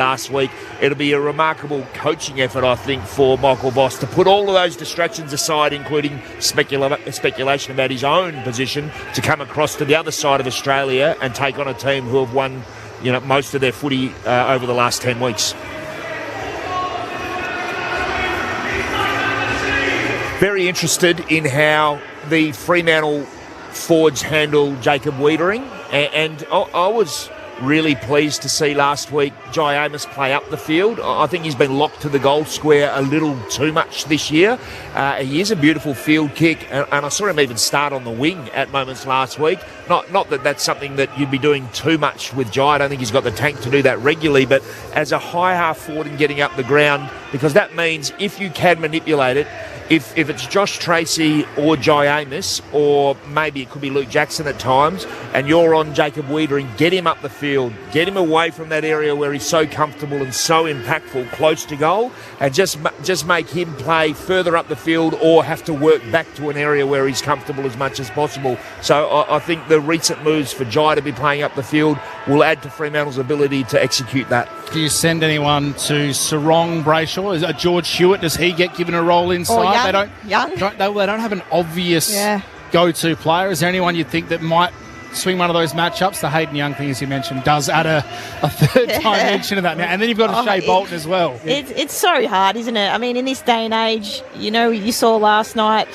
last week. It'll be a remarkable coaching effort, I think, for Michael Voss to put all of those distractions aside, including speculation about his own position, to come across to the other side of Australia and take on a team who have won, most of their footy over the last 10 weeks. Very interested in how the Fremantle forwards handle Jacob Wiedering, and I was really pleased to see last week Jai Amos play up the field. I think he's been locked to the goal square a little too much this year. He is a beautiful field kick, and I saw him even start on the wing at moments last week. Not that that's something that you'd be doing too much with Jai. I don't think he's got the tank to do that regularly, but as a high half forward and getting up the ground, because that means if you can manipulate it, if it's Josh Tracy or Jai Amos, or maybe it could be Luke Jackson at times, and you're on Jacob Wiedering, get him up the field, get him away from that area where he's so comfortable and so impactful close to goal, and just make him play further up the field or have to work back to an area where he's comfortable as much as possible. So I think the recent moves for Jai to be playing up the field will add to Fremantle's ability to execute that. Do you send anyone to Sarong, Brayshaw? Is it George Hewitt? Does he get given a role inside? They don't have an obvious go-to player. Is there anyone you think that might swing one of those matchups? The Hayden Young thing, as you mentioned, does add a third dimension to that now. And then you've got a Shea Bolton as well. It's so hard, isn't it? I mean, in this day and age, you saw last night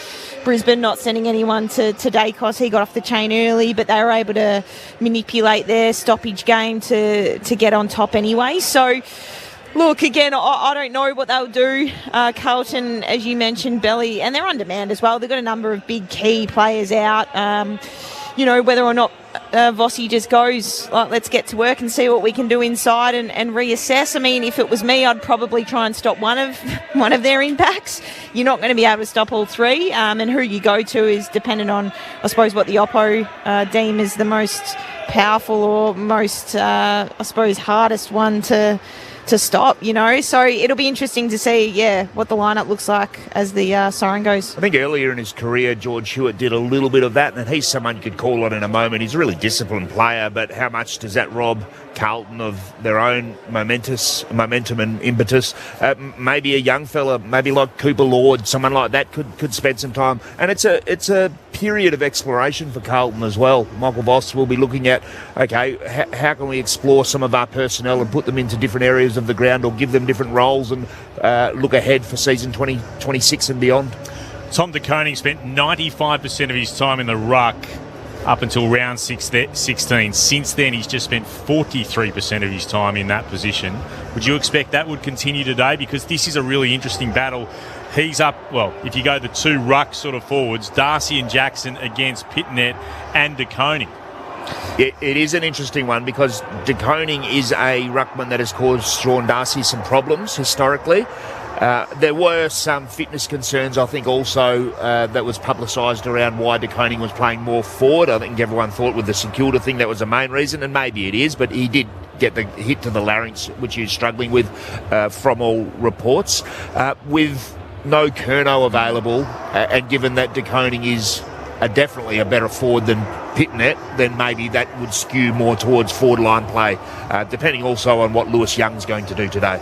Brisbane not sending anyone to Dacos. He got off the chain early, but they were able to manipulate their stoppage game to get on top anyway. So, look, again, I don't know what they'll do. Carlton, as you mentioned, Belly, and they're on demand as well. They've got a number of big key players out. Whether or not Vossi just goes, let's get to work and see what we can do inside and reassess. I mean, if it was me, I'd probably try and stop one of their impacts. You're not going to be able to stop all three, and who you go to is dependent on, I suppose, what the oppo deem is the most powerful or most, hardest one to stop, So it'll be interesting to see, what the lineup looks like as the siren goes. I think earlier in his career, George Hewitt did a little bit of that, and he's someone you could call on in a moment. He's a really disciplined player, but how much does that rob Carlton of their own momentum and impetus? Maybe a young fella, maybe like Cooper Lord, someone like that could spend some time. And it's a period of exploration for Carlton as well. Michael Voss will be looking at, okay, how can we explore some of our personnel and put them into different areas of the ground or give them different roles and look ahead for season 2026 and beyond. Tom De Koning spent 95% of his time in the ruck up until round 16. Since then, he's just spent 43% of his time in that position. Would you expect that would continue today? Because this is a really interesting battle. He's up, if you go the two ruck sort of forwards, Darcy and Jackson against Pitnet and De Koning. It is an interesting one because De Koning is a ruckman that has caused Sean Darcy some problems historically. There were some fitness concerns, I think, also that was publicised around why De Koning was playing more forward. I think everyone thought with the Security thing that was the main reason, and maybe it is, but he did get the hit to the larynx, which he was struggling with from all reports. With no Curnow available, and given that De Koning is definitely a better forward than Pitnet, then maybe that would skew more towards forward line play, depending also on what Lewis Young's going to do today.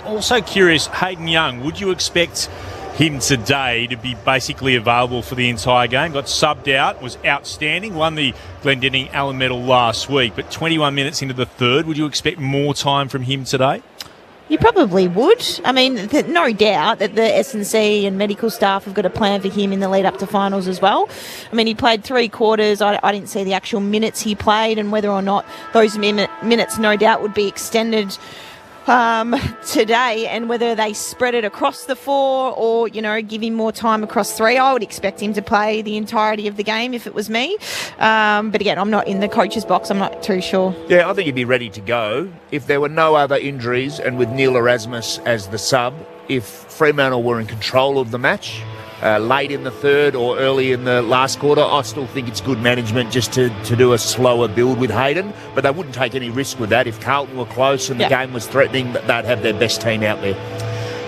Also curious, Hayden Young, would you expect him today to be basically available for the entire game? Got subbed out, was outstanding, won the Glendinning Allen Medal last week, but 21 minutes into the third, would you expect more time from him today? You probably would. I mean, no doubt that the S&C and medical staff have got a plan for him in the lead up to finals as well. I mean, he played 3 quarters. I didn't see the actual minutes he played, and whether or not those minutes no doubt would be extended today, and whether they spread it across the 4 or, give him more time across 3. I would expect him to play the entirety of the game if it was me. But again, I'm not in the coach's box. I'm not too sure. Yeah, I think he'd be ready to go if there were no other injuries, and with Neil Erasmus as the sub, if Fremantle were in control of the match, late in the third or early in the last quarter, I still think it's good management just to do a slower build with Hayden, but they wouldn't take any risk with that. If Carlton were close and the game was threatening, they'd have their best team out there.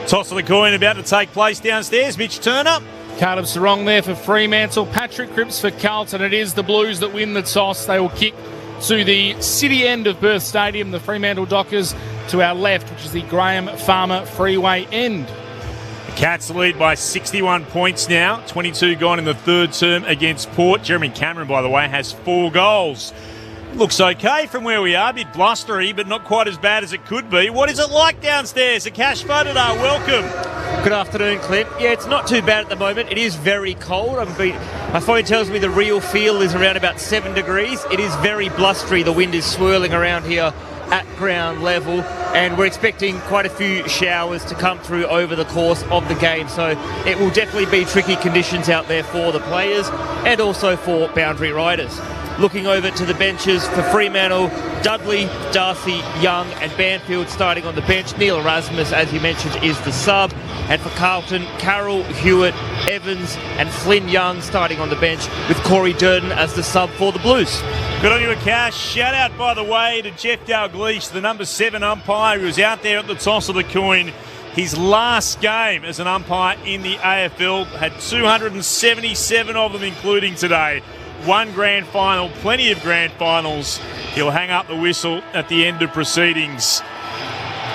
Toss of the coin about to take place downstairs. Mitch Turner. Cardiff Sarong there for Fremantle. Patrick Cripps for Carlton. It is the Blues that win the toss. They will kick to the city end of Perth Stadium, the Fremantle Dockers to our left, which is the Graham Farmer Freeway end. The Cats lead by 61 points now, 22 gone in the third term against Port. Jeremy Cameron, by the way, has 4 goals. Looks okay from where we are, a bit blustery, but not quite as bad as it could be. What is it like downstairs? Akash Fodadar, welcome. Good afternoon, Clint. Yeah, it's not too bad at the moment. It is very cold. My phone tells me the real feel is around about 7 degrees. It is very blustery. The wind is swirling around here at ground level, and we're expecting quite a few showers to come through over the course of the game. So it will definitely be tricky conditions out there for the players and also for boundary riders. Looking over to the benches for Fremantle, Dudley, Darcy, Young and Banfield starting on the bench. Neil Erasmus, as you mentioned, is the sub. And for Carlton, Carroll, Hewitt, Evans and Flynn Young starting on the bench, with Corey Durden as the sub for the Blues. Good on you, Akash. Shout out, by the way, to Jeff Dalglish, the number 7 umpire who was out there at the toss of the coin. His last game as an umpire in the AFL, had 277 of them, including today. 1 grand final, plenty of grand finals. He'll hang up the whistle at the end of proceedings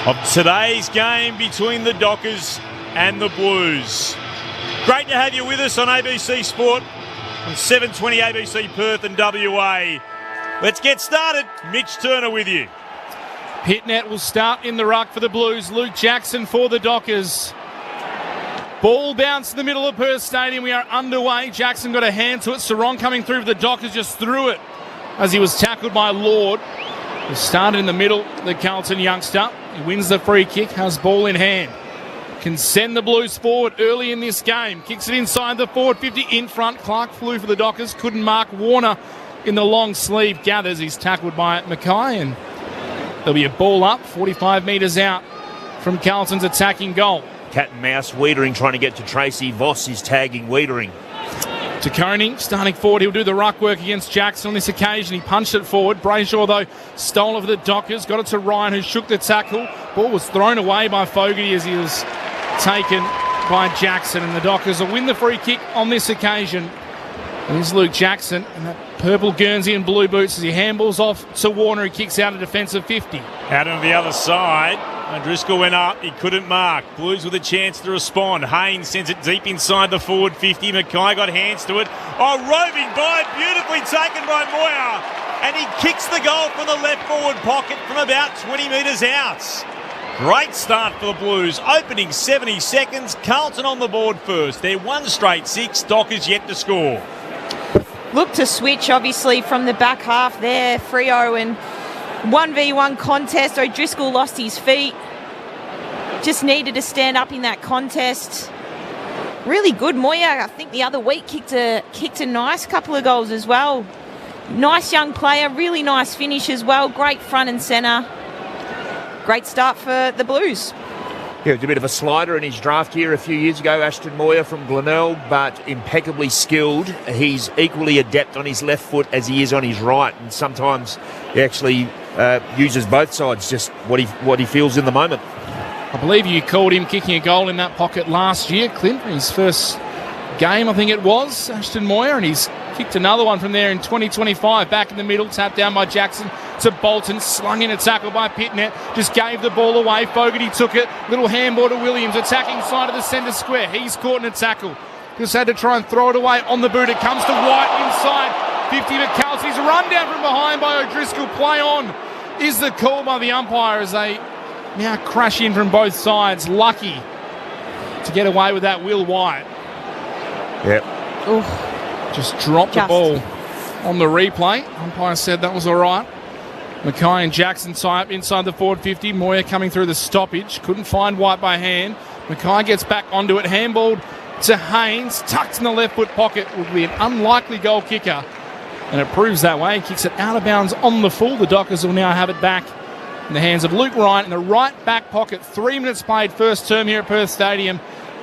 of today's game between the Dockers and the Blues. Great to have you with us on ABC Sport on 720 ABC Perth and WA. Let's get started. Mitch Turner with you. Pitnet will start in the ruck for the Blues. Luke Jackson for the Dockers. Ball bounced in the middle of Perth Stadium. We are underway. Jackson got a hand to it. Sarong coming through for the Dockers, just threw it as he was tackled by Lord. He started in the middle, the Carlton youngster. He wins the free kick, has ball in hand. Can send the Blues forward early in this game. Kicks it inside the forward 50 in front. Clark flew for the Dockers. Couldn't mark Warner in the long sleeve. Gathers. He's tackled by Mackay, and there'll be a ball up 45 metres out from Carlton's attacking goal. Cat and mouse. Wiedering trying to get to Tracy. Voss is tagging Wiedering. To Coney, starting forward. He'll do the ruck work against Jackson on this occasion. He punched it forward. Brayshaw, though, stole it for the Dockers. Got it to Ryan, who shook the tackle. Ball was thrown away by Fogarty as he was taken by Jackson. And the Dockers will win the free kick on this occasion. And here's Luke Jackson in that purple Guernsey and blue boots as he handballs off to Warner. He kicks out a defensive 50. Out on the other side. Driscoll went up, he couldn't mark. Blues with a chance to respond. Haynes sends it deep inside the forward 50. Mackay got hands to it. Oh, roving by, beautifully taken by Moyer. And he kicks the goal from the left forward pocket from about 20 metres out. Great start for the Blues. Opening 70 seconds. Carlton on the board first. They're 1 straight 6. Dockers yet to score. Look to switch, obviously, from the back half there. Freo and 1v1 contest. O'Driscoll lost his feet. Just needed to stand up in that contest. Really good. Moya, I think the other week, kicked a nice couple of goals as well. Nice young player. Really nice finish as well. Great front and centre. Great start for the Blues. Yeah, it was a bit of a slider in his draft year a few years ago, Ashton Moyer from Glenelg, but impeccably skilled. He's equally adept on his left foot as he is on his right, and sometimes he actually uses both sides, just what he feels in the moment. I believe you called him kicking a goal in that pocket last year, Clint, his first game, I think it was, Ashton Moyer, and he's kicked another one from there in 2025. Back in the middle, tapped down by Jackson to Bolton, slung in a tackle by Pitnet, just gave the ball away. Fogarty took it, little handball to Williams, attacking side of the centre square. He's caught in a tackle. Just had to try and throw it away on the boot. It comes to White inside 50 to Kelsey's run down from behind by O'Driscoll. Play on is the call by the umpire as they now crash in from both sides. Lucky to get away with that, Will White. Yep. Just dropped the ball on the replay. Umpire said that was all right. Mackay and Jackson tie up inside the forward 50. Moyer coming through the stoppage. Couldn't find White by hand. Mackay gets back onto it. Handballed to Haynes. Tucked in the left foot pocket. Would be an unlikely goal kicker. And it proves that way. He kicks it out of bounds on the full. The Dockers will now have it back in the hands of Luke Ryan in the right back pocket. 3 minutes played first term here at Perth Stadium.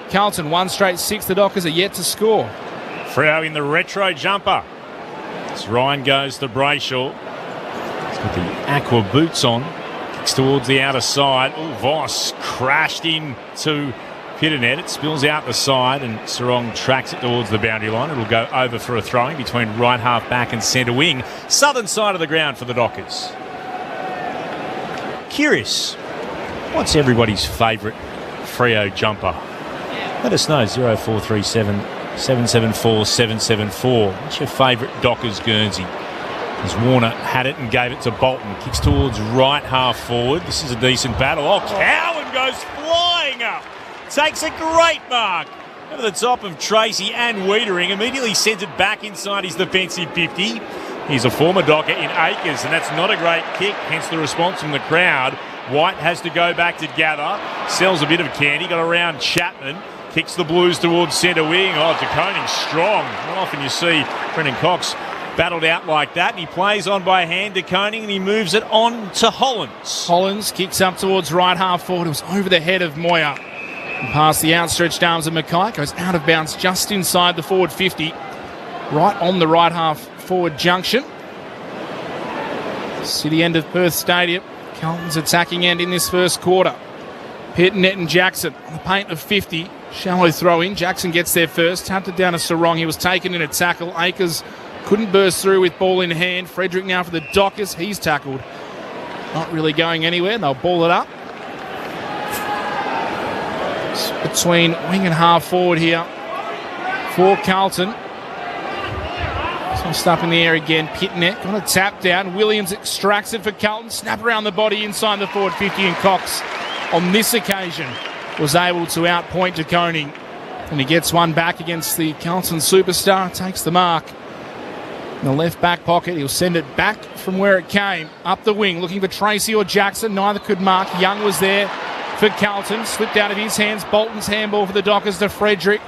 Carlton 1 straight 6. The Dockers are yet to score. Freo in the retro jumper. As Ryan goes to Brayshaw. He's got the aqua boots on. Kicks towards the outer side. Oh, Voss crashed in to Pitternet. It spills out the side and Sarong tracks it towards the boundary line. It'll go over for a throwing between right half back and centre wing. Southern side of the ground for the Dockers. Curious, what's everybody's favourite Freo jumper? Let us know, 0437 774 774. What's your favourite Dockers Guernsey? As Warner had it and gave it to Bolton. Kicks towards right half forward. This is a decent battle. Oh, Cowan goes flying up. Takes a great mark over the top of Tracy and Wiedering. Immediately sends it back inside his defensive 50. He's a former Docker in Acres, and that's not a great kick, hence the response from the crowd. White has to go back to gather. Sells a bit of candy. Got around Chapman. Kicks the Blues towards centre wing. Oh, De Koning strong. Not often you see Brendan Cox battled out like that, and he plays on by hand to Koning, and he moves it on to Hollands. Hollands kicks up towards right half forward. It was over the head of Moyer. And past the outstretched arms of Mackay. Goes out of bounds just inside the forward 50. Right on the right half forward junction. City end of Perth Stadium. Carlton's attacking end in this first quarter. Pitternet and Jackson on the paint of 50. Shallow throw in. Jackson gets there first. Tapped it down to Sarong. He was taken in a tackle. Akers couldn't burst through with ball in hand. Frederick now for the Dockers. He's tackled. Not really going anywhere. They'll ball it up. It's between wing and half forward here for Carlton. Tossed up in the air again. Pitternet got a tap down. Williams extracts it for Carlton. Snap around the body inside the forward 50, and Cox on this occasion was able to outpoint De Koning. And he gets one back against the Carlton superstar. Takes the mark. In the left back pocket, he'll send it back from where it came. Up the wing, looking for Tracy or Jackson. Neither could mark. Young was there for Carlton. Slipped out of his hands. Bolton's handball for the Dockers to Frederick.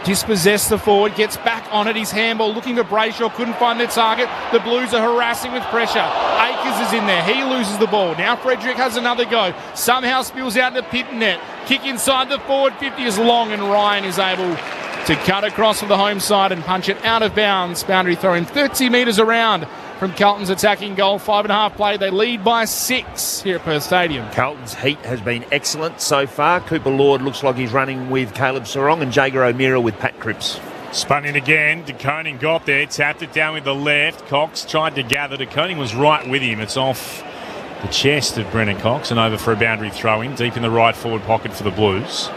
Dispossessed the forward. Gets back on it. His handball looking for Brayshaw. Couldn't find their target. The Blues are harassing with pressure. Akers is in there. He loses the ball. Now Frederick has another go. Somehow spills out to Pitternet. Kick inside the forward 50 is long, and Ryan is able to cut across for the home side and punch it out of bounds. Boundary throw in 30 metres around from Carlton's attacking goal. 5.5 play. They lead by 6 here at Perth Stadium. Carlton's heat has been excellent so far. Cooper Lord looks like he's running with Caleb Sarong, and Jager O'Meara with Pat Cripps. Spun in again. De Koning got there, tapped it down with the left. Cox tried to gather. De Koning was right with him. It's off the chest of Brennan Cox and over for a boundary throw-in deep in the right forward pocket for the Blues.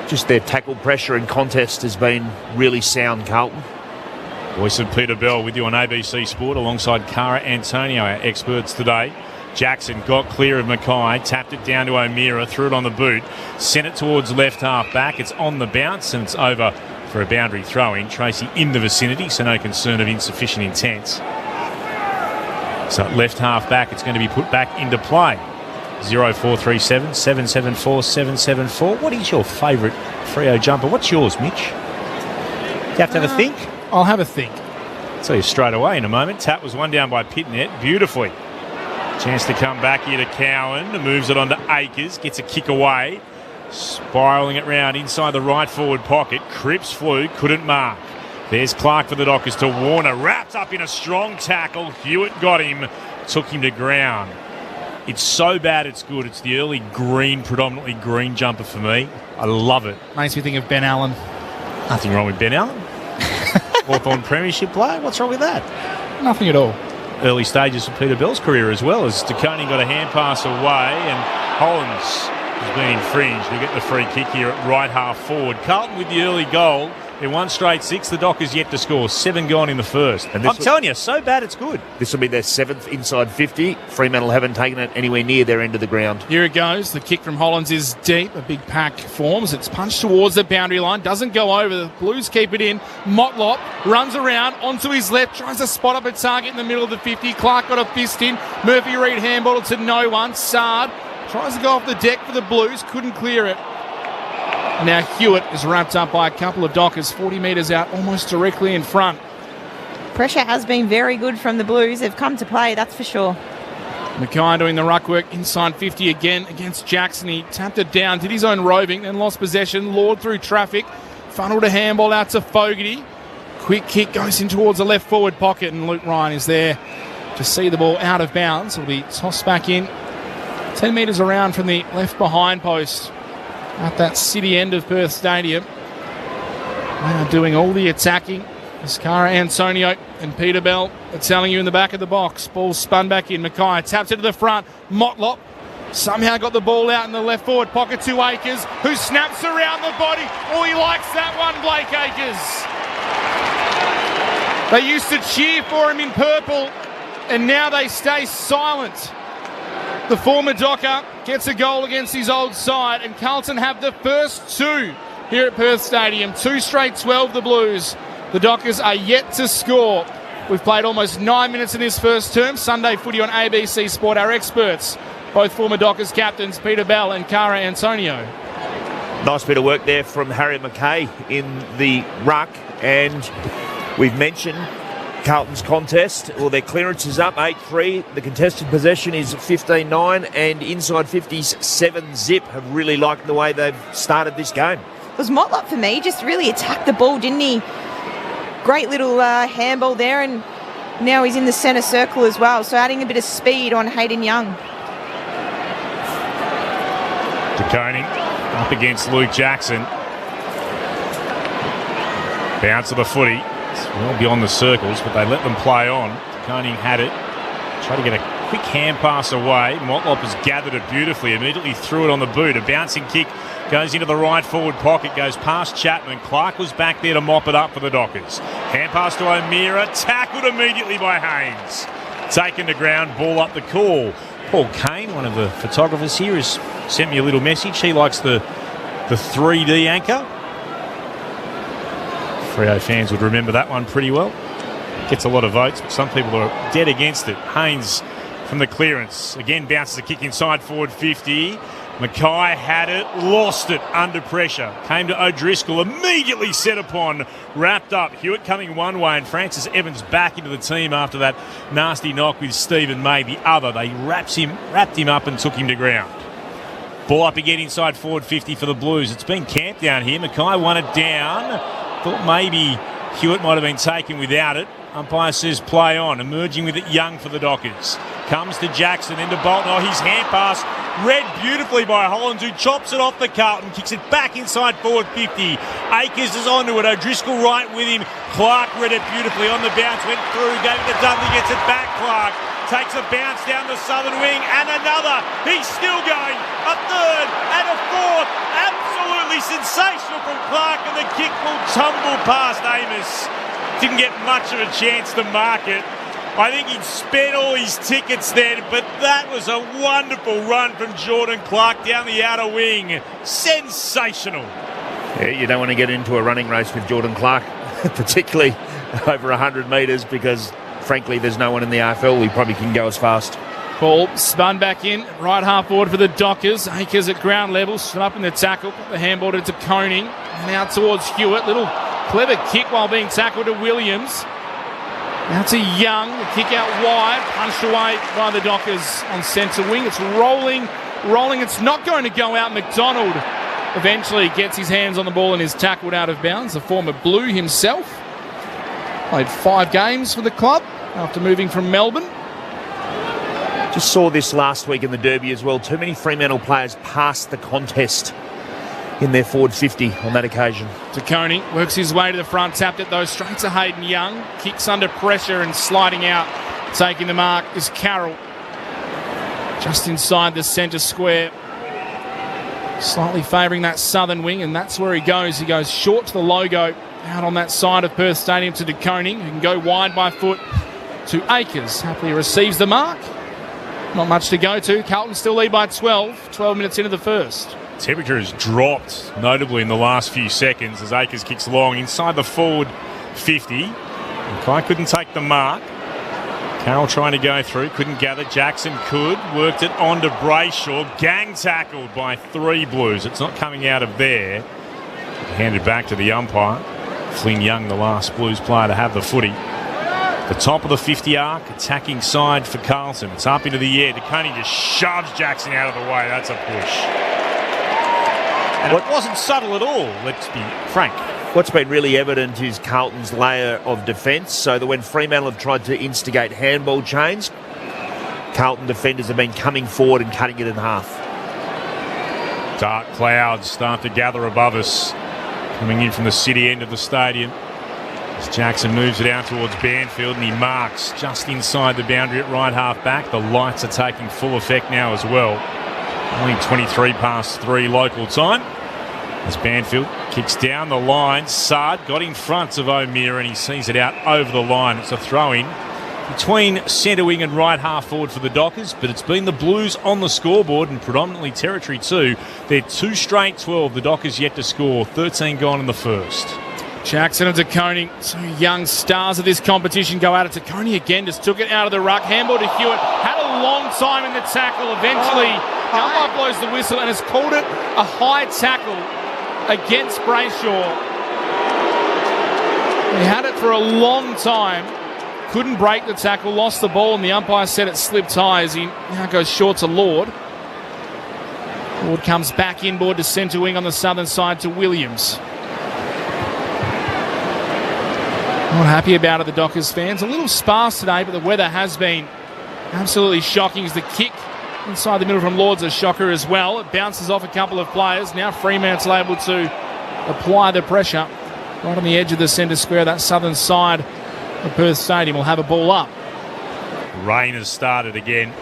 Just their tackle pressure and contest has been really sound, Carlton. Voice of Peter Bell with you on ABC Sport alongside Cara Antonio, our experts today. Jackson got clear of Mackay, tapped it down to O'Meara, threw it on the boot, sent it towards left half back. It's on the bounce and it's over for a boundary throw-in. Tracy in the vicinity, so no concern of insufficient intent. So left half back, it's going to be put back into play. 0437 774 774. What is your favourite Freo jumper? What's yours, Mitch? Do you have to have a think? I'll have a think. I'll tell you straight away in a moment. Tap was one down by Pitternet beautifully. Chance to come back here to Cowan. Moves it on to Akers. Gets a kick away. Spiralling it round inside the right forward pocket. Cripps flew. Couldn't mark. There's Clark for the Dockers to Warner. Wrapped up in a strong tackle. Hewitt got him. Took him to ground. It's so bad it's good. It's the early green, predominantly green jumper for me. I love it. Makes me think of Ben Allen. Nothing wrong with Ben Allen. Hawthorn premiership player. What's wrong with that? Nothing at all. Early stages of Peter Bell's career as well, as De Koning got a hand pass away and Hollands has been infringed. We get the free kick here at right half forward. Carlton with the early goal. They're one straight 6. The Dockers yet to score. 7 gone in the first. And I'm telling you, so bad it's good. This will be their 7th inside 50. Fremantle haven't taken it anywhere near their end of the ground. Here it goes. The kick from Hollands is deep. A big pack forms. It's punched towards the boundary line. Doesn't go over. The Blues keep it in. Motlop runs around onto his left. Tries to spot up a target in the middle of the 50. Clark got a fist in. Murphy Reid handball to no one. Sard tries to go off the deck for the Blues. Couldn't clear it. Now Hewitt is wrapped up by a couple of Dockers, 40 metres out, almost directly in front. Pressure has been very good from the Blues. They've come to play, that's for sure. Mackay doing the ruck work inside 50 again against Jackson. He tapped it down, did his own roving, then lost possession. Lord through traffic, funneled a handball out to Fogarty. Quick kick goes in towards the left forward pocket, and Luke Ryan is there to see the ball out of bounds. It'll be tossed back in 10 metres around from the left behind post at that city end of Perth Stadium. They are doing all the attacking. It's Cara Antonio and Peter Bell are telling you in the back of the box. Ball spun back in. Mackay taps it to the front. Motlop somehow got the ball out in the left forward pocket to Akers, who snaps around the body. Oh, he likes that one, Blake Akers. They used to cheer for him in purple, and now they stay silent. The former Docker gets a goal against his old side, and Carlton have the first two here at Perth Stadium. 2 straight 12, the Blues. The Dockers are yet to score. We've played almost 9 minutes in this first term. Sunday footy on ABC Sport. Our experts, both former Dockers captains, Peter Bell and Cara Antonio. Nice bit of work there from Harry Mackay in the ruck. And we've mentioned Carlton's contest. Well, their clearance is up 8-3. The contested possession is 15-9. And inside 50s 7-zip. Have really liked the way they've started this game. It was Motlop for me. Just really attacked the ball, didn't he? Great little handball there, and now he's in the centre circle as well, so adding a bit of speed on Hayden Young. DeConing up against Luke Jackson. Bounce of the footy. It's well beyond the circles, but they let them play on. DeConing had it. Tried to get a quick hand pass away. Motlop has gathered it beautifully, immediately threw it on the boot. A bouncing kick goes into the right forward pocket, goes past Chapman. Clark was back there to mop it up for the Dockers. Hand pass to O'Meara, tackled immediately by Haynes. Taken to ground, ball up the call. Paul Kane, one of the photographers here, has sent me a little message. He likes the 3D anchor. Freo fans would remember that one pretty well. Gets a lot of votes, but some people are dead against it. Haynes from the clearance. Again bounces a kick inside forward 50. Mackay had it, lost it under pressure. Came to O'Driscoll, immediately set upon, wrapped up. Hewitt coming one way and Francis Evans back into the team after that nasty knock with Stephen May the other. They wrapped him up and took him to ground. Ball up again inside forward 50 for the Blues. It's been camped down here. Mackay won it down. Thought maybe Hewitt might have been taken without it. Umpire says play on. Emerging with it Young for the Dockers. Comes to Jackson, into Bolton. Oh, his hand pass read beautifully by Hollands, who chops it off the Carlton, kicks it back inside forward 50. Akers is onto it. O'Driscoll right with him. Clark read it beautifully on the bounce, went through, gave it to Dudley, gets it back. Clark takes a bounce down the southern wing, and another. He's still going. A third and a fourth. Absolutely sensational from Clark, and the kick will tumble past Amos. Didn't get much of a chance to mark it. I think he'd spent all his tickets then, but that was a wonderful run from Jordan Clark down the outer wing. Sensational. Yeah, you don't want to get into a running race with Jordan Clark, particularly over 100 metres, because, frankly, there's no one in the AFL who probably can go as fast. Ball spun back in, right half forward for the Dockers. Akers at ground level, stood up in the tackle, put the handball to Koning, and out towards Hewitt. Little clever kick while being tackled to Williams. Now to Young, the kick out wide, punched away by the Dockers on centre wing. It's rolling. It's not going to go out. McDonald eventually gets his hands on the ball and is tackled out of bounds. The former Blue himself played 5 games for the club after moving from Melbourne. Just saw this last week in the Derby as well. Too many Fremantle players passed the contest in their forward 50 on that occasion. DeConing works his way to the front, tapped it though, straight to Hayden Young. Kicks under pressure and sliding out. Taking the mark is Carroll. Just inside the centre square. Slightly favouring that southern wing, and that's where he goes. He goes short to the logo, out on that side of Perth Stadium to DeConing, who can go wide by foot to Akers. Happily receives the mark. Not much to go to. Carlton still lead by 12 minutes into the first. Temperature has dropped notably in the last few seconds as Akers kicks long inside the forward 50. Mackay couldn't take the mark. Carroll trying to go through, couldn't gather. Jackson could, worked it on to Brayshaw. Gang tackled by 3 Blues. It's not coming out of there. Handed back to the umpire. Flynn Young, the last Blues player to have the footy. The top of the 50 arc, attacking side for Carlton. It's up into the air. DeConing just shoves Jackson out of the way. That's a push. And it wasn't subtle at all, let's be frank. What's been really evident is Carlton's layer of defence, so that when Fremantle have tried to instigate handball chains, Carlton defenders have been coming forward and cutting it in half. Dark clouds start to gather above us, coming in from the city end of the stadium. As Jackson moves it out towards Banfield and he marks just inside the boundary at right half back. The lights are taking full effect now as well. Only 3:23 local time. As Banfield kicks down the line, Sard got in front of O'Meara and he sees it out over the line. It's a throw-in between centre wing and right half forward for the Dockers, but it's been the Blues on the scoreboard and predominantly territory too. They're 2 straight 12. The Dockers yet to score. 13 gone in the first. Jackson and Taccone, 2 young stars of this competition, go out. Taccone again just took it out of the ruck. Handball to Hewitt. Had a long time in the tackle. Eventually, umpire blows the whistle and has called it a high tackle against Brayshaw. He had it for a long time. Couldn't break the tackle, lost the ball, and the umpire said it slipped high as he now goes short to Lord. Lord comes back inboard to centre wing on the southern side to Williams. Not happy about it, the Dockers fans. A little sparse today, but the weather has been absolutely shocking as the kick inside the middle from Lord's a shocker as well. It bounces off a couple of players. Now Fremantle able to apply the pressure right on the edge of the centre square, that southern side of Perth Stadium. Will have a ball up. Rain has started again.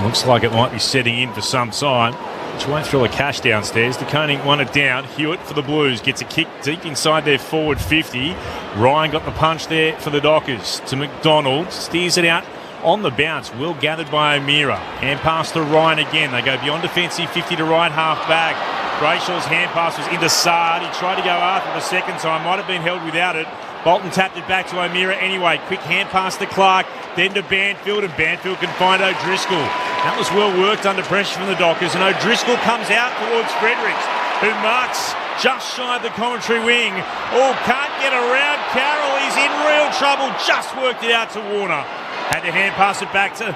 Looks like it might be setting in for some time, which won't throw a cash downstairs. Taccone won it down. Hewitt for the Blues gets a kick deep inside their forward 50. Ryan got the punch there for the Dockers to McDonald. Steers it out on the bounce. Well gathered by O'Meara. Hand pass to Ryan again. They go beyond defensive 50 to right half back. Brayshaw's hand pass was into Sard. He tried to go after the second time. Might have been held without it. Bolton tapped it back to O'Meara anyway. Quick hand pass to Clark, then to Banfield, and Banfield can find O'Driscoll. That was well worked under pressure from the Dockers, and O'Driscoll comes out towards Fredericks, who marks just shy of the commentary wing. Oh, can't get around Carroll. He's in real trouble. Just worked it out to Warner. Had to hand pass it back to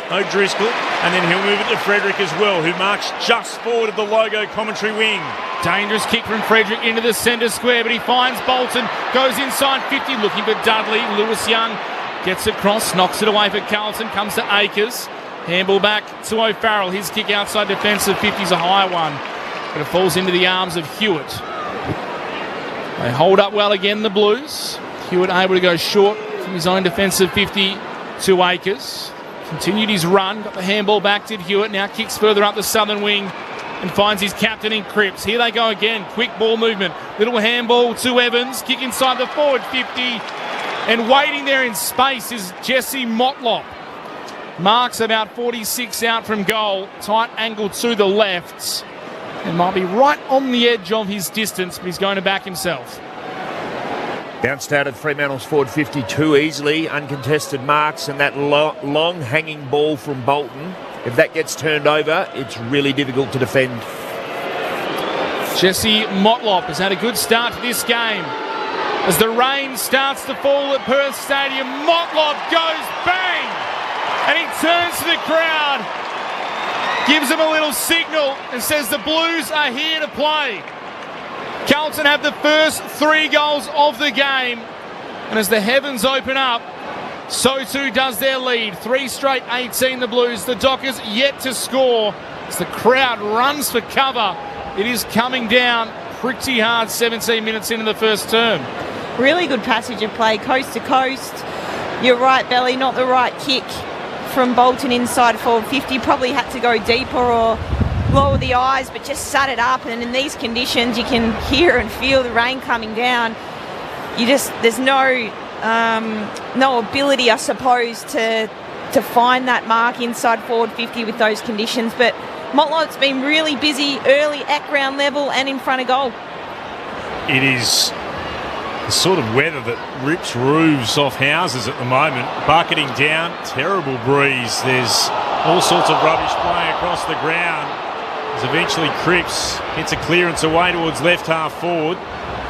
O'Driscoll, and then he'll move it to Frederick as well, who marks just forward of the logo commentary wing. Dangerous kick from Frederick into the centre square, but he finds Bolton, goes inside 50, looking for Dudley. Lewis Young gets across, knocks it away for Carlton, comes to Akers. Handball back to O'Farrell. His kick outside defensive 50 is a high one, but it falls into the arms of Hewitt. They hold up well again, the Blues. Hewitt able to go short from his own defensive 50 to Akers. Continued his run, got the handball back to Hewitt, now kicks further up the southern wing and finds his captain in Cripps. Here they go again, quick ball movement, little handball to Evans, kick inside the forward 50, and waiting there in space is Jesse Motlop. Marks about 46 out from goal, tight angle to the left, and might be right on the edge of his distance, but he's going to back himself. Bounced out of Fremantle's forward 50 too easily, uncontested marks, and that long hanging ball from Bolton. If that gets turned over, it's really difficult to defend. Jesse Motlop has had a good start to this game. As the rain starts to fall at Perth Stadium, Motlop goes bang! And he turns to the crowd, gives them a little signal and says the Blues are here to play. Carlton have the first 3 goals of the game, and as the heavens open up, so too does their lead. 3 straight 18, the Blues. The Dockers yet to score as the crowd runs for cover. It is coming down pretty hard 17 minutes into the first term. Really good passage of play, coast to coast. You're right, Belly, not the right kick from Bolton inside forward 50. Probably had to go deeper or lower the eyes, but just sat it up. And in these conditions, you can hear and feel the rain coming down. There's no ability, I suppose, to find that mark inside forward 50 with those conditions. But Motlop's been really busy early at ground level and in front of goal. It is the sort of weather that rips roofs off houses at the moment. Bucketing down, terrible breeze. There's all sorts of rubbish flying across the ground. As eventually Cripps hits a clearance away towards left half forward.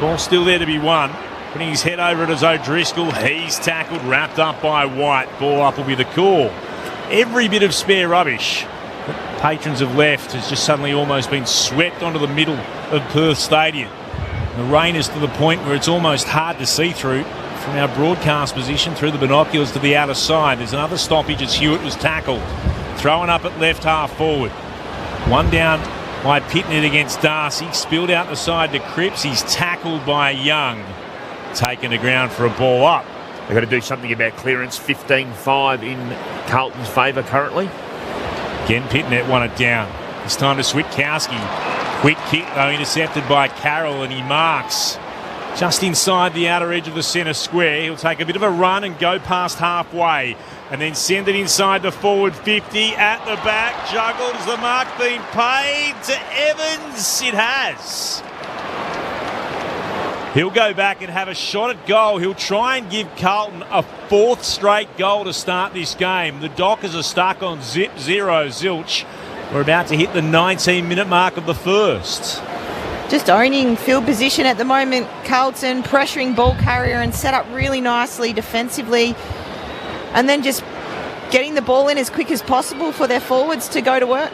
Ball still there to be won. Putting his head over it as O'Driscoll. He's tackled, wrapped up by White. Ball up will be the call. Every bit of spare rubbish that patrons have left has just suddenly almost been swept onto the middle of Perth Stadium. The rain is to the point where it's almost hard to see through from our broadcast position through the binoculars to the outer side. There's another stoppage as Hewitt was tackled. Throwing up at left half forward. One down by Pitnet against Darcy. Spilled out the side to Cripps. He's tackled by Young. Taken to ground for a ball up. They've got to do something about clearance. 15-5 in Carlton's favour currently. Again, Pitnet won it down. It's time to Switkowski. Quick kick, though, intercepted by Carroll, and he marks just inside the outer edge of the centre square. He'll take a bit of a run and go past halfway, and then send it inside the forward 50. At the back, juggled. Has the mark been paid to Evans? It has. He'll go back and have a shot at goal. He'll try and give Carlton a 4th straight goal to start this game. The Dockers are stuck on 0 zilch. We're about to hit the 19-minute mark of the first. Just owning field position at the moment. Carlton pressuring ball carrier and set up really nicely defensively. And then just getting the ball in as quick as possible for their forwards to go to work.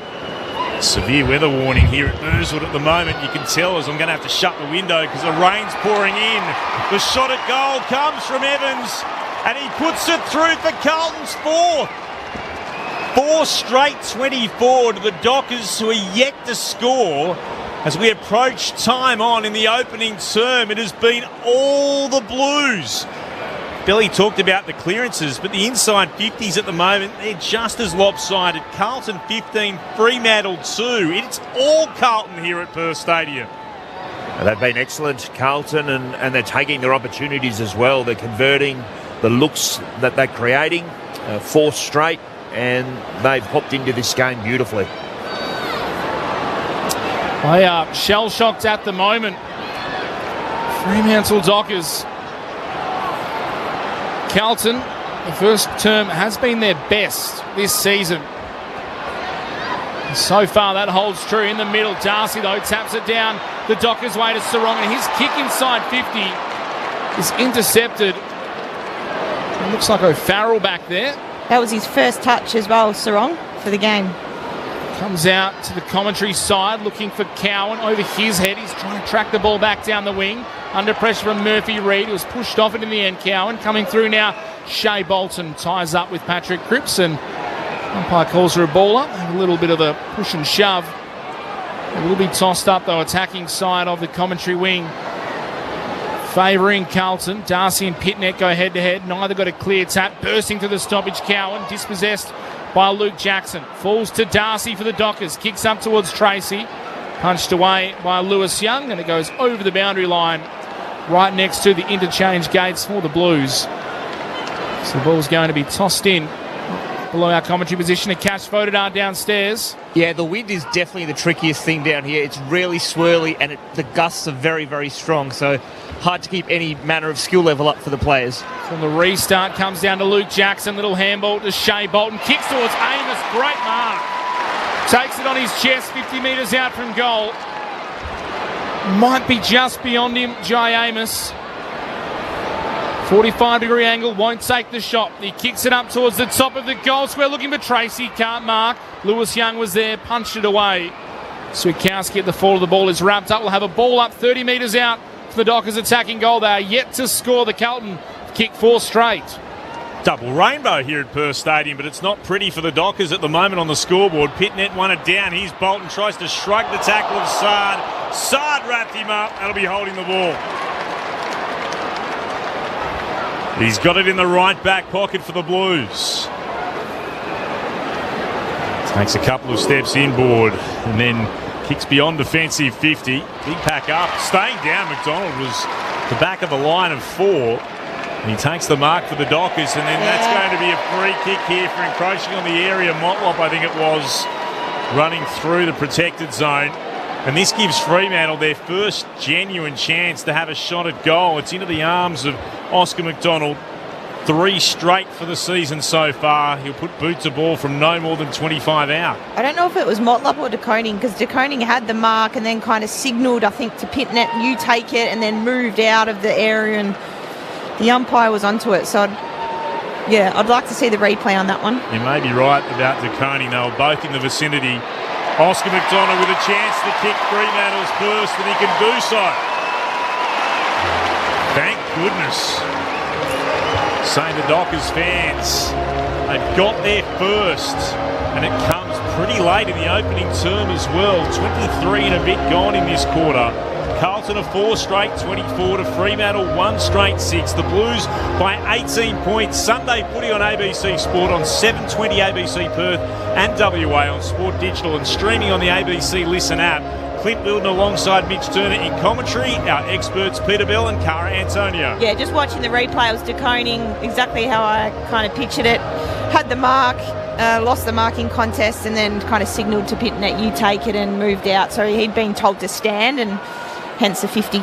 Severe weather warning here at Burswood at the moment. You can tell as I'm going to have to shut the window because the rain's pouring in. The shot at goal comes from Evans, and he puts it through for Carlton's 4th. 4 straight 24 to the Dockers, who are yet to score. As we approach time on in the opening term, it has been all the Blues. Billy talked about the clearances, but the inside 50s at the moment, they're just as lopsided. Carlton 15, Fremantle 2. It's all Carlton here at Perth Stadium. They've been excellent, Carlton, and they're taking their opportunities as well. They're converting the looks that they're creating, 4 straight, and they've hopped into this game beautifully. They are shell-shocked at the moment. Fremantle Dockers. Carlton, the first term has been their best this season. So far that holds true in the middle. Darcy, though, taps it down the Dockers' way to Sarong, and his kick inside 50 is intercepted. It looks like O'Farrell back there. That was his first touch as well, Sarong, for the game. Comes out to the commentary side, looking for Cowan over his head. He's trying to track the ball back down the wing. Under pressure from Murphy Reid. He was pushed off it in the end, Cowan. Coming through now, Shea Bolton ties up with Patrick Cripps, and umpire calls for a baller. A little bit of a push and shove. It will be tossed up, though, attacking side of the commentary wing. Favouring Carlton. Darcy and Pitnet go head-to-head. Neither got a clear tap. Bursting to the stoppage, Cowan. Dispossessed by Luke Jackson. Falls to Darcy for the Dockers. Kicks up towards Tracy. Punched away by Lewis Young, and it goes over the boundary line right next to the interchange gates for the Blues. So the ball's going to be tossed in below our commentary position. A Cash Vodadar downstairs. Yeah, the wind is definitely the trickiest thing down here. It's really swirly, and the gusts are very, very strong, so hard to keep any manner of skill level up for the players. From the restart comes down to Luke Jackson. Little handball to Shea Bolton. Kicks towards Amos. Great mark. Takes it on his chest, 50 metres out from goal. Might be just beyond him, Jai Amos. 45-degree angle, won't take the shot. He kicks it up towards the top of the goal square, looking for Tracy, can't mark. Lewis Young was there, punched it away. Switkowski at the fall of the ball is wrapped up. We'll have a ball up 30 metres out for the Dockers attacking goal. They are yet to score. The Carlton kick 4 straight. Double rainbow here at Perth Stadium, but it's not pretty for the Dockers at the moment on the scoreboard. Pitnet won it down. Here's Bolton, tries to shrug the tackle of Sard. Sard wrapped him up. That'll be holding the ball. He's got it in the right back pocket for the Blues. Takes a couple of steps inboard and then kicks beyond defensive 50. Big pack up. Staying down, McDonald was the back of the line of 4. And he takes the mark for the Dockers, and then that's going to be a free kick here for encroaching on the area. Motlop, I think it was, running through the protected zone. And this gives Fremantle their first genuine chance to have a shot at goal. It's into the arms of Oscar McDonald. 3 straight for the season so far. He'll put boot to ball from no more than 25 out. I don't know if it was Motlop or De Koning, because De Koning had the mark and then kind of signalled, I think, to Pitnet, you take it, and then moved out of the area, and the umpire was onto it. So, I'd like to see the replay on that one. You may be right about De Koning. They were both in the vicinity. Oscar McDonald with a chance to kick Fremantle's first, and he can do so. Thank goodness. Saying the Dockers fans, they've got their first, and it comes pretty late in the opening term as well. 23 and a bit gone in this quarter. Carlton a 4 straight 24 to Fremantle 1 straight 6. The Blues by 18 points. Sunday footy on ABC Sport on 7:20 ABC Perth and WA on Sport Digital and streaming on the ABC Listen app. Clint Wilden alongside Mitch Turner in commentary. Our experts Peter Bell and Cara Antonio. Yeah, just watching the replay, I was deconing exactly how I kind of pictured it. Had the mark, lost the marking contest, and then kind of signalled to Pitnet, you take it, and moved out. So he'd been told to stand, and hence the 50.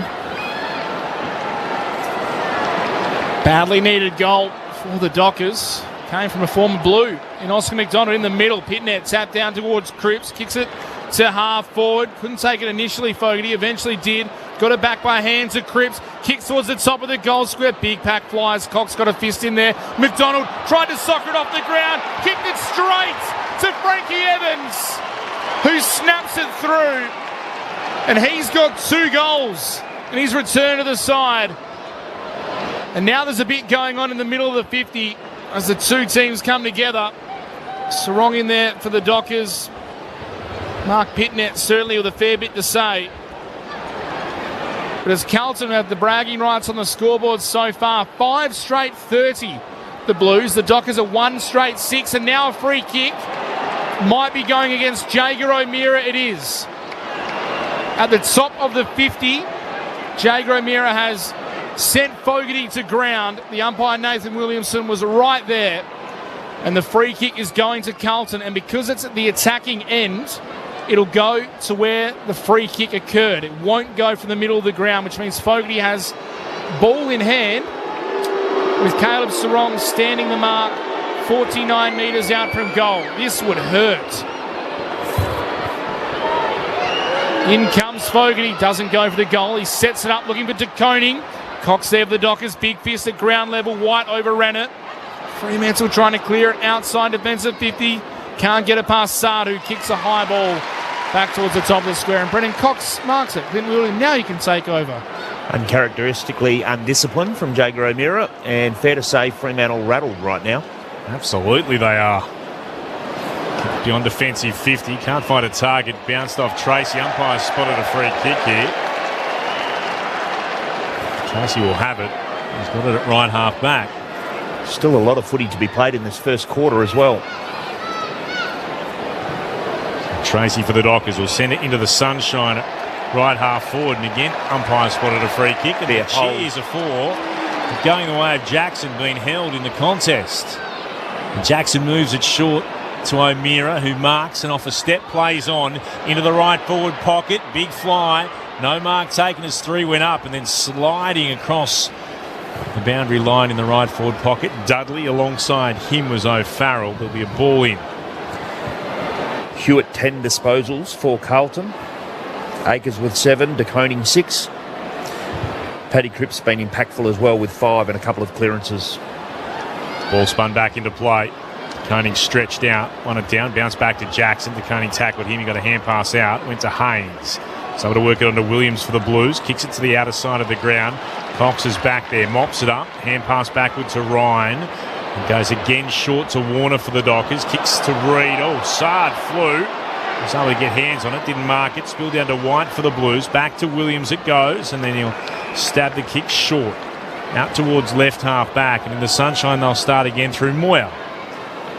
Badly needed goal for the Dockers. Came from a former Blue in Oscar McDonald in the middle. Pitnet tapped down towards Cripps, kicks it to half forward. Couldn't take it initially, Fogarty. Eventually did. Got it back by hand to Cripps. Kicks towards the top of the goal square. Big pack flies. Cox got a fist in there. McDonald tried to soccer it off the ground. Kicked it straight to Frankie Evans, who snaps it through. And he's got 2 goals in his return to the side. And now there's a bit going on in the middle of the 50 as the two teams come together. Sarong in there for the Dockers. Mark Pitnet certainly with a fair bit to say. But as Carlton have the bragging rights on the scoreboard so far, 5 straight 30, the Blues. The Dockers are 1 straight 6, and now a free kick. Might be going against Jaeger O'Meara, it is. At the top of the 50, Jaeger O'Meara has sent Fogarty to ground. The umpire, Nathan Williamson, was right there. And the free kick is going to Carlton. And because it's at the attacking end, it'll go to where the free kick occurred. It won't go from the middle of the ground, which means Fogarty has ball in hand with Caleb Sarong standing the mark 49 metres out from goal. This would hurt. In comes Fogarty, doesn't go for the goal. He sets it up looking for De Koning. Cox there for the Dockers, big fist at ground level. White overran it. Fremantle trying to clear it outside defensive 50. Can't get it past Sard, who kicks a high ball back towards the top of the square. And Brendan Cox marks it. Clint Wilden, now you can take over. Uncharacteristically undisciplined from Jaeger O'Meara, and fair to say Fremantle rattled right now. Absolutely they are. Beyond defensive 50, can't find a target, bounced off Tracy. Umpire spotted a free kick here. Tracy will have it. He's got it at right half back. Still a lot of footy to be played in this first quarter as well. Tracy for the Dockers will send it into the sunshine at right half forward, and again umpire spotted a free kick, and the cheers are for going the way of Jackson being held in the contest. And Jackson moves it short to O'Meara, who marks and off a step plays on into the right forward pocket. Big fly, no mark taken as 3 went up, and then sliding across the boundary line in the right forward pocket. Dudley alongside him was O'Farrell. There'll be a ball in. Hewitt 10 disposals for Carlton. Akers with 7, De Koning 6. Paddy Cripps been impactful as well with 5 and a couple of clearances. Ball spun back into play. Koning stretched out, won it down, bounced back to Jackson. De Koning tackled him, he got a hand pass out, went to Haynes. So to work it onto Williams for the Blues, kicks it to the outer side of the ground. Cox is back there, mops it up, hand pass backward to Ryan. And goes again short to Warner for the Dockers, kicks to Reid. Oh, Sard flew. Was able to get hands on it, didn't mark it, spilled down to White for the Blues. Back to Williams it goes, and then he'll stab the kick short. Out towards left half back, and in the sunshine they'll start again through Moyer.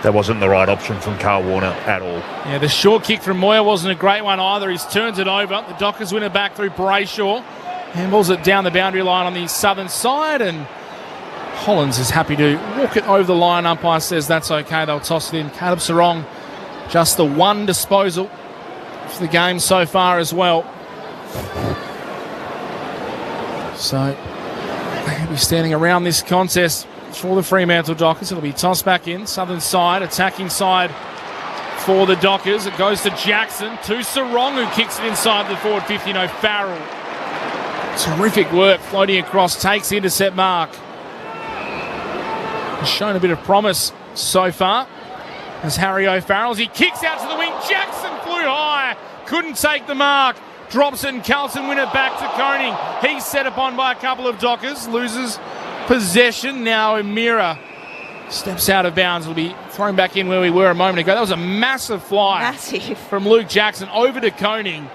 That wasn't the right option from Carl Warner at all. Yeah, the short kick from Moyer wasn't a great one either. He's turns it over. The Dockers win it back through Brayshaw. Handballs it down the boundary line on the southern side, and Hollins is happy to walk it over the line. Umpire says that's okay. They'll toss it in. Caleb Sarong, just the 1 disposal for the game so far as well. So they'll be standing around this contest for the Fremantle Dockers. It'll be tossed back in. Southern side, attacking side for the Dockers. It goes to Jackson, to Sarong, who kicks it inside the forward 50. No, Farrell. Terrific work floating across, takes the intercept mark. Has shown a bit of promise so far as Harry O'Farrell. As he kicks out to the wing, Jackson flew high, couldn't take the mark, drops it, and Carlton win it back to Koning. He's set upon by a couple of Dockers, loses possession. Now O'Meara steps out of bounds. It'll be thrown back in where we were a moment ago. That was a massive fly. Massive. From Luke Jackson over to Koning.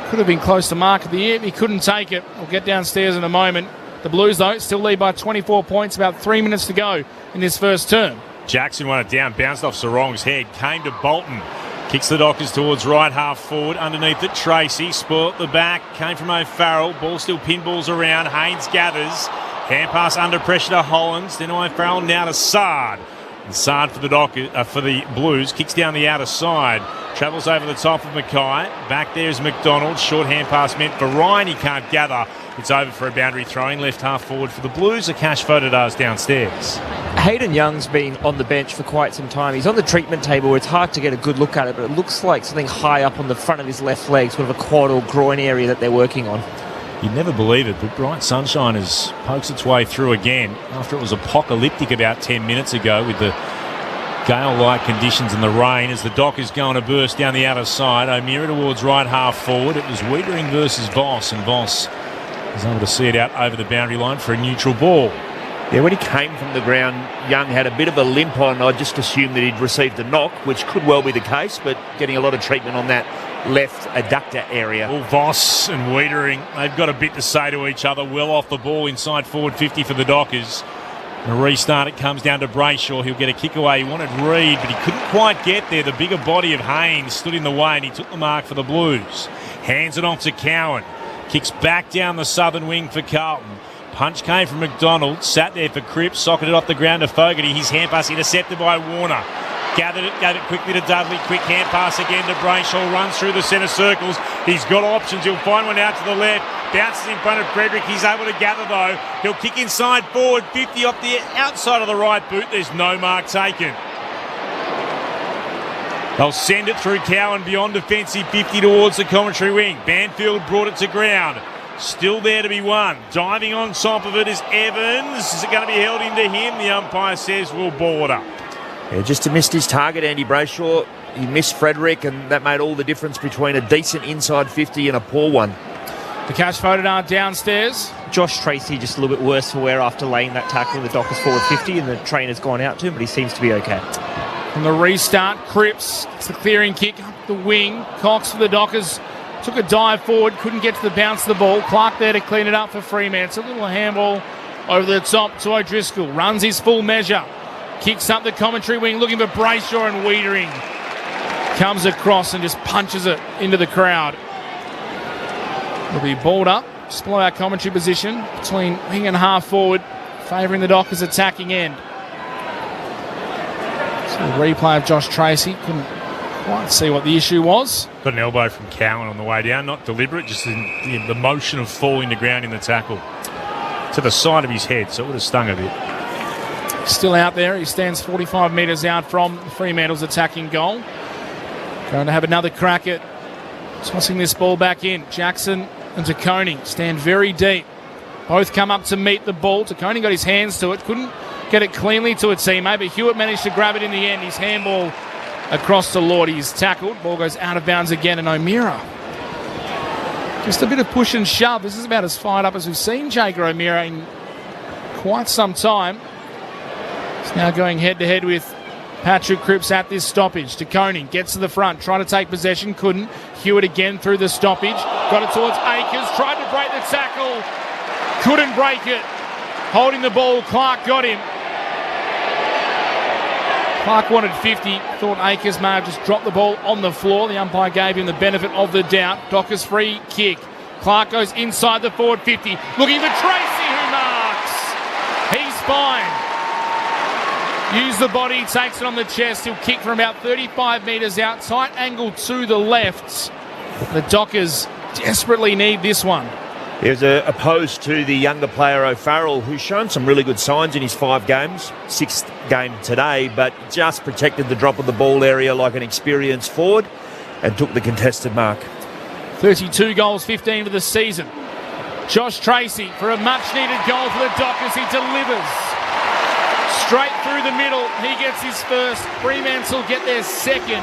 Could have been close to mark of the year. He couldn't take it. We'll get downstairs in a moment. The Blues, though, still lead by 24 points. About 3 minutes to go in this first term. Jackson won it down, bounced off Sarong's head, came to Bolton. Kicks the Dockers towards right half forward. Underneath it, Tracy. Spoilt the back. Came from O'Farrell. Ball still pinballs around. Haynes gathers. Hand pass under pressure to Hollins. Then O'Farrell now to Sard. And Sard for the Blues. Kicks down the outer side. Travels over the top of Mackay. Back there is McDonald. Short hand pass meant for Ryan. He can't gather. It's over for a boundary throwing. Left half forward for the Blues. A cash photo does downstairs. Hayden Young's been on the bench for quite some time. He's on the treatment table where it's hard to get a good look at it, but it looks like something high up on the front of his left leg, sort of a quad or groin area that they're working on. You'd never believe it, but bright sunshine has pokes its way through again after it was apocalyptic about 10 minutes ago with the gale-like conditions and the rain as the Dockers going to burst down the outer side. O'Meara towards right half forward. It was Wiedering versus Voss, and Voss was able to see it out over the boundary line for a neutral ball. Yeah, when he came from the ground, Young had a bit of a limp on. I just assumed that he'd received a knock, which could well be the case, but getting a lot of treatment on that left adductor area. Well, Voss and Wiedering, they've got a bit to say to each other. Well off the ball inside forward 50 for the Dockers. A restart, it comes down to Brayshaw. He'll get a kick away. He wanted Reid, but he couldn't quite get there. The bigger body of Haynes stood in the way, and he took the mark for the Blues. Hands it off to Cowan. Kicks back down the southern wing for Carlton. Punch came from McDonald, sat there for Cripps, socketed off the ground to Fogarty. His hand pass intercepted by Warner. Gathered it, gave it quickly to Dudley. Quick hand pass again to Brayshaw. Runs through the centre circles. He's got options. He'll find one out to the left. Bounces in front of Frederick. He's able to gather though. He'll kick inside forward. 50 off the outside of the right boot. There's no mark taken. They'll send it through Cowan beyond defensive 50 towards the commentary wing. Banfield brought it to ground. Still there to be won. Diving on top of it is Evans. Is it going to be held into him? The umpire says we'll ball it up. Yeah, just missed his target, Andy Brayshaw. He missed Frederick, and that made all the difference between a decent inside 50 and a poor one. The cash voted are downstairs. Josh Tracy just a little bit worse for wear after laying that tackle in the Dockers forward 50, and the trainer's gone out to him, but he seems to be okay. From the restart, Cripps, it's the clearing kick up the wing. Cox for the Dockers. Took a dive forward, couldn't get to the bounce of the ball. Clark there to clean it up for Fremantle. A little handball over the top to O'Driscoll. Runs his full measure. Kicks up the commentary wing, looking for Brayshaw, and Wiedering comes across and just punches it into the crowd. It'll be balled up, just below our commentary position, between wing and half forward, favouring the Dockers' attacking end. So a replay of Josh Tracy. Couldn't quite see what the issue was. Got an elbow from Cowan on the way down, not deliberate, just in the motion of falling to ground in the tackle. To the side of his head, so it would have stung a bit. Still out there. He stands 45 metres out from Fremantle's attacking goal. Going to have another crack at tossing this ball back in. Jackson and Taccone stand very deep. Both come up to meet the ball. Taccone got his hands to it. Couldn't get it cleanly to a teammate, but Hewitt managed to grab it in the end. His handball across to Lord. He's tackled. Ball goes out of bounds again, and O'Meara. Just a bit of push and shove. This is about as fired up as we've seen Jacob O'Meara in quite some time. He's now going head-to-head with Patrick Cripps at this stoppage. Taccone gets to the front, trying to take possession, couldn't. Hewitt again through the stoppage. Got it towards Akers, tried to break the tackle, couldn't break it. Holding the ball, Clark got him. Clark wanted 50, thought Akers may have just dropped the ball on the floor. The umpire gave him the benefit of the doubt. Dockers free kick. Clark goes inside the forward 50, looking for Tracy, who marks. He's fine. Use the body, takes it on the chest. He'll kick from about 35 metres out. Tight angle to the left. The Dockers desperately need this one. There's opposed to the younger player O'Farrell, who's shown some really good signs in his 5 games. 6th game today, but just protected the drop of the ball area like an experienced forward and took the contested mark. 32 goals, 15 for the season. Josh Tracy for a much-needed goal for the Dockers. He delivers. Straight through the middle, he gets his first. Fremantle get their second,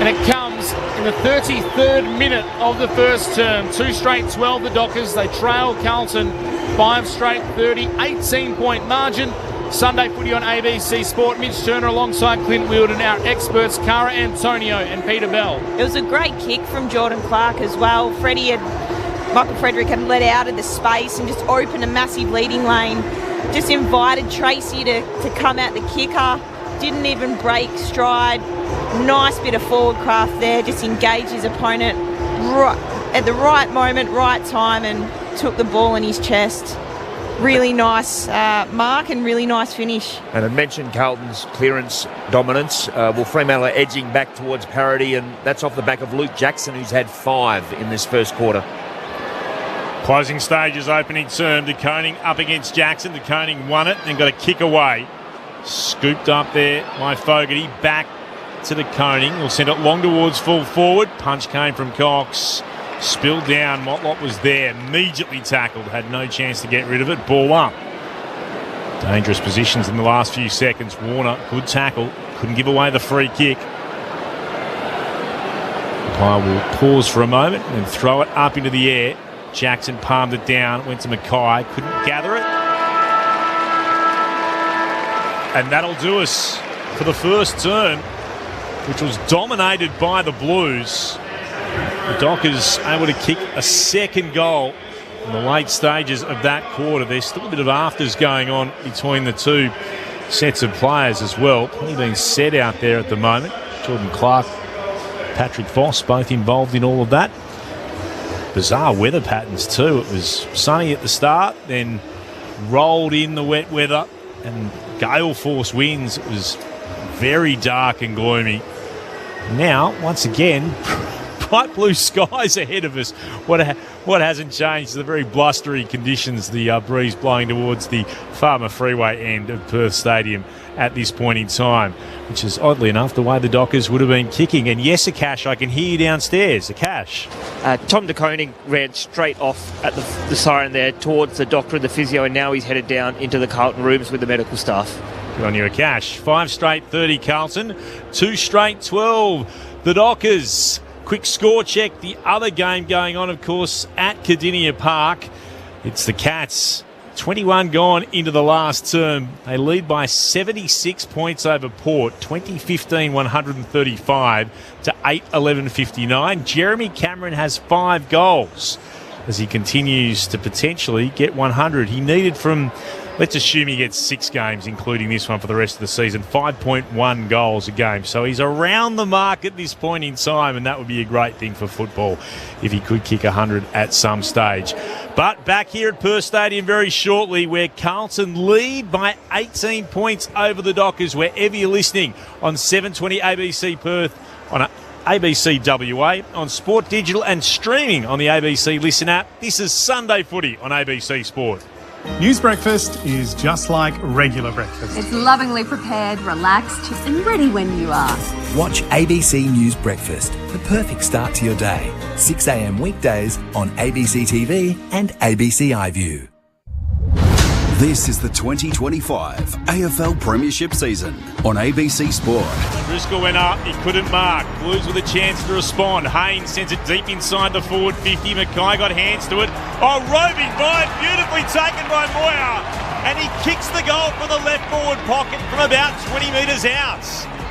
and it comes in the 33rd minute of the first term. 2 straight 12, the Dockers. They trail Carlton 5 straight 30, 18-point margin. Sunday Footy on ABC Sport. Mitch Turner alongside Clint Wheeldon, our experts Cara Antonio and Peter Bell. It was a great kick from Jordan Clark as well. Michael Frederick had let out of the space and just opened a massive leading lane. Just invited Tracy to come at the kicker. Didn't even break stride. Nice bit of forward craft there. Just engaged his opponent right at the right moment, right time, and took the ball in his chest. Really nice mark and really nice finish. And I mentioned Carlton's clearance dominance. Fremantle are edging back towards parity, and that's off the back of Luke Jackson, who's had 5 in this first quarter. Closing stages, opening term. De Koning up against Jackson. De Koning won it and got a kick away. Scooped up there by Fogarty. Back to De Koning. Will send it long towards full forward. Punch came from Cox. Spilled down. Motlop was there. Immediately tackled. Had no chance to get rid of it. Ball up. Dangerous positions in the last few seconds. Warner, good tackle. Couldn't give away the free kick. Umpire will pause for a moment and throw it up into the air. Jackson palmed it down, went to Mackay, couldn't gather it. And that'll do us for the first term, which was dominated by the Blues. The Dockers able to kick a second goal in the late stages of that quarter. There's still a bit of afters going on between the two sets of players as well. Plenty being said out there at the moment. Jordan Clark, Patrick Voss, both involved in all of that. Bizarre weather patterns too. It was sunny at the start, then rolled in the wet weather and gale force winds. It was very dark and gloomy. Now, once again, bright blue skies ahead of us. What hasn't changed? The very blustery conditions, the breeze blowing towards the Farmer Freeway end of Perth Stadium at this point in time, which is oddly enough the way the Dockers would have been kicking. And yes, Akash, I can hear you downstairs. Akash. Tom De Koning ran straight off at the siren there towards the doctor and the physio, and now he's headed down into the Carlton rooms with the medical staff. Good on you, Akash. 5 straight 30 Carlton, 2 straight 12 the Dockers. Quick score check. The other game going on, of course, at Cardinia Park. It's the Cats. 21 gone into the last term. They lead by 76 points over Port, 20-15-135 to 8-11-59. Jeremy Cameron has 5 goals as he continues to potentially get 100. He needed from, let's assume he gets 6 games, including this one for the rest of the season, 5.1 goals a game. So he's around the mark at this point in time, and that would be a great thing for football if he could kick 100 at some stage. But back here at Perth Stadium very shortly, where Carlton lead by 18 points over the Dockers, wherever you're listening on 720 ABC Perth, on ABC WA, on Sport Digital and streaming on the ABC Listen app. This is Sunday Footy on ABC Sport. News breakfast is just like regular breakfast. It's lovingly prepared, relaxed, and ready when you are. Watch ABC News Breakfast, the perfect start to your day. 6 a.m. weekdays on ABC TV and ABC iView. This is the 2025 AFL Premiership season on ABC Sport. Driscoll went up, he couldn't mark. Blues with a chance to respond. Haynes sends it deep inside the forward 50. Mackay got hands to it. Oh, roving by it, beautifully taken by Moyer. And he kicks the goal from the left forward pocket from about 20 metres out.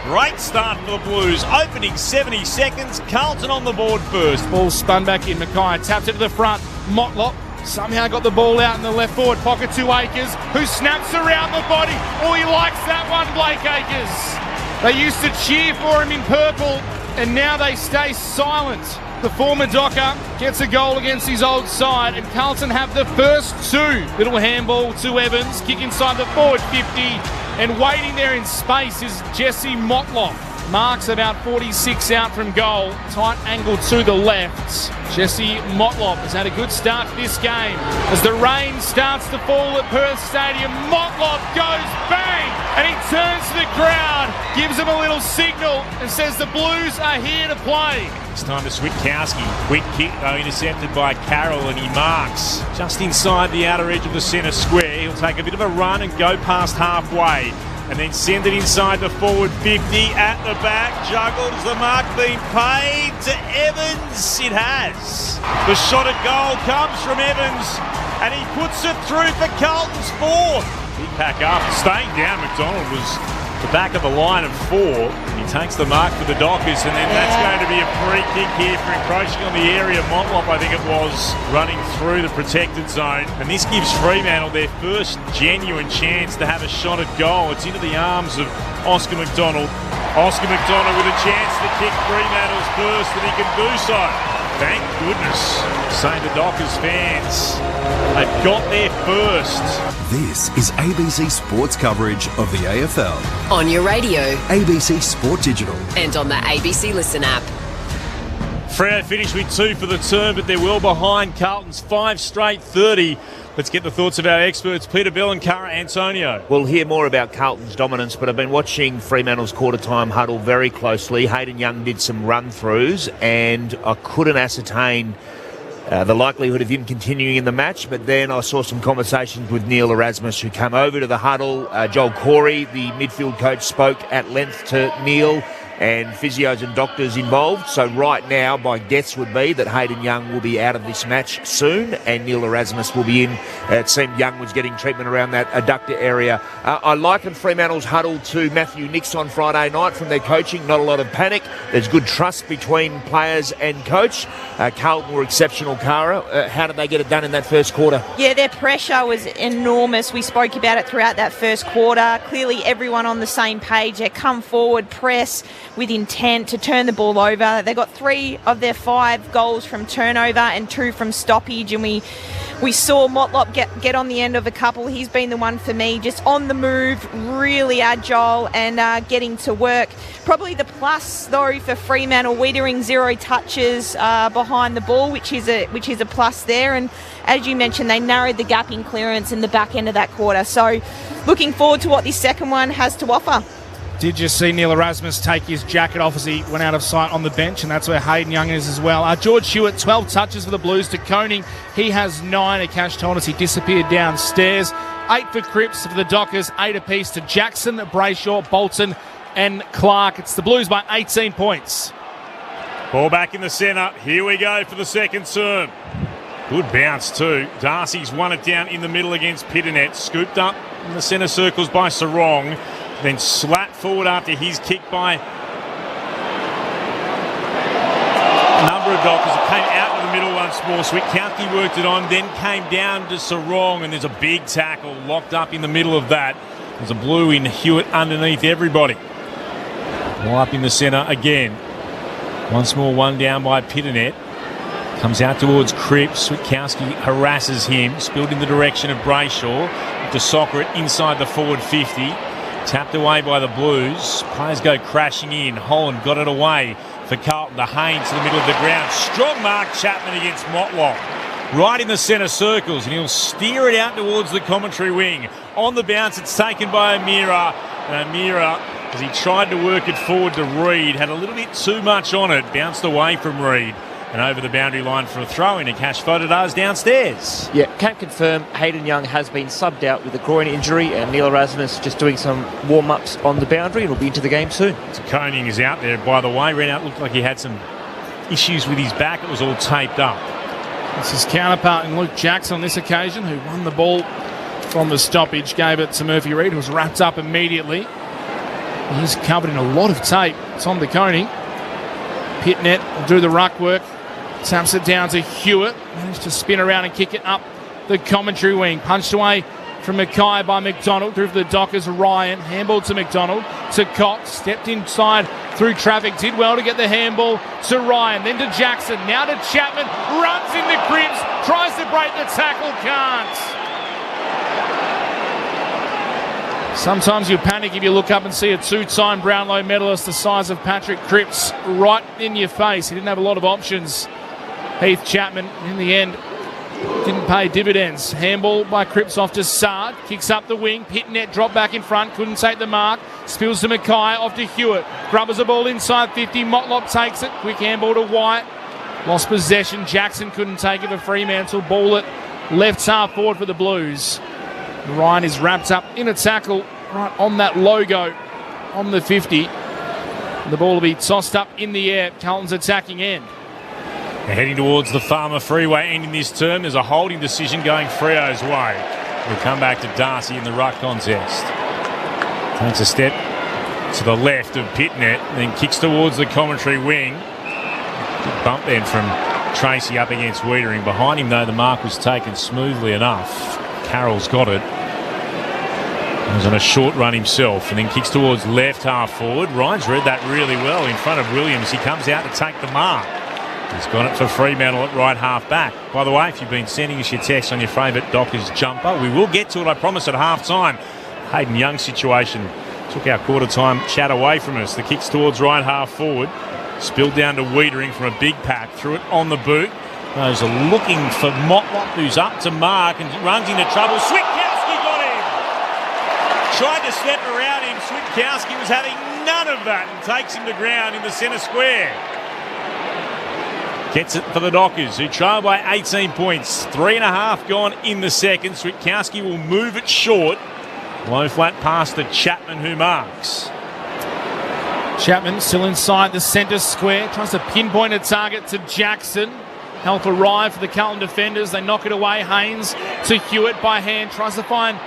Great start for the Blues. Opening 70 seconds. Carlton on the board first. Ball spun back in. Mackay tapped it to the front. Motlop somehow got the ball out in the left forward pocket to Akers, who snaps around the body. Oh, he likes that one, Blake Akers. They used to cheer for him in purple, and now they stay silent. The former Docker gets a goal against his old side, and Carlton have the first 2. Little handball to Evans, kick inside the forward 50, and waiting there in space is Jesse Motlop. Marks about 46 out from goal. Tight angle to the left. Jesse Motlop has had a good start to this game. As the rain starts to fall at Perth Stadium, Motlop goes bang! And he turns to the crowd, gives them a little signal, and says the Blues are here to play. It's time to Switkowski. Quick kick, though, intercepted by Carroll, and he marks just inside the outer edge of the centre square. He'll take a bit of a run and go past halfway, and then send it inside the forward 50 at the back. Juggled. Has the mark been paid to Evans? It has. The shot at goal comes from Evans, and he puts it through for Carlton's 4th. He pack up. Staying down, McDonald was the back of the line of 4. He takes the mark for the Dockers, and then that's going to be a free kick here for encroaching on the area. Motlop, I think it was, running through the protected zone. And this gives Fremantle their first genuine chance to have a shot at goal. It's into the arms of Oscar McDonald. Oscar McDonald with a chance to kick Fremantle's first, and he can do so. Thank goodness, saying the Dockers fans, they've got their first. This is ABC Sports coverage of the AFL. On your radio. ABC Sport Digital. And on the ABC Listen app. Freo finished with 2 for the term, but they're well behind Carlton's 5 straight 30. Let's get the thoughts of our experts, Peter Bell and Cara Antonio. We'll hear more about Carlton's dominance, but I've been watching Fremantle's quarter-time huddle very closely. Hayden Young did some run-throughs, and I couldn't ascertain the likelihood of him continuing in the match, but then I saw some conversations with Neil Erasmus, who came over to the huddle. Joel Corey, the midfield coach, spoke at length to Neil, and physios and doctors involved. So right now, my guess would be that Hayden Young will be out of this match soon, and Neil Erasmus will be in. It seemed Young was getting treatment around that adductor area. I liken Fremantle's huddle to Matthew Nix on Friday night from their coaching. Not a lot of panic. There's good trust between players and coach. Carlton were exceptional, Cara. How did they get it done in that first quarter? Yeah, their pressure was enormous. We spoke about it throughout that first quarter. Clearly everyone on the same page. They come forward, press with intent to turn the ball over. They got 3 of their 5 goals from turnover and 2 from stoppage, and we saw Motlop get on the end of a couple. He's been the one for me, just on the move, really agile and getting to work. Probably the plus though for Fremantle, Wiedering 0 touches behind the ball, which is a plus there. And as you mentioned, they narrowed the gap in clearance in the back end of that quarter. So looking forward to what this second one has to offer. Did you see Neil Erasmus take his jacket off as he went out of sight on the bench? And that's where Hayden Young is as well. George Hewitt, 12 touches for the Blues to Koning. He has 9. Akash told us he disappeared downstairs. 8 for Cripps for the Dockers, 8 apiece to Jackson, Brayshaw, Bolton and Clark. It's the Blues by 18 points. Ball back in the centre. Here we go for the second term. Good bounce too. Darcy's won it down in the middle against Pitternet. Scooped up in the centre circles by Sarong. Then slapped forward after his kick by a number of Dockers. It came out in the middle once more. Switkowski worked it on, then came down to Sarong, and there's a big tackle locked up in the middle of that. There's a blue in Hewitt underneath everybody. Ball up in the centre again. Once more, one down by Pitternet. Comes out towards Cripps. Switkowski harasses him. Spilled in the direction of Brayshaw to soccer it inside the forward 50. Tapped away by the Blues. Players go crashing in. Holland got it away for Carlton. The Haynes to the middle of the ground. Strong mark Chapman against Motlop. Right in the centre circles, and he'll steer it out towards the commentary wing. On the bounce, it's taken by Amira. And Amira, as he tried to work it forward to Reid, had a little bit too much on it. Bounced away from Reid. And over the boundary line for a throw-in. Akash Fotodars downstairs. Yeah, can't confirm Hayden Young has been subbed out with a groin injury, and Neil Erasmus just doing some warm-ups on the boundary and will be into the game soon. So Koning is out there, by the way. Ran out, looked like he had some issues with his back. It was all taped up. This is counterparting Luke Jackson on this occasion, who won the ball from the stoppage, gave it to Murphy Reid, who was wrapped up immediately. He's covered in a lot of tape. Tom de Koning. Pitnet will do the ruck work. Taps it down to Hewitt. Managed to spin around and kick it up the commentary wing. Punched away from Mackay by McDonald. Through the Dockers, Ryan. Handball to McDonald. To Cox. Stepped inside through traffic. Did well to get the handball to Ryan. Then to Jackson. Now to Chapman. Runs into Cripps. Tries to break the tackle. Can't. Sometimes you panic if you look up and see a 2-time Brownlow medalist the size of Patrick Cripps right in your face. He didn't have a lot of options. Heath Chapman, in the end, didn't pay dividends. Handball by Cripps off to Sard. Kicks up the wing. Pitnet dropped back in front. Couldn't take the mark. Spills to Mackay. Off to Hewitt. Grubbers the ball inside 50. Motlop takes it. Quick handball to White. Lost possession. Jackson couldn't take it for Fremantle. Ball it left half forward for the Blues. Ryan is wrapped up in a tackle right on that logo on the 50. The ball will be tossed up in the air. Carlton's attacking end. They're heading towards the Farmer Freeway ending this term. There's a holding decision going Freo's way. We come back to Darcy in the ruck contest. Takes a step to the left of Pitnet, then kicks towards the commentary wing. Good bump then from Tracy up against Wiedering. Behind him, though, the mark was taken smoothly enough. Carroll's got it. He was on a short run himself and then kicks towards left half forward. Ryan's read that really well in front of Williams. He comes out to take the mark. He's got it for Fremantle at right half back. By the way, if you've been sending us your text on your favourite Dockers jumper, we will get to it, I promise, at half time. Hayden Young situation took our quarter time chat away from us. The kicks towards right half forward. Spilled down to Wiedering from a big pack. Threw it on the boot. Those are looking for Motlop, who's up to mark and runs into trouble. Switkowski got him! Tried to step around him. Switkowski was having none of that and takes him to ground in the centre square. Gets it for the Dockers, who trail by 18 points. 3.5 gone in the second. Switkowski will move it short. Low flat pass to Chapman, who marks. Chapman still inside the centre square. Tries to pinpoint a target to Jackson. Help arrive for the Carlton defenders. They knock it away. Haynes to Hewitt by hand. Tries to find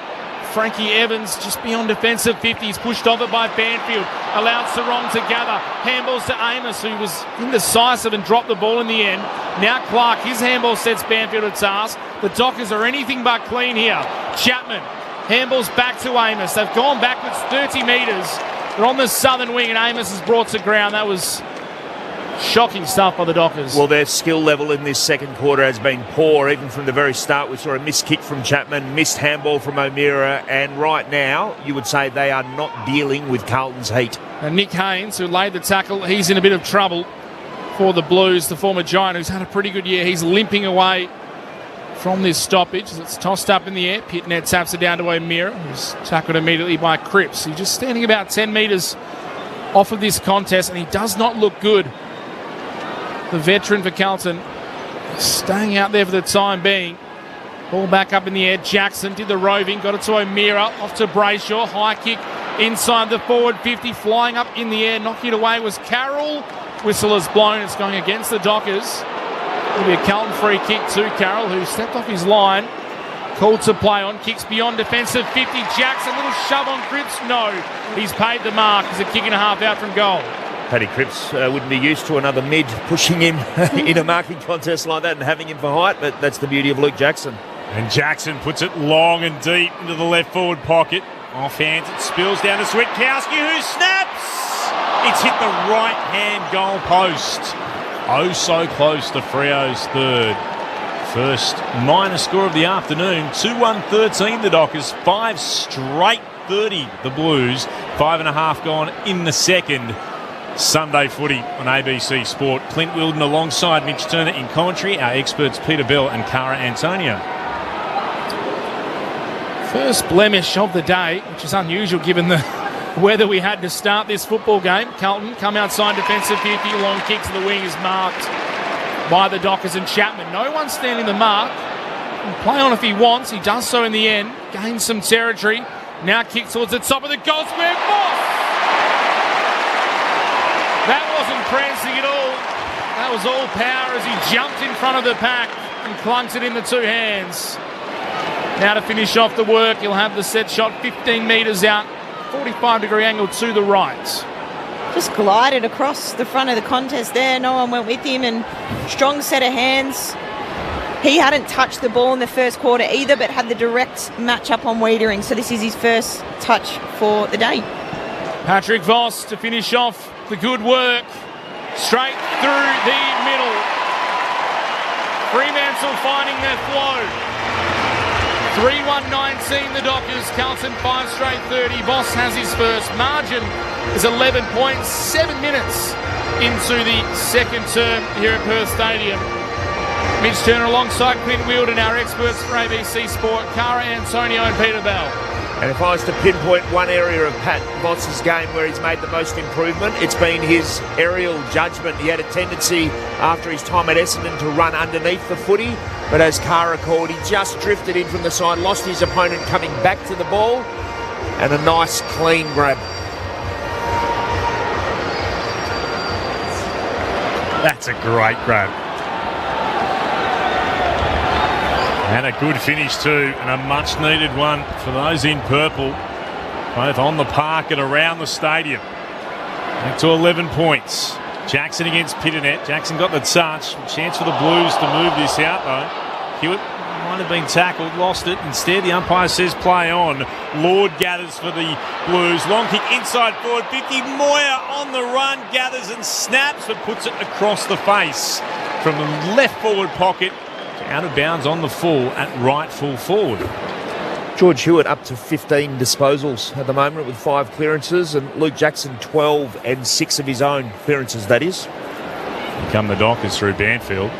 Frankie Evans just beyond defensive 50. He's pushed off it by Banfield. Allowed Sarong to gather. Handballs to Amos, who was indecisive and dropped the ball in the end. Now Clark, his handball sets Banfield a task. The Dockers are anything but clean here. Chapman, handballs back to Amos. They've gone backwards 30 metres. They're on the southern wing and Amos is brought to ground. That was shocking stuff by the Dockers. Well, their skill level in this second quarter has been poor. Even from the very start, we saw a missed kick from Chapman, missed handball from O'Meara, and right now, you would say they are not dealing with Carlton's heat. And Nick Haynes, who laid the tackle, he's in a bit of trouble for the Blues, the former Giant, who's had a pretty good year. He's limping away from this stoppage. It's tossed up in the air. Pitnet taps it down to O'Meara, who's tackled immediately by Cripps. He's just standing about 10 metres off of this contest, and he does not look good. The veteran for Carlton staying out there for the time being. Ball back up in the air. Jackson did the roving, got it to O'Meara, off to Brayshaw. High kick inside the forward 50, flying up in the air. Knocking it away was Carroll. Whistle is blown. It's going against the Dockers. It'll be a Carlton free kick to Carroll, who stepped off his line. Called to play on. Kicks beyond defensive 50. Jackson, little shove on Cripps. No, he's paid the mark. There's a kick and a half out from goal. Paddy Cripps wouldn't be used to another mid pushing him in a marking contest like that and having him for height, but that's the beauty of Luke Jackson. And Jackson puts it long and deep into the left forward pocket. Offhand, it spills down to Switkowski, who snaps! It's hit the right-hand goal post. Oh, so close to Freo's third. First minor score of the afternoon. 2-1-13 the Dockers. 5 straight 30 the Blues. 5.5 gone in the second. Sunday footy on ABC Sport. Clint Wilden alongside Mitch Turner in commentary. Our experts Peter Bell and Cara Antonio. First blemish of the day, which is unusual given the weather we had to start this football game. Carlton come outside defensive 50. Long kick to the wing is marked by the Dockers and Chapman. No one standing the mark. He'll play on if he wants. He does so in the end. Gains some territory. Now kicks towards the top of the goal square. Moss! That wasn't prancing at all. That was all power as he jumped in front of the pack and clunked it in the two hands. Now to finish off the work, he'll have the set shot 15 metres out, 45-degree angle to the right. Just glided across the front of the contest there. No one went with him, and strong set of hands. He hadn't touched the ball in the first quarter either, but had the direct match-up on Wiedering, so this is his first touch for the day. Patrick Voss to finish off the good work. Straight through the middle. Fremantle finding their flow. 3-1-19 the Dockers. Carlton 5 straight 30. Voss has his first. Margin is 11 points. 7 minutes into the second term here at Perth Stadium. Mitch Turner alongside Clint Wilden, our experts for ABC Sport, Cara Antonio and Peter Bell. And if I was to pinpoint one area of Pat Voss's game where he's made the most improvement, it's been his aerial judgment. He had a tendency after his time at Essendon to run underneath the footy, but as Cara called, he just drifted in from the side, lost his opponent coming back to the ball, and a nice clean grab. That's a great grab. And a good finish too, and a much needed one for those in purple, both on the park and around the stadium. Back to 11 points. Jackson against Pitternet. Jackson got the touch. Chance for the Blues to move this out though. Hewitt might have been tackled, lost it. Instead, the umpire says play on. Lord gathers for the Blues. Long kick inside forward 50. Moyer on the run, gathers and snaps, but puts it across the face from the left forward pocket. Out of bounds on the full at right full forward. George Hewitt up to 15 disposals at the moment with 5 clearances, and Luke Jackson 12 and 6 of his own clearances, that is. Here come the Dockers through Banfield.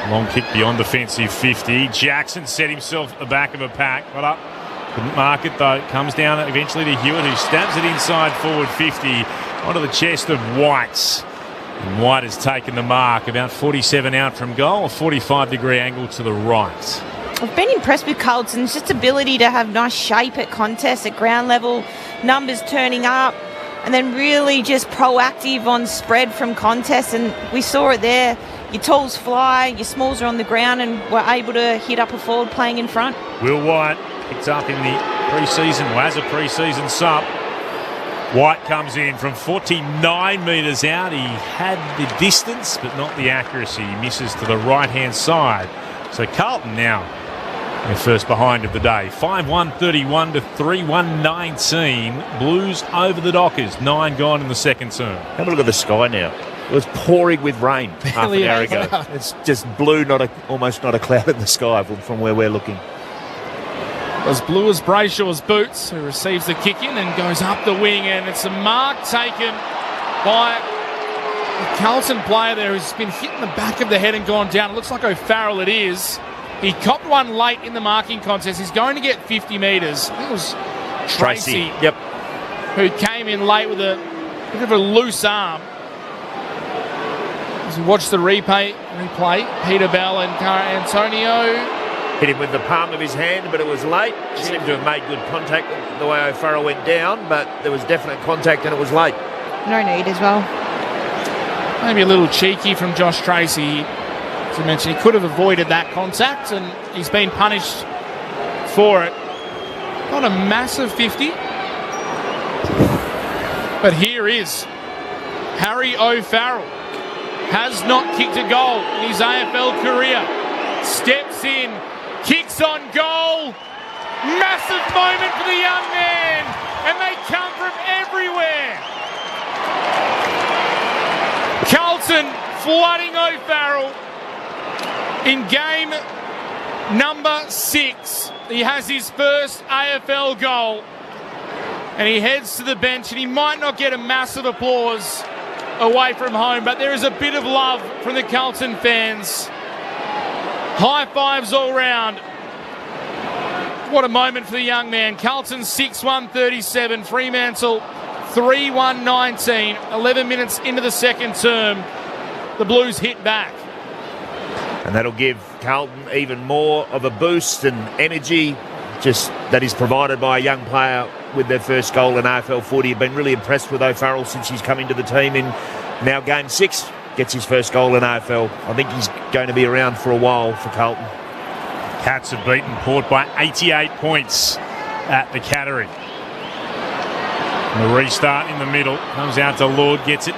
Long kick beyond defensive 50. Jackson set himself at the back of a pack. Got up. Couldn't mark it though. Comes down eventually to Hewitt, who stabs it inside forward 50 onto the chest of White. And White has taken the mark, about 47 out from goal, a 45-degree angle to the right. I've been impressed with Carlton's just ability to have nice shape at contests, at ground level, numbers turning up, and then really just proactive on spread from contests. And we saw it there. Your talls fly, your smalls are on the ground, and we're able to hit up a forward playing in front. Will White picked up in the pre-season, or as a pre-season sub. White comes in from 49 metres out. He had the distance, but not the accuracy. He misses to the right-hand side. So Carlton now their first behind of the day. 5-1-31 to 3-1-19. Blues over the Dockers. 9 gone in the second term. Have a look at the sky now. It was pouring with rain half an hour ago. It's just blue, almost not a cloud in the sky from where we're looking. As blue as Brayshaw's boots, who receives the kick in and goes up the wing, and it's a mark taken by a Carlton player there who's been hit in the back of the head and gone down. It looks like O'Farrell it is. He copped one late in the marking contest. He's going to get 50 metres. I think it was Tracy. Yep. Who came in late with a bit of a loose arm. As we watch the replay, Peter Bell and Cara Antonio. Hit him with the palm of his hand, but it was late. Seemed to have made good contact the way O'Farrell went down, but there was definite contact and it was late. No need as well. Maybe a little cheeky from Josh Tracy. As I mentioned, he could have avoided that contact and he's been punished for it. Not a massive 50. But here is Harry O'Farrell. Has not kicked a goal in his AFL career. Steps in. Kicks on goal. Massive moment for the young man. And they come from everywhere. Carlton flooding O'Farrell in game number 6. He has his first AFL goal. And he heads to the bench, and he might not get a massive applause away from home, but there is a bit of love from the Carlton fans. High fives all round. What a moment for the young man. Carlton 6-1-37. Fremantle 3-1-19. 11 minutes into the second term. The Blues hit back. And that'll give Carlton even more of a boost and energy just that is provided by a young player with their first goal in AFL footy. I've been really impressed with O'Farrell since he's come into the team in now game 6. Gets his first goal in AFL. I think he's going to be around for a while for Carlton. Cats have beaten Port by 88 points at the Cattery. And the restart in the middle. Comes out to Lord, gets it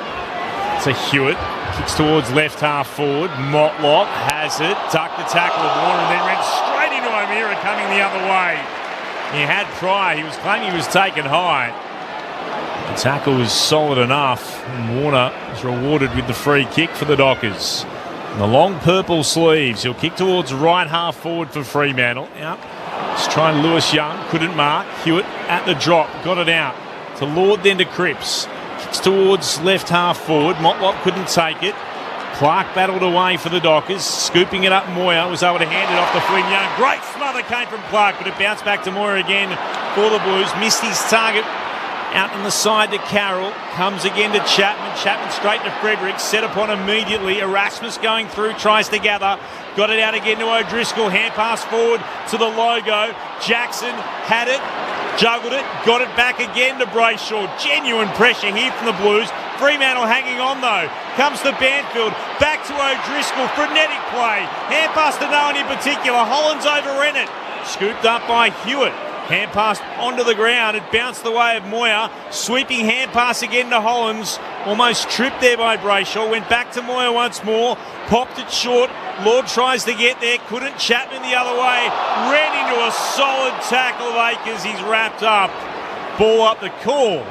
to Hewitt. Kicks towards left half forward. Motlop has it. Tucked the tackle of Warner and then ran straight into O'Meara coming the other way. He had Pryor. He was claiming he was taken high. The tackle was solid enough, and Warner was rewarded with the free kick for the Dockers. And the long purple sleeves. He'll kick towards right half forward for Fremantle. Out. Just trying Lewis Young. Couldn't mark. Hewitt at the drop. Got it out. To Lord, then to Cripps. Kicks towards left half forward. Motlop couldn't take it. Clark battled away for the Dockers. Scooping it up, Moyer was able to hand it off to Flynn Young. Great smother came from Clark, but it bounced back to Moyer again for the Blues. Missed his target. Out on the side to Carroll. Comes again to Chapman. Chapman straight to Frederick. Set upon immediately. Erasmus going through. Tries to gather. Got it out again to O'Driscoll. Hand pass forward to the logo. Jackson had it. Juggled it. Got it back again to Brayshaw. Genuine pressure here from the Blues. Fremantle hanging on though. Comes to Banfield. Back to O'Driscoll. Frenetic play. Hand pass to no one in particular. Hollands overran it. Scooped up by Hewitt. Hand pass onto the ground. It bounced the way of Moyer. Sweeping hand pass again to Hollands. Almost tripped there by Brayshaw. Went back to Moyer once more. Popped it short. Lord tries to get there. Couldn't. Chapman the other way. Ran into a solid tackle of Akers. He's wrapped up. Ball up the call.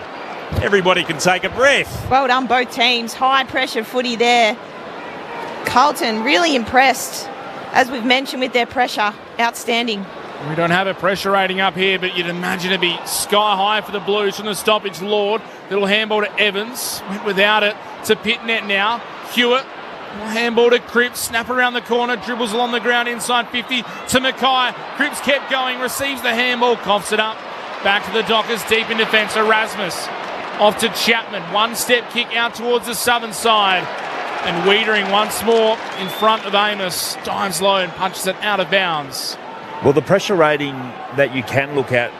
Everybody can take a breath. Well done, both teams. High pressure footy there. Carlton really impressed, as we've mentioned, with their pressure. Outstanding. We don't have a pressure rating up here, but you'd imagine it'd be sky high for the Blues from the stoppage. Lord, little handball to Evans. Went without it to Pitnet now. Hewitt. Handball to Cripps, snap around the corner, dribbles along the ground inside 50 to Mackay. Cripps kept going, receives the handball, coughs it up. Back to the Dockers, deep in defence. Erasmus off to Chapman. One step kick out towards the southern side. And Wiedering once more in front of Amos. Dives low and punches it out of bounds. Well, the pressure rating that you can look at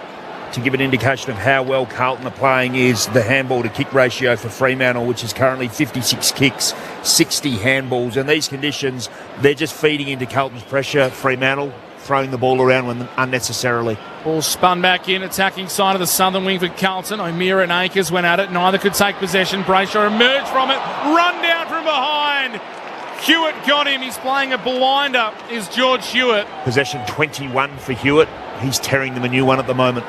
to give an indication of how well Carlton are playing is the handball to kick ratio for Fremantle, which is currently 56 kicks, 60 handballs. In these conditions, they're just feeding into Carlton's pressure. Fremantle throwing the ball around unnecessarily. Ball spun back in, attacking side of the southern wing for Carlton. O'Meara and Akers went at it. Neither could take possession. Brayshaw emerged from it. Run down from behind. Hewitt got him. He's playing a blinder, is George Hewitt. Possession 21 for Hewitt. He's tearing them a new one at the moment.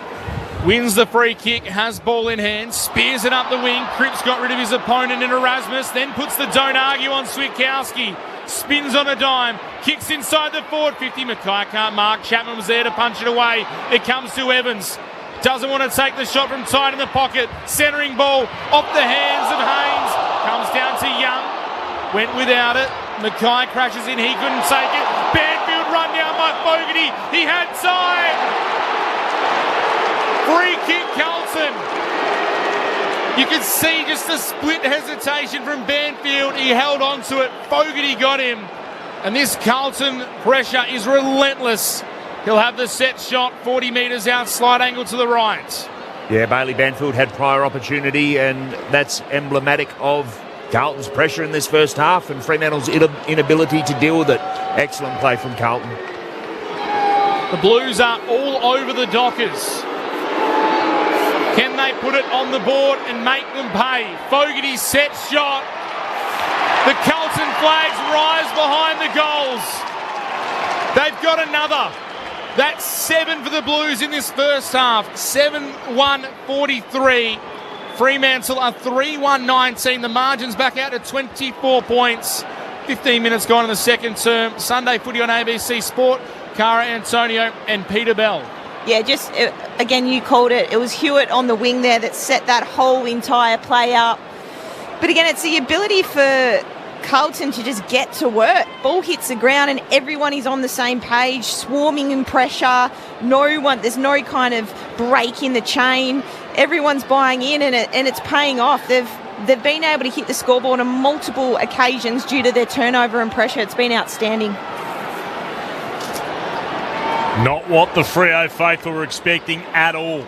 Wins the free kick, has ball in hand, spears it up the wing. Cripps got rid of his opponent in Erasmus, then puts the don't argue on Switkowski. Spins on a dime, kicks inside the forward 50. Mackay can't mark. Chapman was there to punch it away. It comes to Evans. Doesn't want to take the shot from tight in the pocket. Centering ball off the hands of Haynes. Comes down to Young. Went without it. Mackay crashes in. He couldn't take it. Banfield run down by Fogarty. He had time. Free kick, Carlton. You could see just a split hesitation from Banfield. He held on to it. Fogarty got him. And this Carlton pressure is relentless. He'll have the set shot, 40 metres out, slight angle to the right. Yeah, Bailey Banfield had prior opportunity, and that's emblematic of Carlton's pressure in this first half and Fremantle's inability to deal with it. Excellent play from Carlton. The Blues are all over the Dockers. Can they put it on the board and make them pay? Fogarty's set shot. The Carlton flags rise behind the goals. They've got another. That's 7 for the Blues in this first half. 7-1-43. Fremantle are 3-1-19. The margin's back out to 24 points. 15 minutes gone in the second term. Sunday footy on ABC Sport. Cara Antonio and Peter Bell. Yeah, just, again, you called it. It was Hewitt on the wing there that set that whole entire play up. But again, it's the ability for Carlton to just get to work. Ball hits the ground and everyone is on the same page, swarming in pressure. There's no kind of break in the chain. Everyone's buying in and it's paying off. They've been able to hit the scoreboard on multiple occasions due to their turnover and pressure. It's been outstanding. Not what the Freo faithful were expecting at all.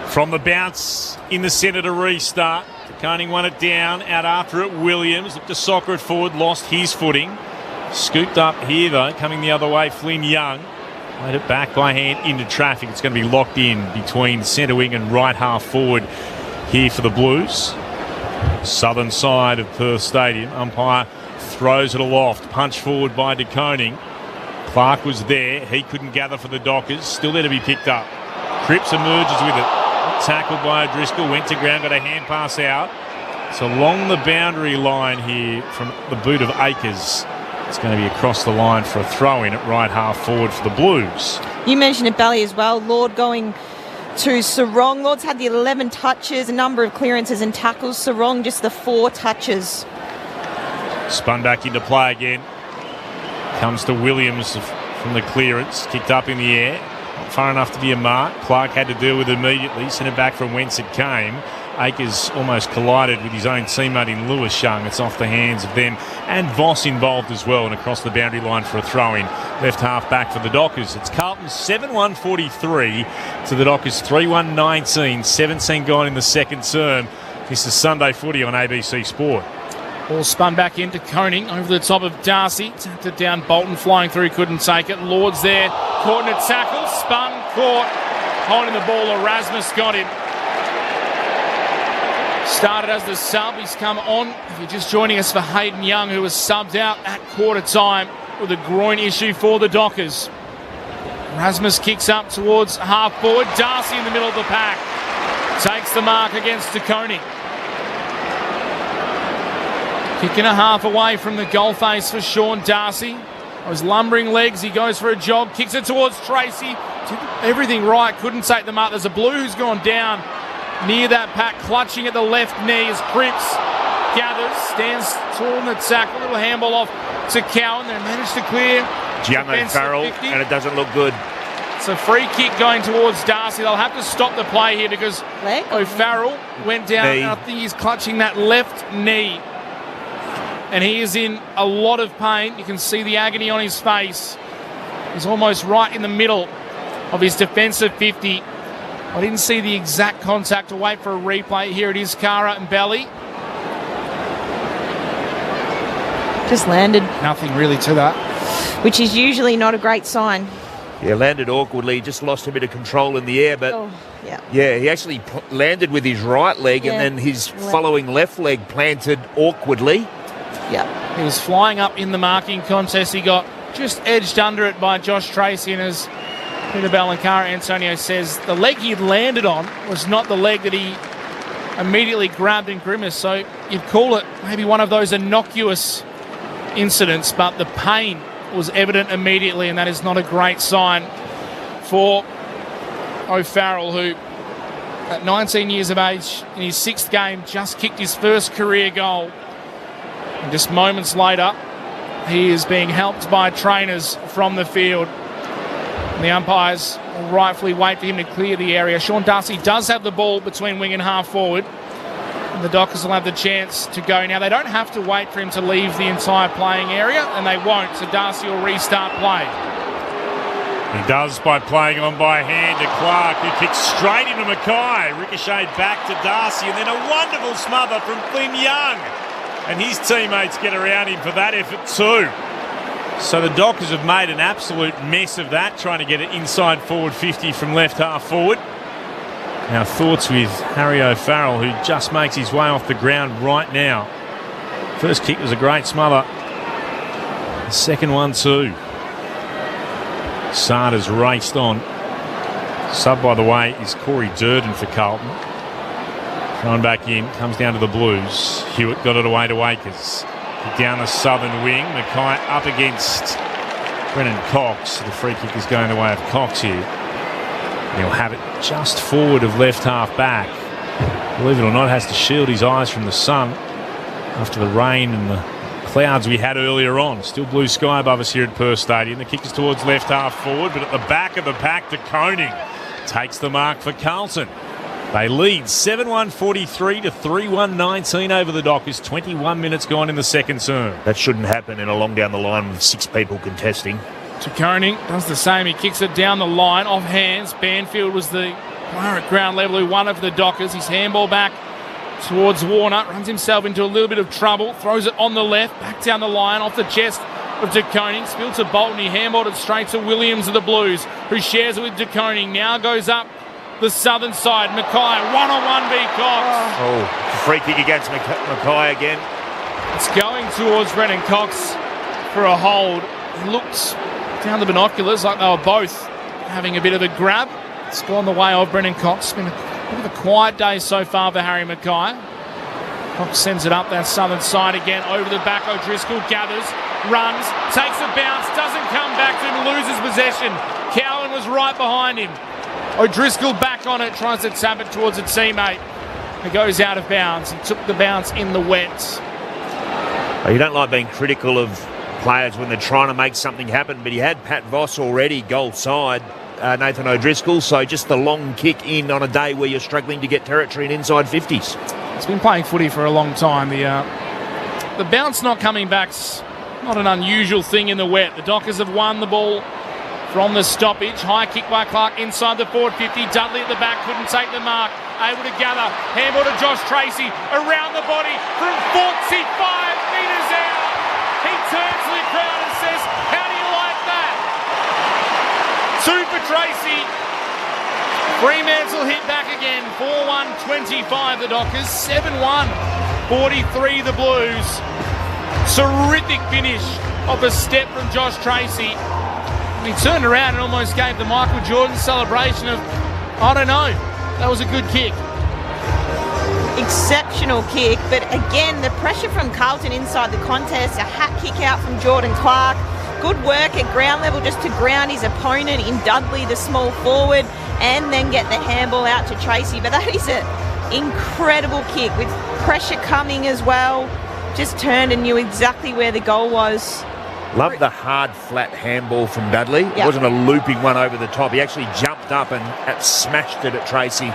From the bounce in the centre to restart. Koning won it down, out after it Williams. Looked to soccer it forward, lost his footing. Scooped up here though, coming the other way, Flynn Young. Laid it back by hand into traffic. It's going to be locked in between centre wing and right half forward here for the Blues. Southern side of Perth Stadium. Umpire throws it aloft. Punch forward by De Koning. Clark was there. He couldn't gather for the Dockers. Still there to be picked up. Cripps emerges with it. Tackled by O'Driscoll. Went to ground. Got a hand pass out. It's along the boundary line here from the boot of Akers. It's going to be across the line for a throw-in at right half forward for the Blues. You mentioned it, Bally, as well. Lord going to Sarong. Lord's had the 11 touches, a number of clearances and tackles. Sarong just the 4 touches. Spun back into play again. Comes to Williams from the clearance. Kicked up in the air. Not far enough to be a mark. Clark had to deal with it immediately. Sent it back from whence it came. Akers almost collided with his own teammate in Lewis Young. It's off the hands of them. And Voss involved as well and across the boundary line for a throw-in. Left half back for the Dockers. It's Carlton 7-1-43 to the Dockers 3-1-19. 17 gone in the second term. This is Sunday Footy on ABC Sport. Ball spun back into Koning over the top of Darcy. Tapped it down. Bolton flying through, couldn't take it. Lord's there. Caught in a tackle. Spun, caught. Holding the ball. Erasmus got him. Started as the sub. He's come on. If you're just joining us, for Hayden Young, who was subbed out at quarter time with a groin issue for the Dockers. Erasmus kicks up towards half forward. Darcy in the middle of the pack. Takes the mark against DeConing. Kicking a half away from the goal face for Sean Darcy. Those lumbering legs, he goes for a jog, kicks it towards Tracy. Did everything right, couldn't take the mark. There's a blue who's gone down near that pack, clutching at the left knee as Cripps gathers, stands tall in the tackle. Little handball off to Cowan. They managed to clear. Young O'Farrell, and it doesn't look good. It's a free kick going towards Darcy. They'll have to stop the play here because O'Farrell went down, and I think he's clutching that left knee. And he is in a lot of pain. You can see the agony on his face. He's almost right in the middle of his defensive 50. I didn't see the exact contact. I'll wait for a replay. Here it is, Cara and Belly. Just landed. Nothing really to that. Which is usually not a great sign. Yeah, landed awkwardly. Just lost a bit of control in the air. But yeah, he actually landed with his right leg and then his following left leg planted awkwardly. Yeah. He was flying up in the marking contest. He got just edged under it by Josh Tracy, and as Peter Ballancara Antonio says, the leg he had landed on was not the leg that he immediately grabbed and grimaced. So you'd call it maybe one of those innocuous incidents, but the pain was evident immediately, and that is not a great sign for O'Farrell, who at 19 years of age, in his 6th game, just kicked his first career goal. And just moments later, he is being helped by trainers from the field. And the umpires will rightfully wait for him to clear the area. Sean Darcy does have the ball between wing and half forward. And the Dockers will have the chance to go. Now, they don't have to wait for him to leave the entire playing area, and they won't, so Darcy will restart play. He does by playing on by hand to Clark, who kicks straight into Mackay. Ricocheted back to Darcy, and then a wonderful smother from Flynn Young. And his teammates get around him for that effort too. So the Dockers have made an absolute mess of that, trying to get it inside forward 50 from left half forward. Now thoughts with Harry O'Farrell, who just makes his way off the ground right now. First kick was a great smother. The second one too. Sarda's raced on. Sub, by the way, is Corey Durden for Carlton. Thrown back in, comes down to the Blues. Hewitt got it away to Akers. Down the southern wing, Mackay up against Brennan Cox. The free kick is going the way of Cox here. He'll have it just forward of left half back. Believe it or not, has to shield his eyes from the sun after the rain and the clouds we had earlier on. Still blue sky above us here at Perth Stadium. The kick is towards left half forward, but at the back of the pack, DeConing takes the mark for Carlton. They lead 7-1-43 to 3-1-19 over the Dockers. 21 minutes gone in the second term. That shouldn't happen in a long down the line with 6 people contesting. DeConing does the same. He kicks it down the line, off hands. Banfield was the player at ground level who won it for the Dockers. His handball back towards Warner. Runs himself into a little bit of trouble. Throws it on the left, back down the line, off the chest of DeConing. Spilled to Bolton. He handballed it straight to Williams of the Blues, who shares it with DeConing. Now goes up the southern side. Mackay, one-on-one v Cox. Oh, free kick against Mackay again. It's going towards Brennan Cox for a hold. It looks down the binoculars like they were both having a bit of a grab. It's gone the way of Brennan Cox. It's been a bit of a quiet day so far for Harry Mackay. Cox sends it up that southern side again, over the back. O'Driscoll gathers, runs, takes a bounce, doesn't come back to him, loses possession. Cowan was right behind him. O'Driscoll back on it, tries to tap it towards a teammate. It goes out of bounds. He took the bounce in the wet. You don't like being critical of players when they're trying to make something happen, but he had Pat Voss already goal side, Nathan O'Driscoll, so just the long kick in on a day where you're struggling to get territory in inside 50s. He's been playing footy for a long time. The bounce not coming back's not an unusual thing in the wet. The Dockers have won the ball from the stoppage. High kick by Clark inside the forward 50. Dudley at the back couldn't take the mark. able to gather. Handball to Josh Tracy, around the body from 45 metres out. He turns to the crowd and says, how do you like that? 2 for Tracy. Fremantle hit back again. 4-1-25 the Dockers. 7-1. 43 the Blues. Terrific finish off a step from Josh Tracy. And he turned around and almost gave the Michael Jordan celebration of, I don't know, that was a good kick. Exceptional kick, but again, the pressure from Carlton inside the contest, a hat kick out from Jordan Clark. Good work at ground level just to ground his opponent in Dudley, the small forward, and then get the handball out to Tracy. But that is an incredible kick with pressure coming as well. Just turned and knew exactly where the goal was. Love the hard, flat handball from Dudley. It wasn't a looping one over the top. He actually jumped up and smashed it at Tracy,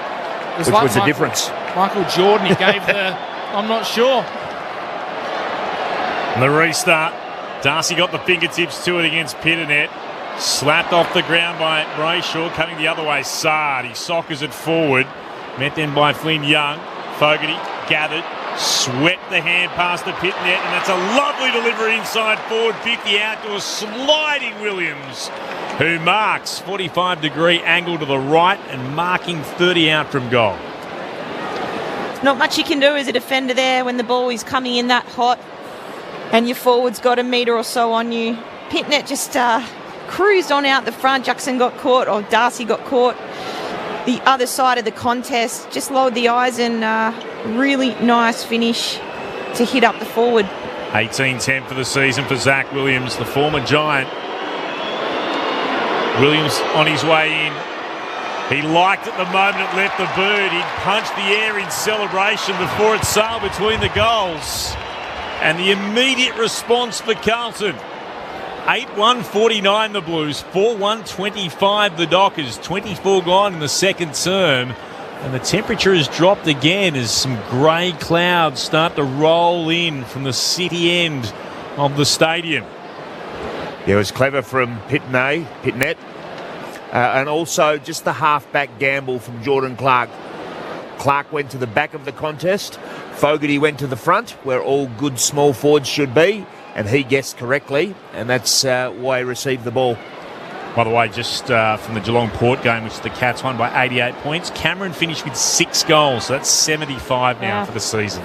which was the difference. Michael Jordan, he gave the, I'm not sure. And the restart. Darcy got the fingertips to it against Pitternet. Slapped off the ground by Brayshaw, coming the other way. Sard, he soccers it forward. Met then by Flynn Young. Fogarty gathered, swept the hand past the Pitternet, and that's a lovely delivery inside forward 50 out to a sliding Williams, who marks 45-degree angle to the right and marking 30 out from goal. Not much you can do as a defender there when the ball is coming in that hot and your forward's got a metre or so on you. Pitnet just cruised on out the front. Jackson got caught, or Darcy got caught the other side of the contest. Just lowered the eyes and really nice finish to hit up the forward. 18-10 for the season for Zach Williams, the former Giant. Williams on his way in. He liked it the moment it left the boot. He punched the air in celebration before it sailed between the goals. And the immediate response for Carlton. 8-1-49 the Blues, 4-1-25 the Dockers, 24 gone in the second term. And the temperature has dropped again as some grey clouds start to roll in from the city end of the stadium. Yeah, it was clever from Pitnet. And also just the half-back gamble from Jordan Clark. Clark went to the back of the contest. Fogarty went to the front, where all good small forwards should be, and he guessed correctly, and that's why he received the ball. By the way, just from the Geelong Port game, which the Cats won by 88 points, Cameron finished with 6 goals, so that's 75 now for the season.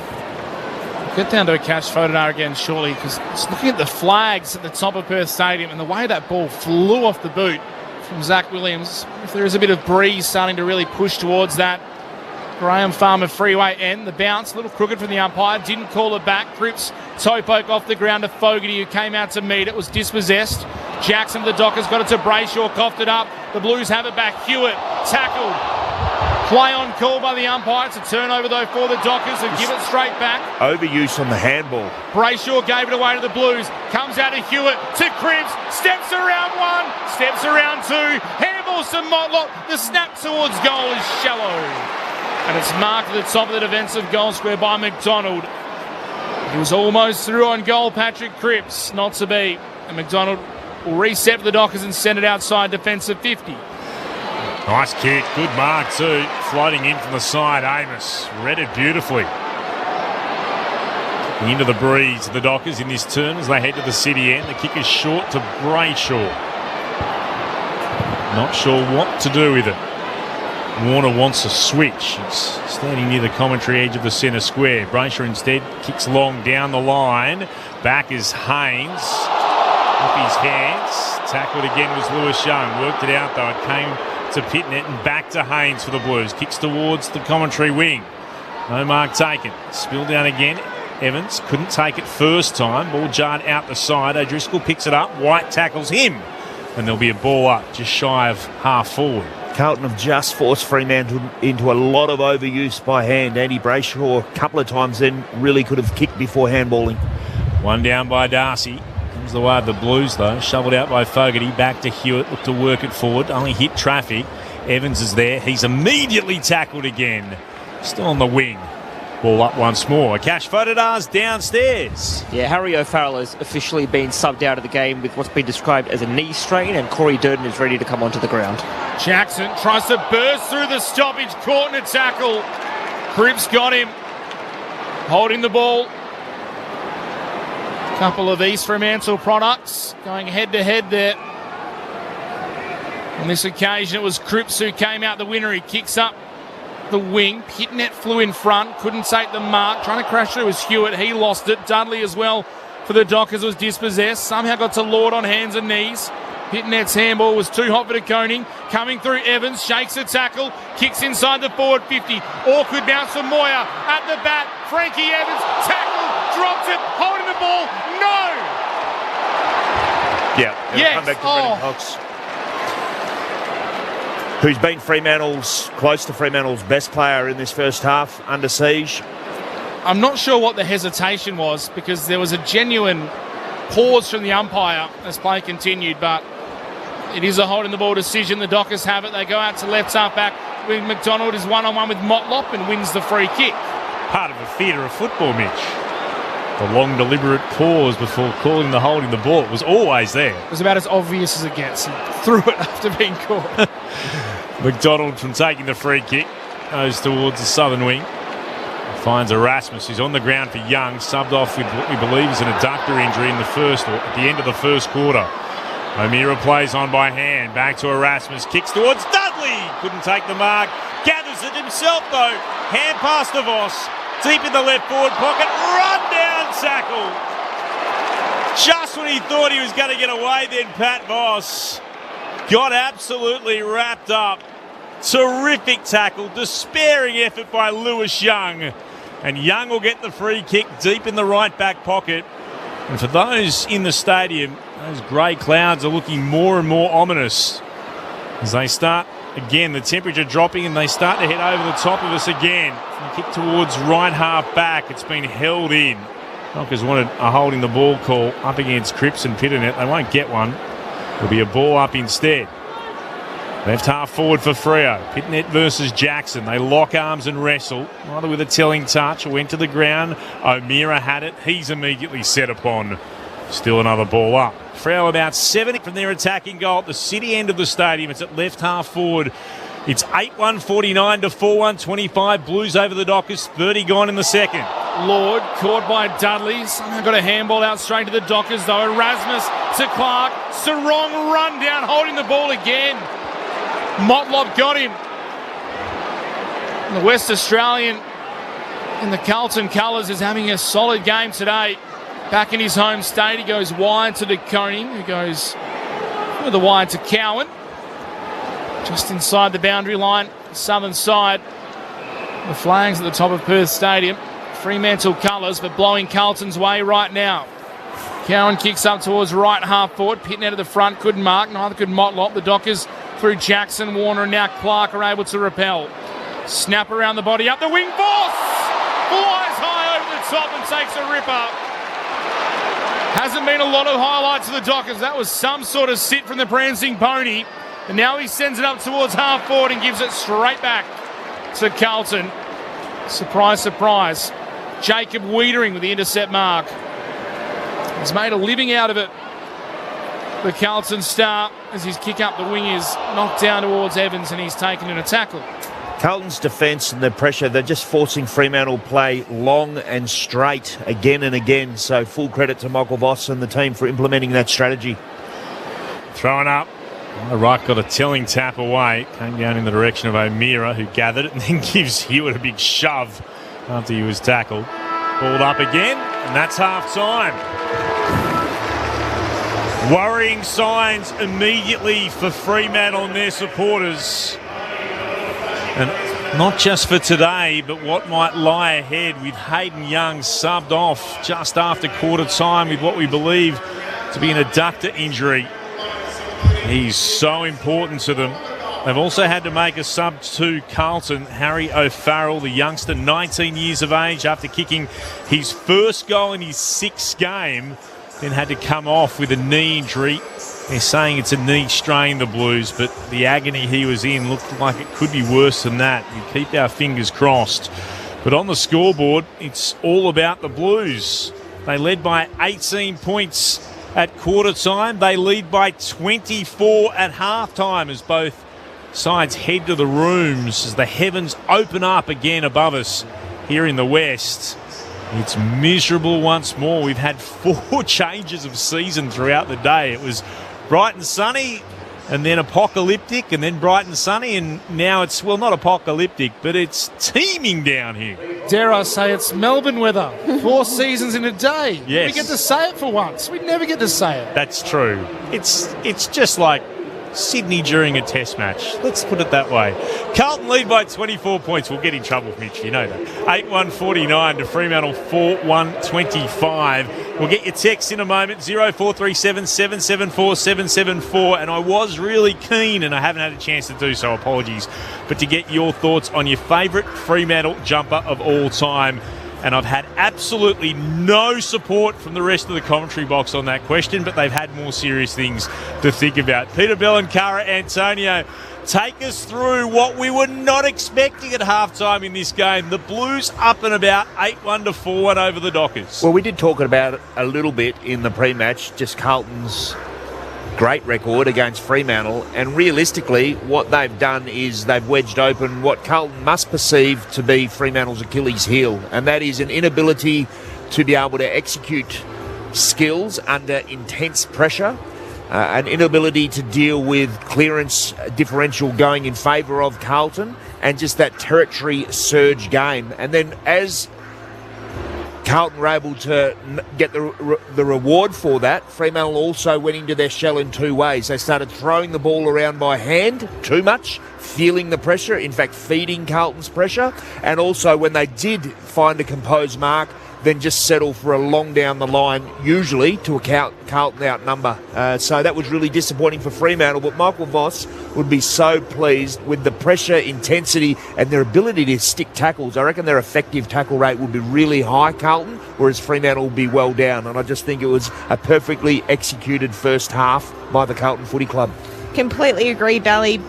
Get down to a catch photo now again, surely, because looking at the flags at the top of Perth Stadium and the way that ball flew off the boot from Zach Williams, if there is a bit of breeze starting to really push towards that Graham Farmer freeway end, the bounce, a little crooked from the umpire, didn't call it back. Cripps toe poke off the ground to Fogarty, who came out to meet it, was dispossessed. Jackson, the Dockers, got it to Brayshaw, coughed it up. The Blues have it back. Hewitt tackled. Play on call by the umpire. It's a turnover though for the Dockers, who give it straight back. Overuse on the handball. Brayshaw gave it away to the Blues. Comes out to Hewitt, to Cripps, steps around 1, steps around 2, handballs to Motlop. The snap towards goal is shallow. And it's marked at the top of the defensive goal square by McDonald. He was almost through on goal, Patrick Cripps. Not to be. And McDonald will reset for the Dockers and send it outside defensive 50. Nice kick. Good mark too. Floating in from the side. Amos read it beautifully. Into the breeze, the Dockers in this turn as they head to the city end. The kick is short to Brayshaw. Not sure what to do with it. Warner wants a switch. He's standing near the commentary edge of the centre square. Brayshaw instead kicks long down the line. Back is Haynes. Off his hands. Tackled again was Lewis Young. Worked it out though. It came to Pitnet and back to Haynes for the Blues. Kicks towards the commentary wing. No mark taken. Spilled down again. Evans couldn't take it first time. Ball jarred out the side. O'Driscoll picks it up. White tackles him. And there'll be a ball up just shy of half forward. Carlton have just forced Fremantle into a lot of overuse by hand. Andy Brayshaw a couple of times then really could have kicked before handballing. One down by Darcy. Comes the way of the Blues though. Shoveled out by Fogarty. Back to Hewitt. Looked to work it forward. Only hit traffic. Evans is there. He's immediately tackled again. Still on the wing. Ball up once more. Cash Photodars downstairs. Yeah, Harry O'Farrell has officially been subbed out of the game with what's been described as a knee strain, and Corey Durden is ready to come onto the ground. Jackson tries to burst through the stoppage, caught in a tackle. Cripps got him, holding the ball. Couple of East Fremantle products going head-to-head there. On this occasion, it was Cripps who came out the winner. He kicks up the wing. Pitnet flew in front, couldn't take the mark. Trying to crash through was Hewitt. He lost it. Dudley as well for the Dockers was dispossessed. Somehow got to Lord on hands and knees. Pitnet's handball was too hot for de Koning. Coming through Evans, shakes a tackle, kicks inside the forward 50. Awkward bounce from Moyer at the bat. Frankie Evans, tackle, drops it, holding the ball. No! Yeah, yes. Come back to Brendan Cox, who's been close to Fremantle's best player in this first half, under siege. I'm not sure what the hesitation was, because there was a genuine pause from the umpire as play continued, but it is a holding the ball decision. The Dockers have it. They go out to left half back. McDonald is one-on-one with Motlop and wins the free kick. Part of a theatre of football, Mitch. The long, deliberate pause before calling the holding the ball. It was always there. It was about as obvious as it gets. He threw it after being caught. McDonald, from taking the free kick, goes towards the southern wing. Finds Erasmus, who's on the ground for Young, subbed off with what we believe is an adductor injury at the end of the first quarter. O'Meara plays on by hand. Back to Erasmus. Kicks towards Dudley. Couldn't take the mark. Gathers it himself, though. Hand pass to Voss. Deep in the left forward pocket. Run down tackle. Just when he thought he was going to get away, then Pat Voss got absolutely wrapped up. Terrific tackle. Despairing effort by Lewis Young. And Young will get the free kick deep in the right back pocket. And for those in the stadium, those grey clouds are looking more and more ominous as they start, again, the temperature dropping, and they start to head over the top of us again. Kick towards right half back. It's been held in. Dockers wanted a holding the ball call up against Cripps and Pitternet. They won't get one. There'll be a ball up instead. Left half forward for Freo. Pitnet versus Jackson. They lock arms and wrestle, either with a telling touch or went to the ground. O'Meara had it. He's immediately set upon. Still another ball up. Freo about 70 from their attacking goal at the city end of the stadium. It's at left half forward. It's 8-1-49 to 4-1-25. Blues over the Dockers. 30 gone in the second. Lord caught by Dudley. Somehow got a handball out straight to the Dockers, though. Erasmus to Clark. Sarong run down, holding the ball again. Motlop got him. The West Australian in the Carlton colours is having a solid game today. Back in his home state, he goes wide to de Koning, who goes with the wide to Cowan. Just inside the boundary line, southern side. The flags at the top of Perth Stadium. Fremantle colours, but blowing Carlton's way right now. Cowan kicks up towards right half forward. Pitnet at the front, couldn't mark, neither could Motlop. The Dockers through Jackson, Warner, and now Clark are able to repel. Snap around the body, up the wing, Voss! Flies high over the top and takes a ripper. Hasn't been a lot of highlights of the Dockers. That was some sort of sit from the prancing pony. And now he sends it up towards half forward and gives it straight back to Carlton. Surprise, surprise. Jacob Wiedering with the intercept mark. He's made a living out of it. The Carlton star, as his kick up the wing is knocked down towards Evans, and he's taken in a tackle. Carlton's defence and the pressure, they're just forcing Fremantle play long and straight again and again. So full credit to Michael Voss and the team for implementing that strategy. Throwing up. The right got a telling tap away. Came down in the direction of O'Meara, who gathered it and then gives Hewitt a big shove after he was tackled. Balled up again, and that's half time. Worrying signs immediately for Fremantle and their supporters. And not just for today, but what might lie ahead with Hayden Young subbed off just after quarter time with what we believe to be an adductor injury. He's so important to them. They've also had to make a sub to Carlton. Harry O'Farrell, the youngster, 19 years of age, after kicking his first goal in his sixth game, then had to come off with a knee injury. They're saying it's a knee strain, the Blues, but the agony he was in looked like it could be worse than that. We keep our fingers crossed. But on the scoreboard, it's all about the Blues. They led by 18 points at quarter time. They lead by 24 at half time as both sides head to the rooms as the heavens open up again above us here in the west. It's miserable once more. We've had 4 changes of season throughout the day. It was bright and sunny, and then apocalyptic, and then bright and sunny, and now it's, well, not apocalyptic, but it's teeming down here. Dare I say it's Melbourne weather. 4 seasons in a day. Yes. We get to say it for once. We never get to say it. That's true. It's just like Sydney during a test match. Let's put it that way. Carlton lead by 24 points. We'll get in trouble, Mitch, you know that. 8-1-49 to Fremantle 4-1-25. We'll get your text in a moment, 0437 774 774. And I was really keen, and I haven't had a chance to do so, apologies, but to get your thoughts on your favourite Fremantle jumper of all time. And I've had absolutely no support from the rest of the commentary box on that question, but they've had more serious things to think about. Peter Bell and Cara Antonio, take us through what we were not expecting at halftime in this game. The Blues up and about 8-1 to 4-1 over the Dockers. Well, we did talk about it a little bit in the pre-match, just Carlton's great record against Fremantle, and realistically what they've done is they've wedged open what Carlton must perceive to be Fremantle's Achilles heel, and that is an inability to be able to execute skills under intense pressure, an inability to deal with clearance differential going in favour of Carlton, and just that territory surge game. And then as Carlton were able to get the reward for that, Fremantle also went into their shell in 2 ways. They started throwing the ball around by hand too much, feeling the pressure, in fact feeding Carlton's pressure, and also when they did find a composed mark, then just settle for a long down the line, usually to account Carlton outnumber. So that was really disappointing for Fremantle, but Michael Voss would be so pleased with the pressure, intensity, and their ability to stick tackles. I reckon their effective tackle rate would be really high, Carlton, whereas Fremantle would be well down. And I just think it was a perfectly executed first half by the Carlton Footy Club. Completely agree, Bally.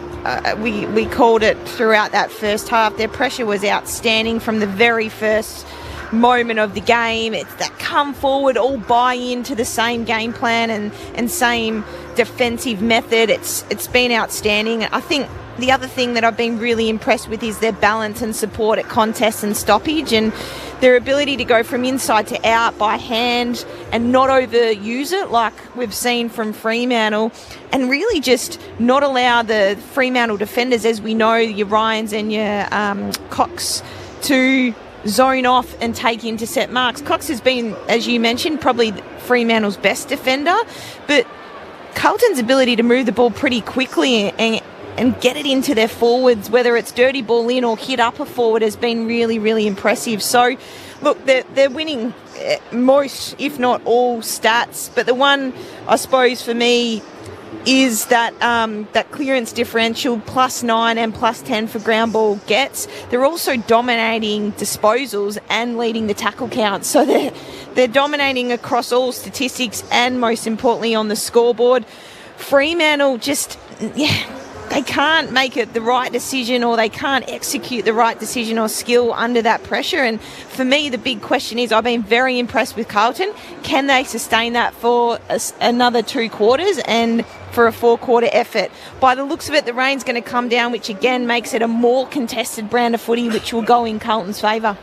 We called it throughout that first half. Their pressure was outstanding from the very first moment of the game. It's that come forward, all buy into the same game plan and same defensive method. It's been outstanding. I think the other thing that I've been really impressed with is their balance and support at contest and stoppage, and their ability to go from inside to out by hand and not overuse it like we've seen from Fremantle, and really just not allow the Fremantle defenders, as we know, your Ryans and your Cox, to zone off and take intercept marks. Cox has been, as you mentioned, probably Fremantle's best defender, but Carlton's ability to move the ball pretty quickly and get it into their forwards, whether it's dirty ball in or hit up a forward, has been really, really impressive. So, look, they're winning most, if not all, stats, but the one, I suppose, for me is that that clearance differential, +9 and +10 for ground ball gets. They're also dominating disposals and leading the tackle count. So they're dominating across all statistics and, most importantly, on the scoreboard. Fremantle just, they can't make it the right decision, or they can't execute the right decision or skill under that pressure. And for me, the big question is, I've been very impressed with Carlton. Can they sustain that for another 2 quarters and for a 4-quarter effort? By the looks of it, the rain's going to come down, which again makes it a more contested brand of footy, which will go in Carlton's favour.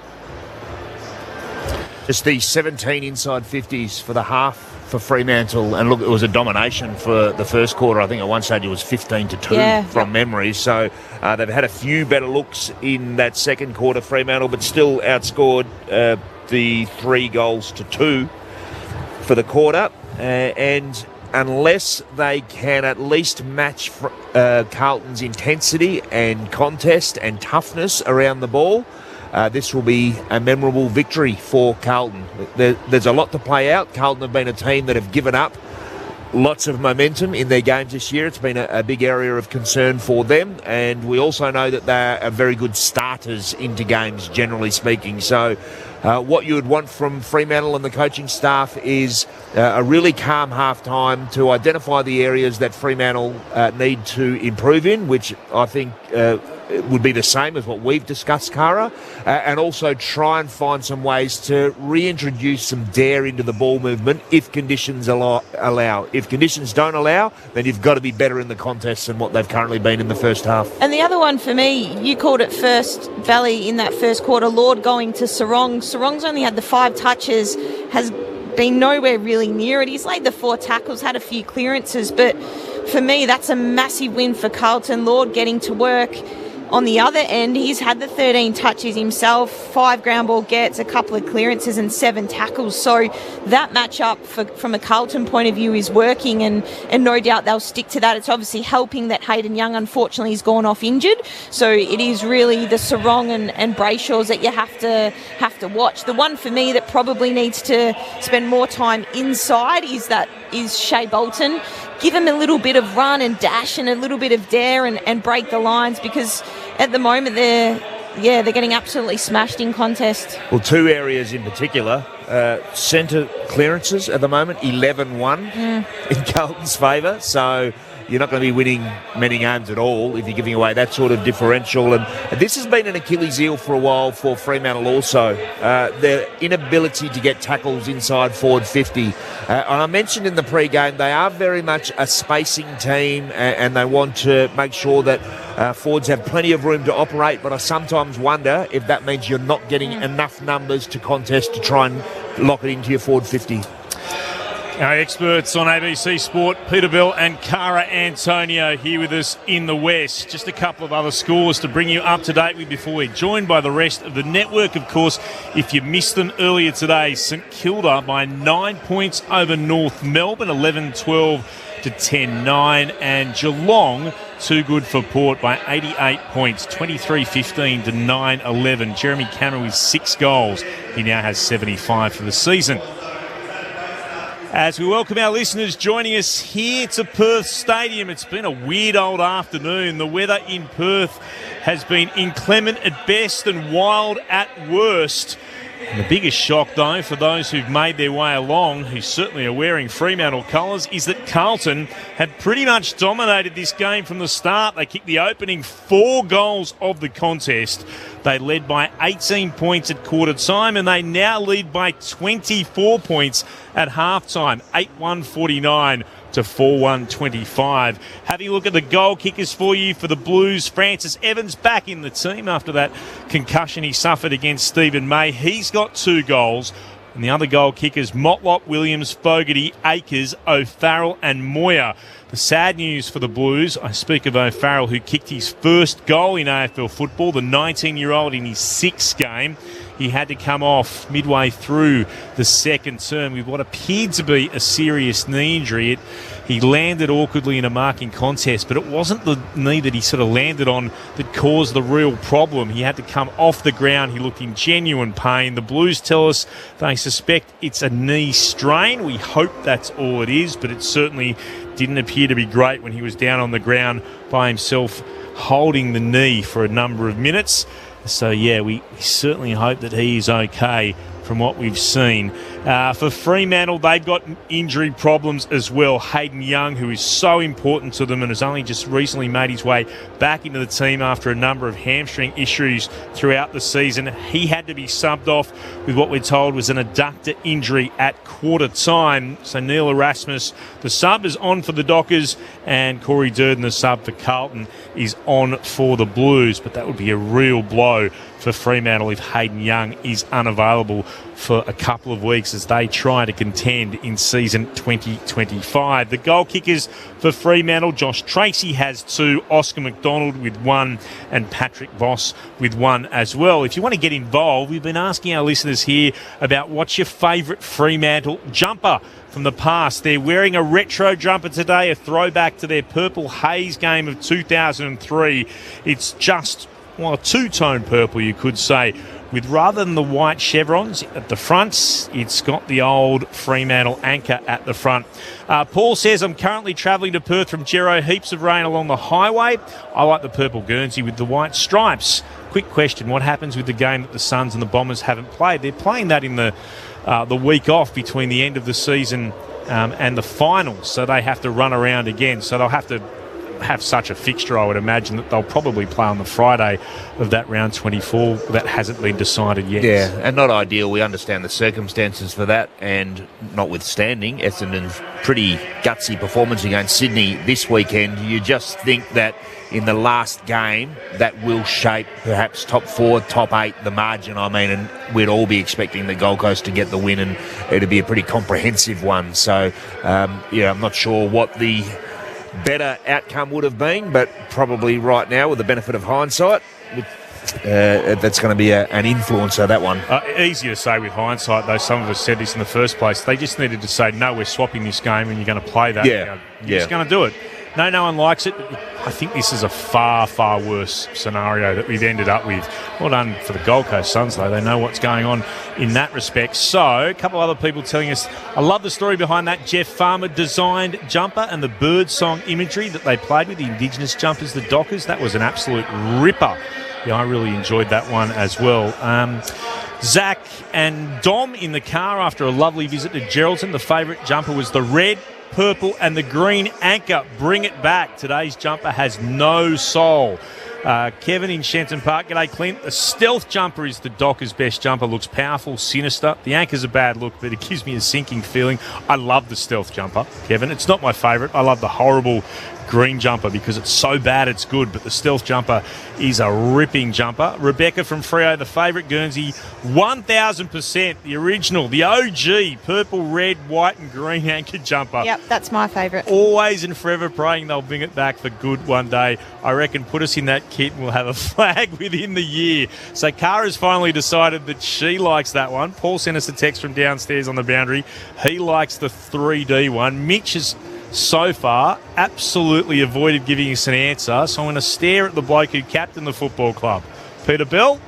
Just the 17 inside 50s for the half for Fremantle, and look, it was a domination for the first quarter. I think at one stage it was 15-2 from memory. So they've had a few better looks in that second quarter, Fremantle, but still outscored the 3-2 for the quarter. And unless they can at least match Carlton's intensity and contest and toughness around the ball, this will be a memorable victory for Carlton. There's a lot to play out. Carlton have been a team that have given up lots of momentum in their games this year. It's been a big area of concern for them, and we also know that they are very good starters into games, generally speaking. So what you would want from Fremantle and the coaching staff is a really calm half-time to identify the areas that Fremantle need to improve in, which I think would be the same as what we've discussed, Cara, and also try and find some ways to reintroduce some dare into the ball movement if conditions allow. If conditions don't allow, then you've got to be better in the contest than what they've currently been in the first half. And the other one for me, you called it first Valley in that first quarter, Lord going to Sarong. Sarong's only had the 5 touches, has been nowhere really near it. He's laid the 4 tackles, had a few clearances, but for me, that's a massive win for Carlton. Lord getting to work. On the other end, he's had the 13 touches himself, 5 ground ball gets, a couple of clearances and 7 tackles. So that matchup from a Carlton point of view is working, and no doubt they'll stick to that. It's obviously helping that Hayden Young, unfortunately, has gone off injured. So it is really the Sarong and Brayshaws that you have to watch. The one for me that probably needs to spend more time inside is Shea Bolton. Give him a little bit of run and dash and a little bit of dare and break the lines, because at the moment they're getting absolutely smashed in contest. Well, 2 areas in particular. Centre clearances at the moment, 11-1 in Carlton's favour. So you're not going to be winning many games at all if you're giving away that sort of differential. And this has been an Achilles heel for a while for Fremantle also. Their inability to get tackles inside forward 50. And I mentioned in the pre-game, they are very much a spacing team, and they want to make sure that forwards have plenty of room to operate, but I sometimes wonder if that means you're not getting enough numbers to contest to try and lock it into your forward 50. Our experts on ABC Sport, Peter Bell and Cara Antonio, here with us in the West. Just a couple of other scores to bring you up to date with before we're joined by the rest of the network. Of course, if you missed them earlier today, St Kilda by 9 points over North Melbourne, 11-12 to 10-9, and Geelong too good for Port by 88 points, 23-15 to 9-11. Jeremy Cameron with 6 goals. He now has 75 for the season. As we welcome our listeners joining us here to Perth Stadium, it's been a weird old afternoon. The weather in Perth has been inclement at best and wild at worst. And the biggest shock, though, for those who've made their way along, who certainly are wearing Fremantle colours, is that Carlton had pretty much dominated this game from the start. They kicked the opening 4 goals of the contest. They led by 18 points at quarter time, and they now lead by 24 points at half time, 8-1-49 to 4-1-25. Having a look at the goal kickers for you for the Blues. Francis Evans back in the team after that concussion he suffered against Stephen May. He's got 2 goals. And the other goal kickers, Motlop, Williams, Fogarty, Akers, O'Farrell and Moyer. The sad news for the Blues, I speak of O'Farrell, who kicked his first goal in AFL football, the 19-year-old in his 6th game. He had to come off midway through the second term with what appeared to be a serious knee injury. He landed awkwardly in a marking contest, but it wasn't the knee that he sort of landed on that caused the real problem. He had to come off the ground. He looked in genuine pain. The Blues tell us they suspect it's a knee strain. We hope that's all it is, but it certainly didn't appear to be great when he was down on the ground by himself holding the knee for a number of minutes. So, yeah, we certainly hope that he is okay from what we've seen. For Fremantle, they've got injury problems as well. Hayden Young, who is so important to them and has only just recently made his way back into the team after a number of hamstring issues throughout the season. He had to be subbed off with what we're told was an adductor injury at quarter time. So Neil Erasmus, the sub, is on for the Dockers, and Corey Durden, the sub for Carlton, is on for the Blues. But that would be a real blow for Fremantle if Hayden Young is unavailable for a couple of weeks as they try to contend in season 2025. The goal kickers for Fremantle, Josh Tracy has 2, Oscar McDonald with 1, and Patrick Voss with 1 as well. If you want to get involved, we've been asking our listeners here about what's your favourite Fremantle jumper from the past. They're wearing a retro jumper today, a throwback to their Purple Haze game of 2003. It's just, well, a two-tone purple, you could say, with rather than the white chevrons at the front, it's got the old Fremantle anchor at the front. Paul says, I'm currently travelling to Perth from Gero. Heaps of rain along the highway. I like the purple Guernsey with the white stripes. Quick question, what happens with the game that the Suns and the Bombers haven't played? They're playing that in the week off between the end of the season and the finals, so they have to run around again. So they'll have to have such a fixture, I would imagine that they'll probably play on the Friday of that round 24. That hasn't been decided yet. Yeah, and not ideal. We understand the circumstances for that, and notwithstanding Essendon's pretty gutsy performance against Sydney this weekend, you just think that in the last game that will shape perhaps top 4, top 8, the margin, and we'd all be expecting the Gold Coast to get the win, and it'd be a pretty comprehensive one. So, I'm not sure what the better outcome would have been, but probably right now, with the benefit of hindsight, that's going to be an influencer, that one. Easy to say with hindsight, though. Some of us said this in the first place. They just needed to say, no, we're swapping this game and you're going to play that. You're just going to do it. No one likes it. I think this is a far, far worse scenario that we've ended up with. Well done for the Gold Coast Suns, though. They know what's going on in that respect. So, a couple of other people telling us, I love the story behind that Jeff Farmer designed jumper and the bird song imagery that they played with, the Indigenous jumpers, the Dockers. That was an absolute ripper. Yeah, I really enjoyed that one as well. Zach and Dom in the car after a lovely visit to Geraldton. The favourite jumper was the red, purple and the green anchor. Bring it back. Today's jumper has no soul. Kevin in Shenton Park. G'day, Clint. The stealth jumper is the Dockers' best jumper. Looks powerful, sinister. The anchor's a bad look, but it gives me a sinking feeling. I love the stealth jumper, Kevin. It's not my favourite. I love the horrible green jumper because it's so bad it's good, but the stealth jumper is a ripping jumper. Rebecca from Freo, the favourite Guernsey, 1,000%, the original, the OG, purple, red, white and green anchor jumper. Yep, that's my favourite. Always and forever praying they'll bring it back for good one day. I reckon put us in that kit and we'll have a flag within the year. So Kara's finally decided that she likes that one. Paul sent us a text from downstairs on the boundary. He likes the 3D one. Mitch has so far absolutely avoided giving us an answer, so I'm going to stare at the bloke who captained the football club. Peter Bell?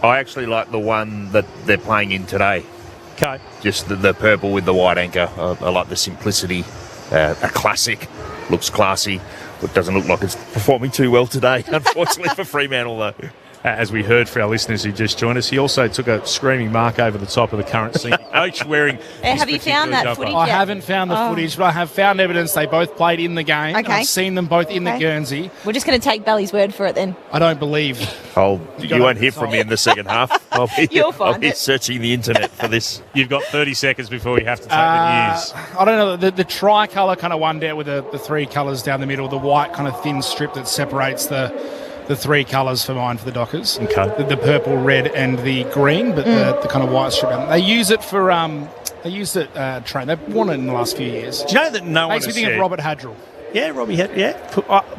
I actually like the one that they're playing in today. Okay. Just the purple with the white anchor. I like the simplicity. A classic. Looks classy, but doesn't look like it's performing too well today, unfortunately for Fremantle, though. As we heard for our listeners who just joined us, he also took a screaming mark over the top of the current scene. Coach wearing have you found that footage I yet? haven't found the footage, but I have found evidence they both played in the game. Okay. I've seen them both in the Guernsey. We're just going to take Bally's word for it then. I don't believe. You won't hear from me in the second half. I'll be it. searching the internet for this. You've got 30 seconds before you have to take the news. I don't know. The tricolour kind of one down with the three colours down the middle, the white kind of thin strip that separates the three colours for mine for the Dockers. Okay. The purple, red and the green, but the kind of white strip. They use it for they used it train. They've worn it in the last few years. Do you know that no one makes me has think said, of Robert Hadrill. Yeah, Robbie had. Yeah,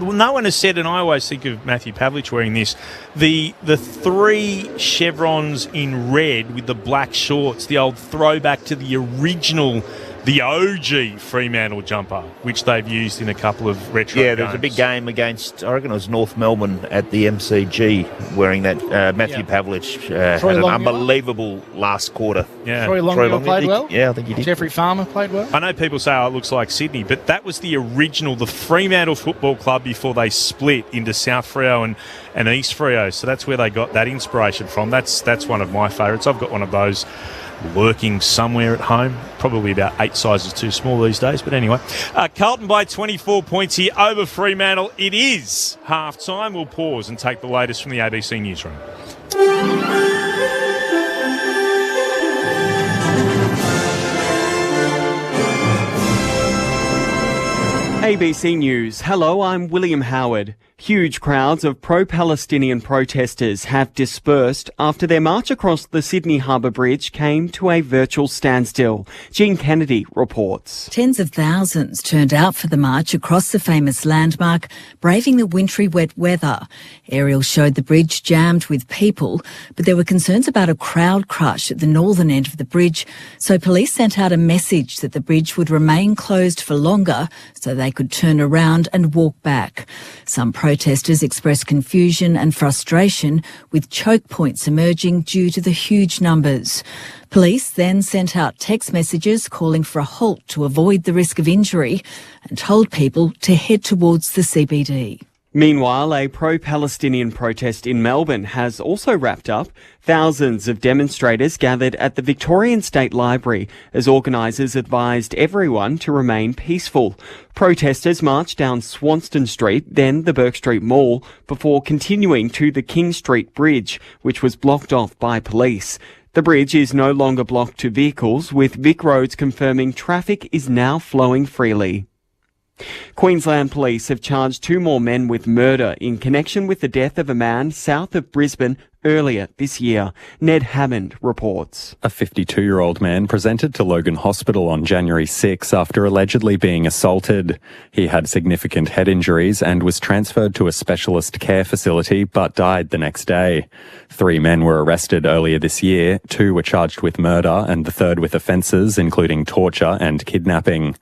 no one has said, and I always think of Matthew Pavlich wearing this. The three chevrons in red with the black shorts, the old throwback to the original, the OG Fremantle jumper, which they've used in a couple of retro games. There was a big game against, I reckon it was North Melbourne at the MCG, wearing that. Matthew Pavlich had an unbelievable last quarter. Yeah. Troy Longmuir played well? Yeah, I think he did. Jeffrey Farmer played well? I know people say, it looks like Sydney, but that was the original, the Fremantle Football Club before they split into South Freo and East Freo. So that's where they got that inspiration from. That's one of my favourites. I've got one of those lurking somewhere at home, probably about 8 sizes too small these days, but anyway. Carlton by 24 points here over Fremantle. It is half time. We'll pause and take the latest from the ABC newsroom. ABC News. Hello, I'm William Howard. Huge crowds of pro-Palestinian protesters have dispersed after their march across the Sydney Harbour Bridge came to a virtual standstill. Jean Kennedy reports. Tens of thousands turned out for the march across the famous landmark, braving the wintry wet weather. Aerials showed the bridge jammed with people, but there were concerns about a crowd crush at the northern end of the bridge, so police sent out a message that the bridge would remain closed for longer so they could turn around and walk back. Some protesters expressed confusion and frustration, with choke points emerging due to the huge numbers. Police then sent out text messages calling for a halt to avoid the risk of injury and told people to head towards the CBD. Meanwhile, a pro-Palestinian protest in Melbourne has also wrapped up. Thousands of demonstrators gathered at the Victorian State Library as organisers advised everyone to remain peaceful. Protesters marched down Swanston Street, then the Bourke Street Mall, before continuing to the King Street Bridge, which was blocked off by police. The bridge is no longer blocked to vehicles, with Vic Roads confirming traffic is now flowing freely. Queensland Police have charged 2 more men with murder in connection with the death of a man south of Brisbane earlier this year. Ned Hammond reports. A 52-year-old man presented to Logan Hospital on January 6 after allegedly being assaulted. He had significant head injuries and was transferred to a specialist care facility but died the next day. 3 men were arrested earlier this year. 2 were charged with murder and the third with offences including torture and kidnapping.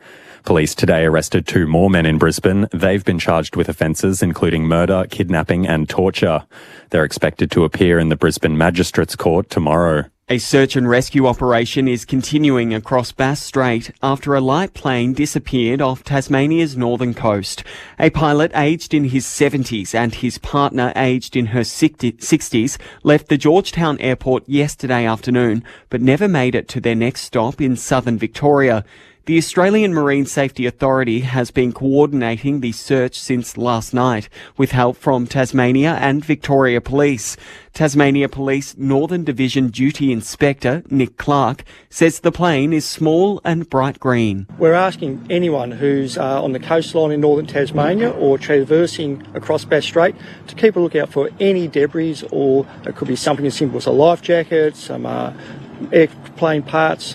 Police today arrested 2 more men in Brisbane. They've been charged with offences including murder, kidnapping and torture. They're expected to appear in the Brisbane Magistrates Court tomorrow. A search and rescue operation is continuing across Bass Strait after a light plane disappeared off Tasmania's northern coast. A pilot aged in his 70s and his partner aged in her 60s left the Georgetown airport yesterday afternoon but never made it to their next stop in southern Victoria. The Australian Marine Safety Authority has been coordinating the search since last night with help from Tasmania and Victoria Police. Tasmania Police Northern Division Duty Inspector Nick Clark says the plane is small and bright green. We're asking anyone who's on the coastline in northern Tasmania or traversing across Bass Strait to keep a lookout for any debris, or it could be something as simple as a life jacket, some airplane parts,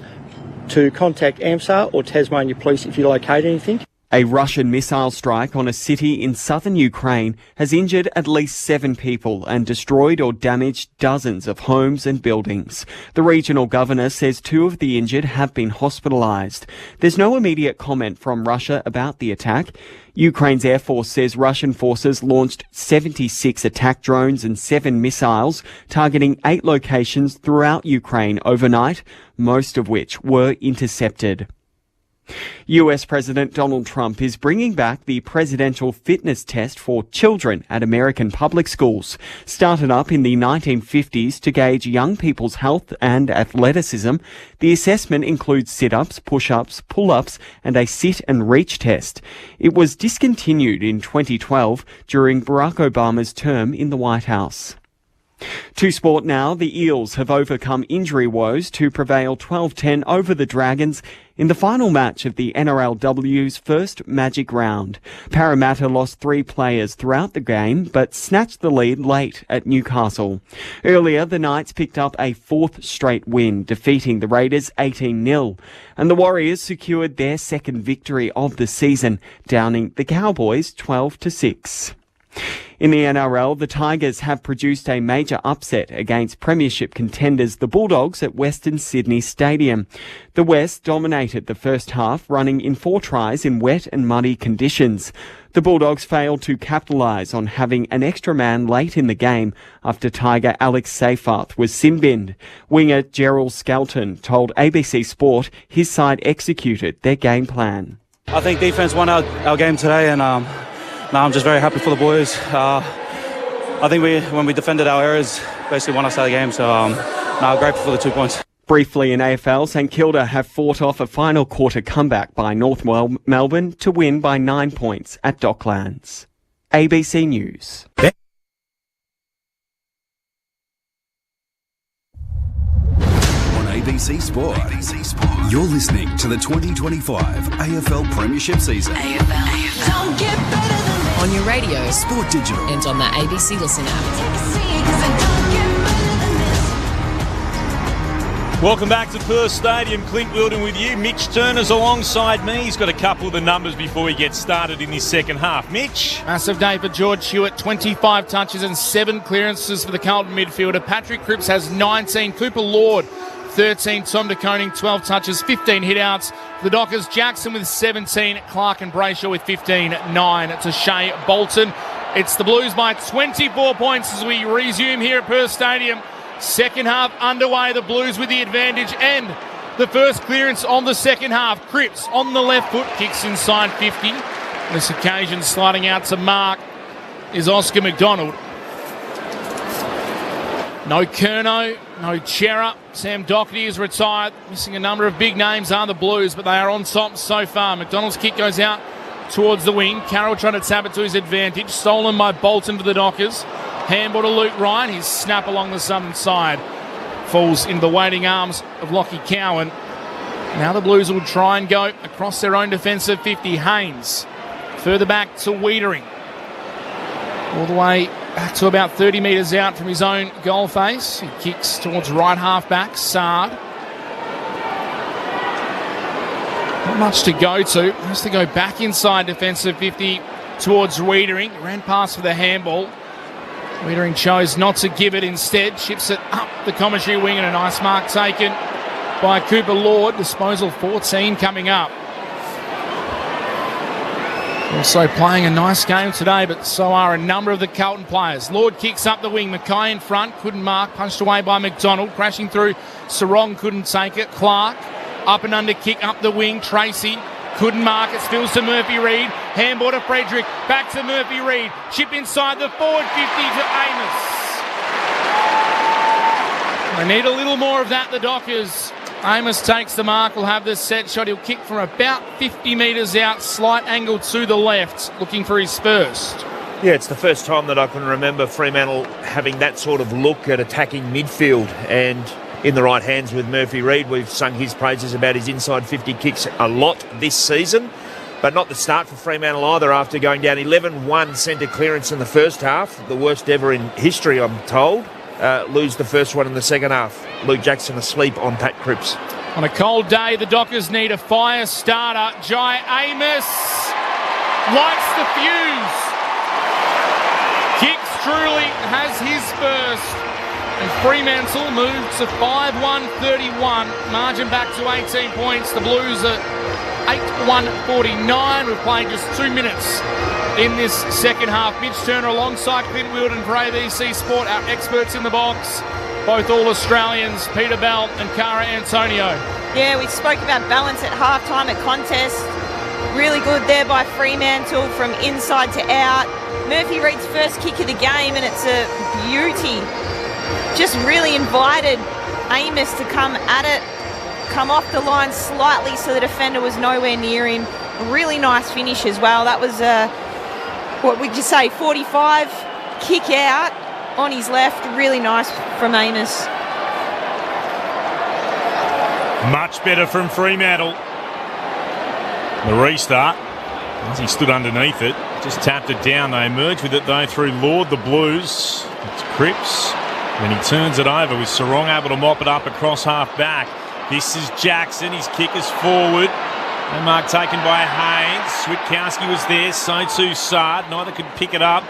to contact AMSA or Tasmania Police if you locate anything. A Russian missile strike on a city in southern Ukraine has injured at least 7 people and destroyed or damaged dozens of homes and buildings. The regional governor says 2 of the injured have been hospitalised. There's no immediate comment from Russia about the attack. Ukraine's Air Force says Russian forces launched 76 attack drones and 7 missiles, targeting 8 locations throughout Ukraine overnight, most of which were intercepted. US President Donald Trump is bringing back the presidential fitness test for children at American public schools. Started up in the 1950s to gauge young people's health and athleticism, the assessment includes sit-ups, push-ups, pull-ups and a sit and reach test. It was discontinued in 2012 during Barack Obama's term in the White House. To sport now, the Eels have overcome injury woes to prevail 12-10 over the Dragons in the final match of the NRLW's first Magic round. Parramatta lost 3 players throughout the game but snatched the lead late at Newcastle. Earlier, the Knights picked up a 4th straight win, defeating the Raiders 18-0, and the Warriors secured their second victory of the season, downing the Cowboys 12-6. In the NRL, the Tigers have produced a major upset against premiership contenders the Bulldogs at Western Sydney Stadium. The West dominated the first half, running in 4 tries in wet and muddy conditions. The Bulldogs failed to capitalise on having an extra man late in the game after Tiger Alex Seyfarth was sin-binned. Winger Gerald Skelton told ABC Sport his side executed their game plan. I think defence won our game today, and I'm just very happy for the boys. I think when we defended our areas, basically won us out of the game, so I'm grateful for the 2 points. Briefly in AFL, St Kilda have fought off a final quarter comeback by North Melbourne to win by 9 points at Docklands. ABC News. On ABC Sport, you're listening to the 2025 AFL Premiership season. Don't get better than this. On your radio, Sport Digital, and on the ABC Listen app. Welcome back to Perth Stadium. Clint Wilden with you. Mitch Turner's alongside me. He's got a couple of the numbers before he gets started in this second half. Mitch? Massive day for George Hewitt. 25 touches and 7 clearances for the Carlton midfielder. Patrick Cripps has 19. Cooper Lord, 13. Tom De Koning, 12 touches, 15 hit-outs. The Dockers, Jackson with 17. Clark and Brayshaw with 15. 9 to Shea Bolton. It's the Blues by 24 points as we resume here at Perth Stadium. Second half underway, the Blues with the advantage, and the first clearance on the second half. Cripps on the left foot, kicks inside 50. This occasion sliding out to Mark. is Oscar McDonald. No Curnow, no Chera. Sam Doherty is retired. Missing a number of big names are the Blues, but they are on top so far. McDonald's kick goes out towards the wing. Carroll trying to tap it to his advantage. Stolen by Bolton to the Dockers. Handball to Luke Ryan. His snap along the southern side falls into the waiting arms of Lockie Cowan. Now the Blues will try and go across their own defensive 50. Haynes further back to Wiedering. All the way back to about 30 metres out from his own goal face. He kicks towards right half back, Sard. Not much to go to. Has to go back inside defensive 50 towards Wiedering. Ran past for the handball. Wiedering chose not to give it, instead ships it up the commentary wing, and a nice mark taken by Cooper Lord. Disposal 14 coming up. Also playing a nice game today, but so are a number of the Carlton players. Lord kicks up the wing. Mackay in front, couldn't mark. Punched away by McDonald. Crashing through. Sarong couldn't take it. Clark, up and under kick up the wing. Tracy couldn't mark it. Spills to Murphy Reid. Handball to Frederick. Back to Murphy Reid. Chip inside the forward 50 to Amos. They need a little more of that, the Dockers. Amos takes the mark, will have this set shot. He'll kick from about 50 metres out, slight angle to the left, looking for his first. Yeah, it's the first time that I can remember Fremantle having that sort of look at attacking midfield, and in the right hands with Murphy Reid. We've sung his praises about his inside 50 kicks a lot this season, but not the start for Fremantle either after going down 11-1 centre clearance in the first half, the worst ever in history, I'm told. Lose the first one in the second half. Luke Jackson asleep on Pat Cripps. On a cold day, the Dockers need a fire starter. Jai Amos lights the fuse. Kicks truly has his first. And Fremantle moved to 5-1-31. Margin back to 18 points. The Blues are 8-1-49. We've played just 2 minutes in this second half. Mitch Turner alongside Clint Wilden for ABC Sport, our experts in the box. Both all Australians, Peter Bell and Cara Antonio. Yeah, we spoke about balance at halftime at contest. Really good there by Fremantle from inside to out. Murphy Reid's first kick of the game, and it's a beauty. Just really invited Amos to come at it, come off the line slightly so the defender was nowhere near him. A really nice finish as well. That was what would you say, 45, kick out on his left. Really nice from Amos. Much better from Fremantle. The restart, as he stood underneath it, just tapped it down. They emerge with it though through Lord, the Blues. It's Cripps. Then he turns it over with Sarong able to mop it up across half back. This is Jackson. His kick is forward. No mark taken by Haynes. Switkowski was there, so too Sard. Neither could pick it up.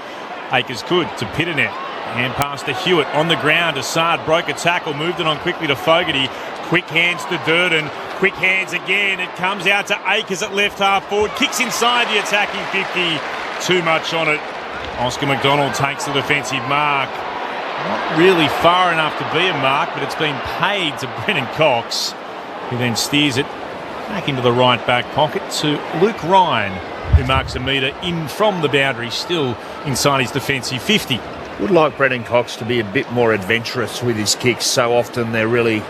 Akers could to Pitternet. Hand pass to Hewitt on the ground. Sard broke a tackle, moved it on quickly to Fogarty. Quick hands to Durden. Quick hands again. It comes out to Akers at left half forward. Kicks inside the attacking 50. Too much on it. Oscar McDonald takes the defensive mark. Not really far enough to be a mark, but it's been paid to Brennan Cox, who then steers it back into the right back pocket to Luke Ryan, who marks a metre in from the boundary, still inside his defensive 50. Would like Brennan Cox to be a bit more adventurous with his kicks. So often they're really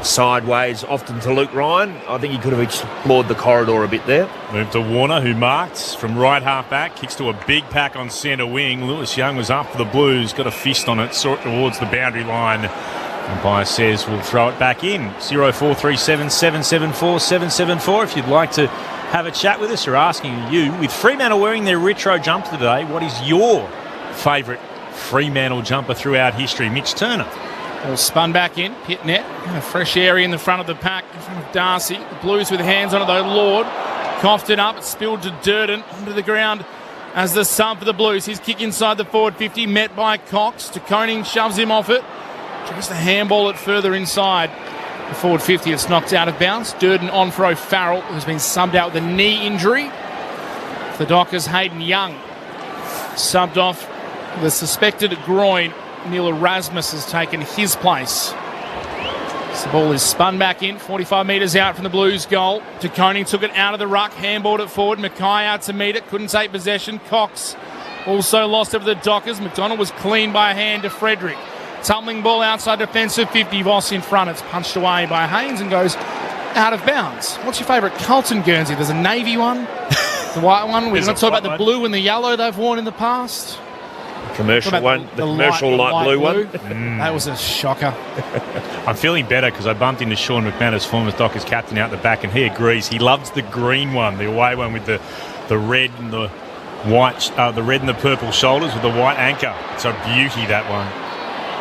sideways, often to Luke Ryan. I think he could have explored the corridor a bit there. Move to Warner, who marked from right half back, kicks to a big pack on centre wing. Lewis Young was up for the Blues, got a fist on it, sort towards the boundary line. Umpire says we'll throw it back in. 0437 774 774 if you'd like to have a chat with us. We're asking you, with Fremantle wearing their retro jumper today, what is your favourite Fremantle jumper throughout history? Mitch Turner. All spun back in, Pitnet, a fresh area in the front of the pack, in front of Darcy. The Blues with hands on it though, Lord coughed it up, it spilled to Durden, onto the ground as the sub for the Blues. His kick inside the forward 50, met by Cox. De Koning shoves him off it, tries to handball it further inside. The forward 50, it's knocked out of bounds. Durden on for O'Farrell, who's been subbed out with a knee injury. For the Dockers, Hayden Young subbed off with a suspected groin. Neil Erasmus has taken his place. So the ball is spun back in, 45 metres out from the Blues goal. De Koning took it out of the ruck, handballed it forward. Mackay out to meet it, couldn't take possession. Cox Also lost over the Dockers. McDonald was clean by hand to Frederick. Tumbling ball outside defensive 50. Voss in front. It's punched away by Haynes and goes out of bounds. What's your favourite Carlton Guernsey? There's a navy one, the white one. We're going to talk about the blue and the yellow they've worn in the past. Commercial one, the commercial light blue one. That was a shocker. I'm feeling better because I bumped into Sean McManus, former Dockers captain, out the back, and he agrees. He loves the green one, the away one with the red and the white, the red and the purple shoulders with the white anchor. It's a beauty, that one.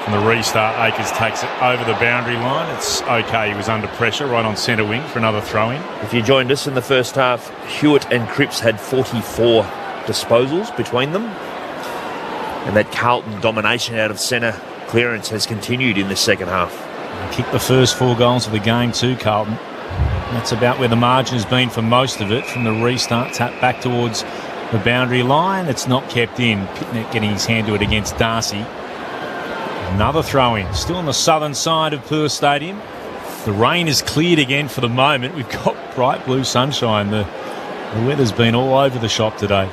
From the restart, Akers takes it over the boundary line. It's okay. He was under pressure right on centre wing for another throw-in. If you joined us in the first half, Hewitt and Cripps had 44 disposals between them. And that Carlton domination out of centre clearance has continued in the second half. They kicked the first 4 goals of the game too, Carlton. That's about where the margin has been for most of it. From the restart, tap back towards the boundary line. It's not kept in. Pitnet getting his hand to it against Darcy. Another throw-in. Still on the southern side of Perth Stadium. The rain is cleared again for the moment. We've got bright blue sunshine. The weather's been all over the shop today.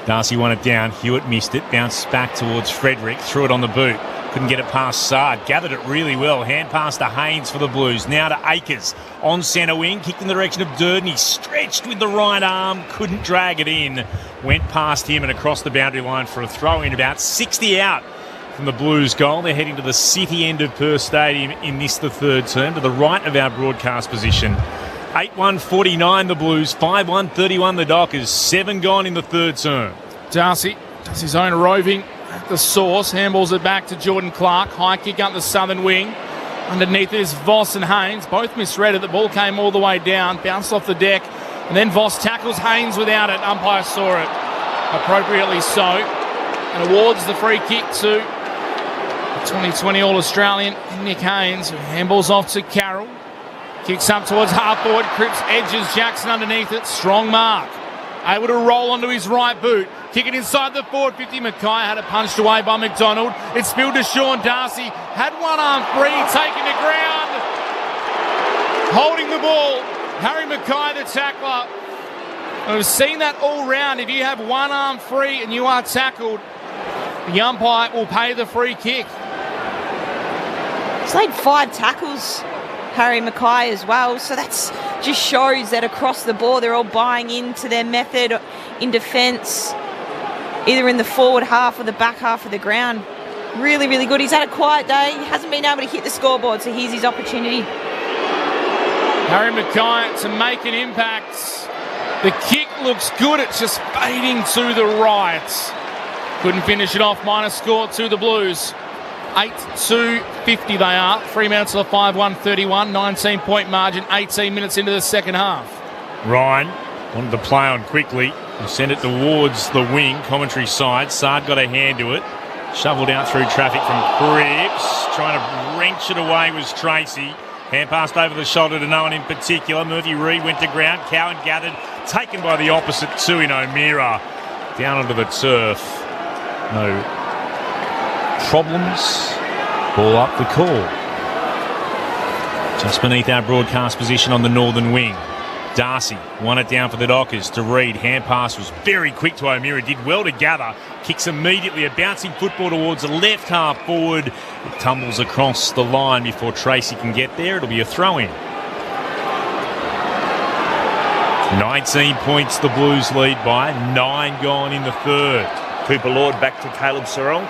Darcy won it down. Hewitt missed it. Bounced back towards Frederick. Threw it on the boot. Couldn't get it past Sard. Gathered it really well. Hand pass to Haynes for the Blues. Now to Akers on centre wing. Kicked in the direction of Durden. He stretched with the right arm. Couldn't drag it in. Went past him and across the boundary line for a throw-in. About 60 out from the Blues goal. They're heading to the city end of Perth Stadium in this, the third term, to the right of our broadcast position. 8-1-49 the Blues, 5-1-31 the Dockers, 7 gone in the third term. Darcy does his own roving at the source, handballs it back to Jordan Clark, high kick up the southern wing. Underneath is Voss and Haynes, both misread it. The ball came all the way down, bounced off the deck, and then Voss tackles Haynes without it. Umpire saw it, appropriately so, and awards the free kick to 2020 All-Australian Nick Haynes, who handballs off to Carroll. Kicks up towards half forward. Cripps edges Jackson underneath it. Strong mark. Able to roll onto his right boot. Kick it inside the forward 50. Mackay had it punched away by McDonald. It spilled to Sean Darcy. Had one arm free. Taken to ground. Holding the ball. Harry Mackay, the tackler. And we've seen that all round. If you have one arm free and you are tackled, the umpire will pay the free kick. He's laid 5 tackles, Harry Mackay, as well. So that's just shows that across the board they're all buying into their method in defence, either in the forward half or the back half of the ground. Really, really good. He's had a quiet day. He hasn't been able to hit the scoreboard, so here's his opportunity. Harry Mackay to make an impact. The kick looks good. It's just fading to the right. Couldn't finish it off. Minor score to the Blues. 8-2-50 they are. Fremantle 5-1-31, 19-point margin, 18 minutes into the second half. Ryan wanted to play on quickly. He sent it towards the wing, commentary side. Sard got a hand to it. Shoveled out through traffic from Cripps. Trying to wrench it away was Tracy. Hand passed over the shoulder to no one in particular. Murphy Reid went to ground. Cowan gathered. Taken by the opposite two in O'Meara. Down onto the turf. No problems. Ball up the call. Just beneath our broadcast position on the northern wing. Darcy won it down for the Dockers to Reid. Hand pass was very quick to O'Meara. Did well to gather. Kicks immediately. A bouncing football towards the left half forward. It tumbles across the line before Tracy can get there. It'll be a throw-in. 19 points the Blues lead by. 9 gone in the third. Cooper Lord back to Caleb Sorrell.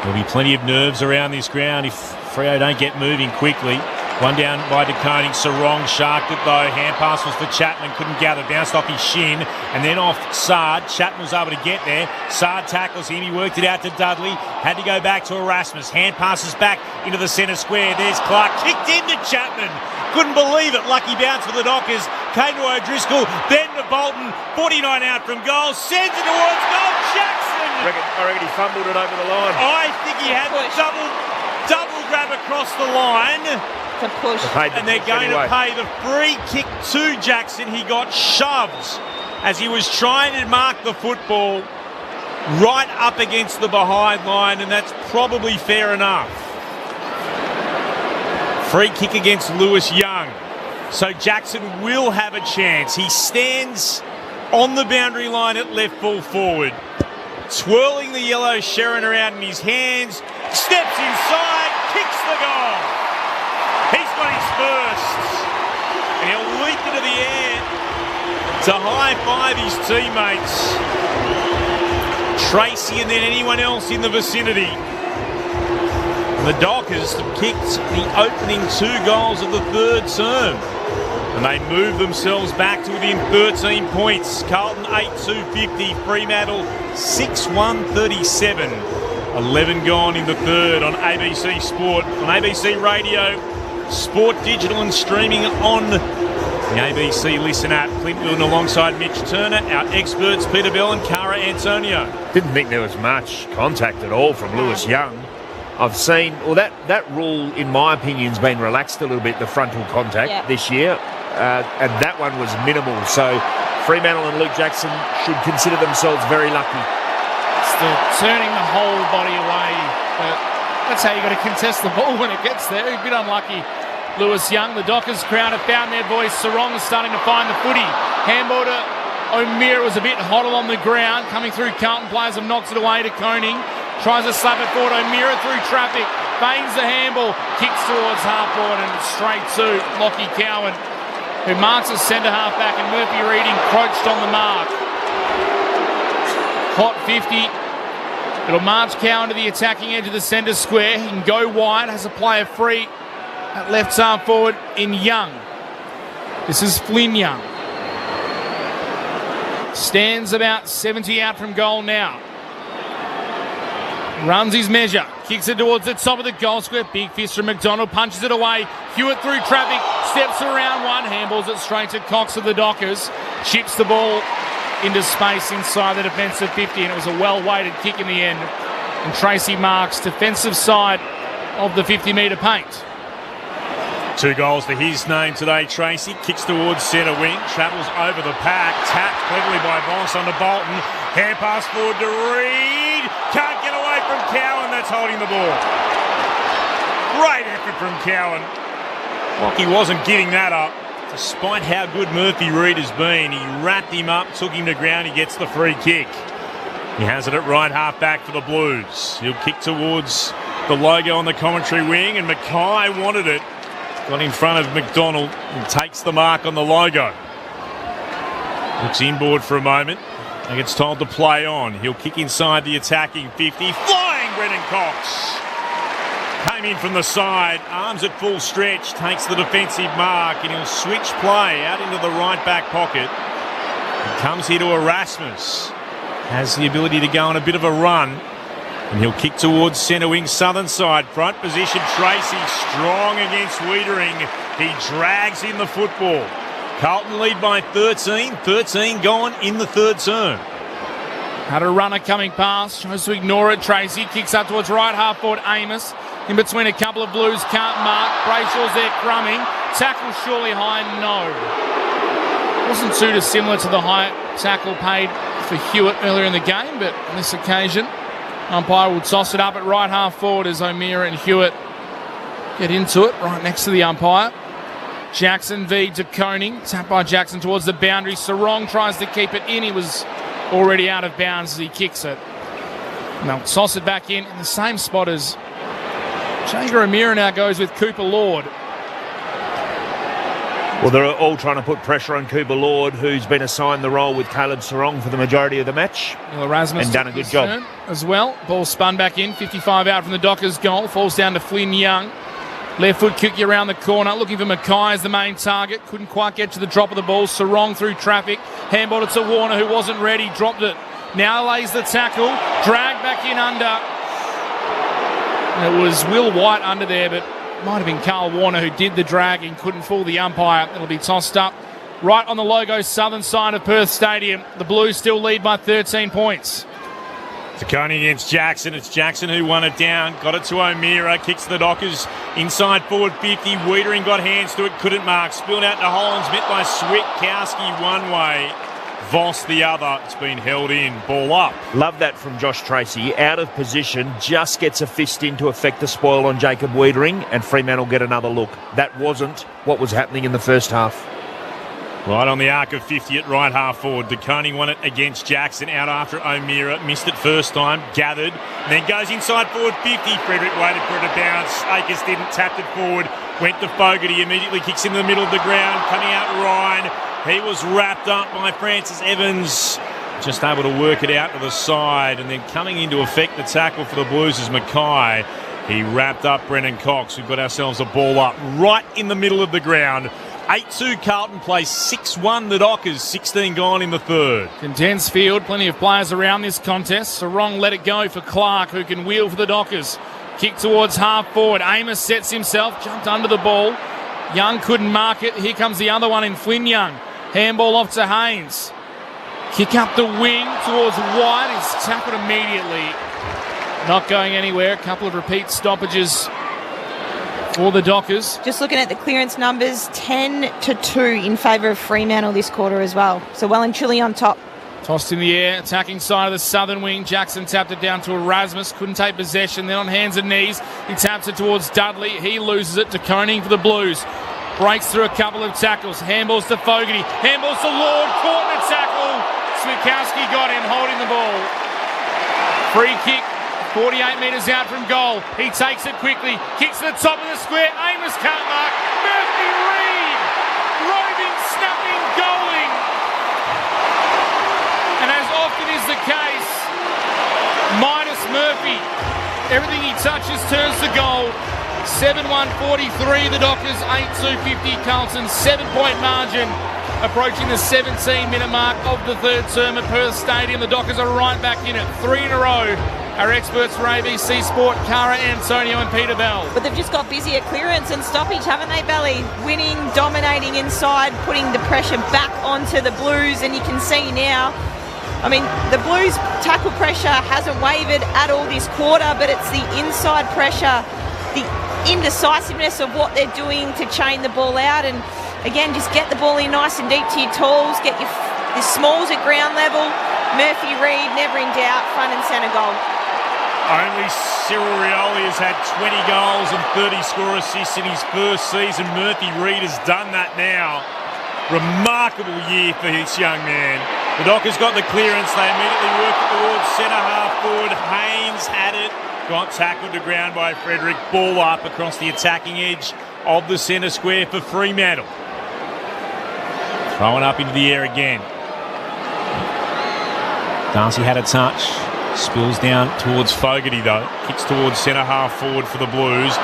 There'll be plenty of nerves around this ground if Freo don't get moving quickly. One down by DeConing. Sarong sharked it though. Hand pass was for Chapman. Couldn't gather. Bounced off his shin. And then off Sard. Chapman was able to get there. Sard tackles him. He worked it out to Dudley. Had to go back to Erasmus. Hand passes back into the centre square. There's Clark. Kicked into Chapman. Couldn't believe it. Lucky bounce for the Dockers. Came to O'Driscoll. Then to Bolton. 49 out from goal. Sends it towards goal. Jackson. I reckon he fumbled it over the line. I think he had the double grab across the line. To push. And they're going to pay the free kick to Jackson. He got shoved as he was trying to mark the football right up against the behind line, and that's probably fair enough. Free kick against Lewis Young. So Jackson will have a chance. He stands on the boundary line at left full forward. twirling the yellow Sharon around in his hands, steps inside, kicks the goal. He's got his first. And he'll leap into the air to high-five his teammates. Tracy and then anyone else in the vicinity. And the Dockers have kicked the opening 2 goals of the third term. And they move themselves back to within 13 points. Carlton 8-2-50, Fremantle 6-1-37. 11 gone in the third on ABC Sport, on ABC Radio, Sport Digital and streaming on the ABC Listen app. Clint Wilton alongside Mitch Turner, our experts Peter Bell and Cara Antonio. Didn't think there was much contact at all from Lewis Young. I've seen, well, that rule, in my opinion, has been relaxed a little bit, the frontal contact this year, and that one was minimal. So Fremantle and Luke Jackson should consider themselves very lucky. It's the turning the whole body away, but that's how you got to contest the ball when it gets there. A bit unlucky. Lewis Young, the Dockers crowd have found their voice. Sarong is starting to find the footy. Handball to O'Meara, was a bit hot along the ground. Coming through, Carlton players have knocked it away to Koning. Tries to slap it forward. O'Meara through traffic. Feigns the handball. Kicks towards half-forward and straight to Lockie Cowan, who marks as centre-half back, and Murphy Reid encroached on the mark. Hot 50. It'll march Cowan to the attacking edge of the centre square. He can go wide. Has a player free at left half forward in Young. This is Flynn Young. Stands about 70 out from goal now. Runs his measure. Kicks it towards the top of the goal square. Big fist from McDonald. Punches it away. Hewitt through traffic. Steps around one. Handballs it straight to Cox of the Dockers. Chips the ball into space inside the defensive 50. And it was a well-weighted kick in the end. And Tracy Marks, defensive side of the 50-metre paint. 2 goals to his name today, Tracy. Kicks towards centre wing. Travels over the pack. Tapped cleverly by Voss on to Bolton. Hand pass forward to Reid. Can't get away from Cowan. That's holding the ball. Great effort from Cowan. Lockie wasn't giving that up. Despite how good Murphy Reid has been, he wrapped him up, took him to ground. He gets the free kick. He has it at right half back for the Blues. He'll kick towards the logo on the commentary wing, and Mackay wanted it. Got in front of McDonald and takes the mark on the logo. Looks inboard for a moment and gets told to play on. He'll kick inside the attacking 50. Flying Brennan Cox. Came in from the side, arms at full stretch, takes the defensive mark, and he'll switch play out into the right back pocket. He comes here to Erasmus. Has the ability to go on a bit of a run. And he'll kick towards centre wing, southern side. Front position, Tracy strong against Wiedering. He drags in the football. Carlton lead by 13. 13 gone in the third term. Had a runner coming past. Tries to ignore it. Tracy kicks up towards right half forward. Amos in between a couple of Blues. Can't mark. Brayshaw's there crumbing. Tackle surely high. No. Wasn't too dissimilar to the high tackle paid for Hewitt earlier in the game, but on this occasion, umpire will toss it up at right half forward as O'Meara and Hewitt get into it right next to the umpire. Jackson v to Koning. Tapped by Jackson towards the boundary. Sarong tries to keep it in. He was already out of bounds as he kicks it. And they'll toss it back in the same spot as Jager O'Meara now goes with Cooper Lord. Well, they're all trying to put pressure on Cooper Lord, who's been assigned the role with Caleb Sarong for the majority of the match. Erasmus and done a good job as well. Ball spun back in, 55 out from the Dockers' goal. Falls down to Flynn Young. Left foot kick around the corner, looking for Mackay as the main target. Couldn't quite get to the drop of the ball. Sarong through traffic. Handballed it to Warner, who wasn't ready. Dropped it. Now lays the tackle. Dragged back in under. And it was Will White under there, but might have been Carl Warner who did the drag and couldn't fool the umpire. It'll be tossed up right on the logo southern side of Perth Stadium. The Blues still lead by 13 points. Koning against Jackson. It's Jackson who won it down. Got it to O'Meara. Kicks the Dockers inside forward 50. Wiedering got hands to it. Couldn't mark. Spilled out to Hollands. Met by Switkowski one way. Voss the other. It's been held in. Ball up. Love that from Josh Tracy. Out of position. Just gets a fist in to affect the spoil on Jacob Wiedering, and Fremantle get another look. That wasn't what was happening in the first half. Right on the arc of 50 at right half forward. DeConing won it against Jackson. Out after O'Meara. Missed it first time. Gathered. And then goes inside forward 50. Frederick waited for it to bounce. Akers didn't. Tapped it forward. Went to Fogarty. Immediately kicks into the middle of the ground. Coming out Ryan. He was wrapped up by Francis Evans. Just able to work it out to the side. And then coming into effect the tackle for the Blues is Mackay. He wrapped up Brennan Cox. We've got ourselves a ball up right in the middle of the ground. 8-2 Carlton plays 6-1 the Dockers, 16 gone in the third. Condensed field, plenty of players around this contest. Sarong let it go for Clark, who can wheel for the Dockers. Kick towards half forward. Amos sets himself, jumped under the ball. Young couldn't mark it. Here comes the other one in Flynn Young. Handball off to Haynes. Kick up the wing towards White. He's tackled immediately. Not going anywhere. A couple of repeat stoppages for the Dockers. Just looking at the clearance numbers, 10-2 in favour of Fremantle this quarter as well. So well and truly on top. Tossed in the air, attacking side of the southern wing. Jackson tapped it down to Erasmus. Couldn't take possession. Then on hands and knees, he taps it towards Dudley. He loses it to Koning for the Blues. Breaks through a couple of tackles. Handballs to Fogarty. Handballs to Lord. Caught in a tackle. Switkowski got him, holding the ball. Free kick. 48 metres out from goal. He takes it quickly. Kicks to the top of the square. Amos can't mark. Murphy Reid. Roving, snapping, goaling. And as often is the case, minus Murphy, everything he touches turns to gold. 7-1-43 the Dockers. 8-2-50 Carlton. 7-point margin. Approaching the 17-minute mark of the third term at Perth Stadium. The Dockers are right back in it. 3 in a row. Our experts for ABC Sport, Cara, Antonio and Peter Bell. But they've just got busy at clearance and stoppage, haven't they, Belly? Winning, dominating inside, putting the pressure back onto the Blues. And you can see now, I mean, the Blues tackle pressure hasn't wavered at all this quarter, but it's the inside pressure, the indecisiveness of what they're doing to chain the ball out. And again, just get the ball in nice and deep to your tools, get your smalls at ground level. Murphy Reid, never in doubt, front and centre goal. Only Cyril Rioli has had 20 goals and 30 score assists in his first season. Murphy Reid has done that now. Remarkable year for this young man. The Dockers got the clearance. They immediately worked it towards centre half forward. Haynes had it. Got tackled to ground by Frederick. Ball up across the attacking edge of the centre square for Fremantle. Throwing up into the air again. Darcy had a touch. Spills down towards Fogarty though. Kicks towards centre half forward for the Blues.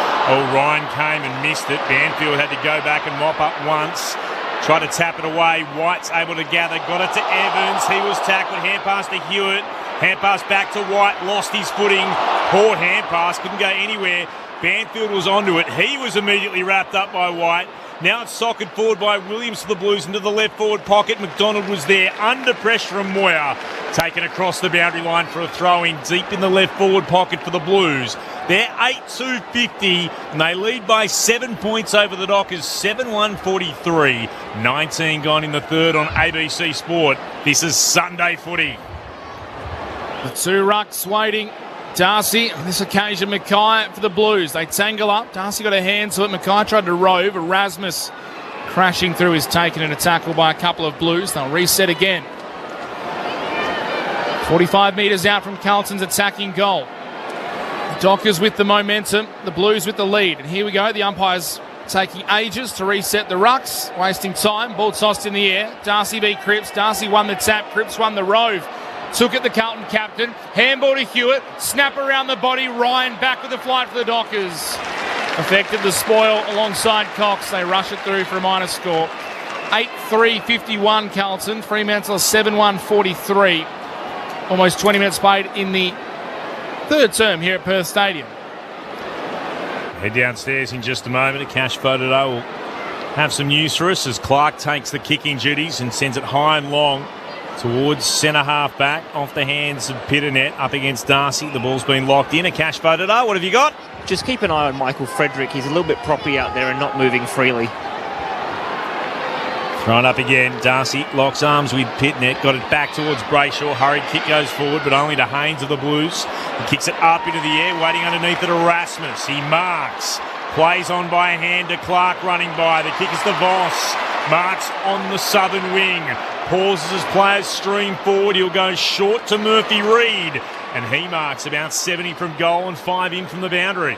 Ryan came and missed it. Banfield had to go back and mop up once. Tried to tap it away. White's able to gather. Got it to Evans. He was tackled. Hand pass to Hewitt. Hand pass back to White. Lost his footing. Poor hand pass. Couldn't go anywhere. Banfield was onto it. He was immediately wrapped up by White. Now it's socked forward by Williams for the Blues into the left forward pocket. McDonald was there under pressure from Moyer. Taken across the boundary line for a throw-in deep in the left forward pocket for the Blues. They're 8-2-50 and they lead by 7 points over the Dockers. 7-1-43. 19 gone in the third on ABC Sport. This is Sunday footy. The two rucks waiting. Darcy, on this occasion, Mackay for the Blues. They tangle up. Darcy got a hand to it. Mackay tried to rove. Erasmus crashing through is taken in a tackle by a couple of Blues. They'll reset again. 45 metres out from Carlton's attacking goal. The Dockers with the momentum. The Blues with the lead. And here we go. The umpires taking ages to reset the rucks. Wasting time. Ball tossed in the air. Darcy v Cripps. Darcy won the tap. Cripps won the rove. Took it the Carlton captain. Handball to Hewitt. Snap around the body. Ryan back with the flight for the Dockers. Affected the spoil alongside Cox. They rush it through for a minor score. 8-3-51 Carlton. Fremantle 7-1-43. Almost 20 minutes played in the third term here at Perth Stadium. Head downstairs in just a moment. Akash Fodato will have some news for us as Clark takes the kicking duties and sends it high and long towards centre half back, off the hands of Pitternet, up against Darcy. The ball's been locked in. Akash Fodato, what have you got? Just keep an eye on Michael Frederick. He's a little bit proppy out there and not moving freely. Thrown up again. Darcy locks arms with Pitnet. Got it back towards Brayshaw. Hurried kick goes forward, but only to Haynes of the Blues. He kicks it up into the air, waiting underneath it. Erasmus. He marks. Plays on by hand to Clark running by. The kick is to Voss. Marks on the southern wing. Pauses as players stream forward. He'll go short to Murphy Reid. And he marks about 70 from goal and 5 in from the boundary.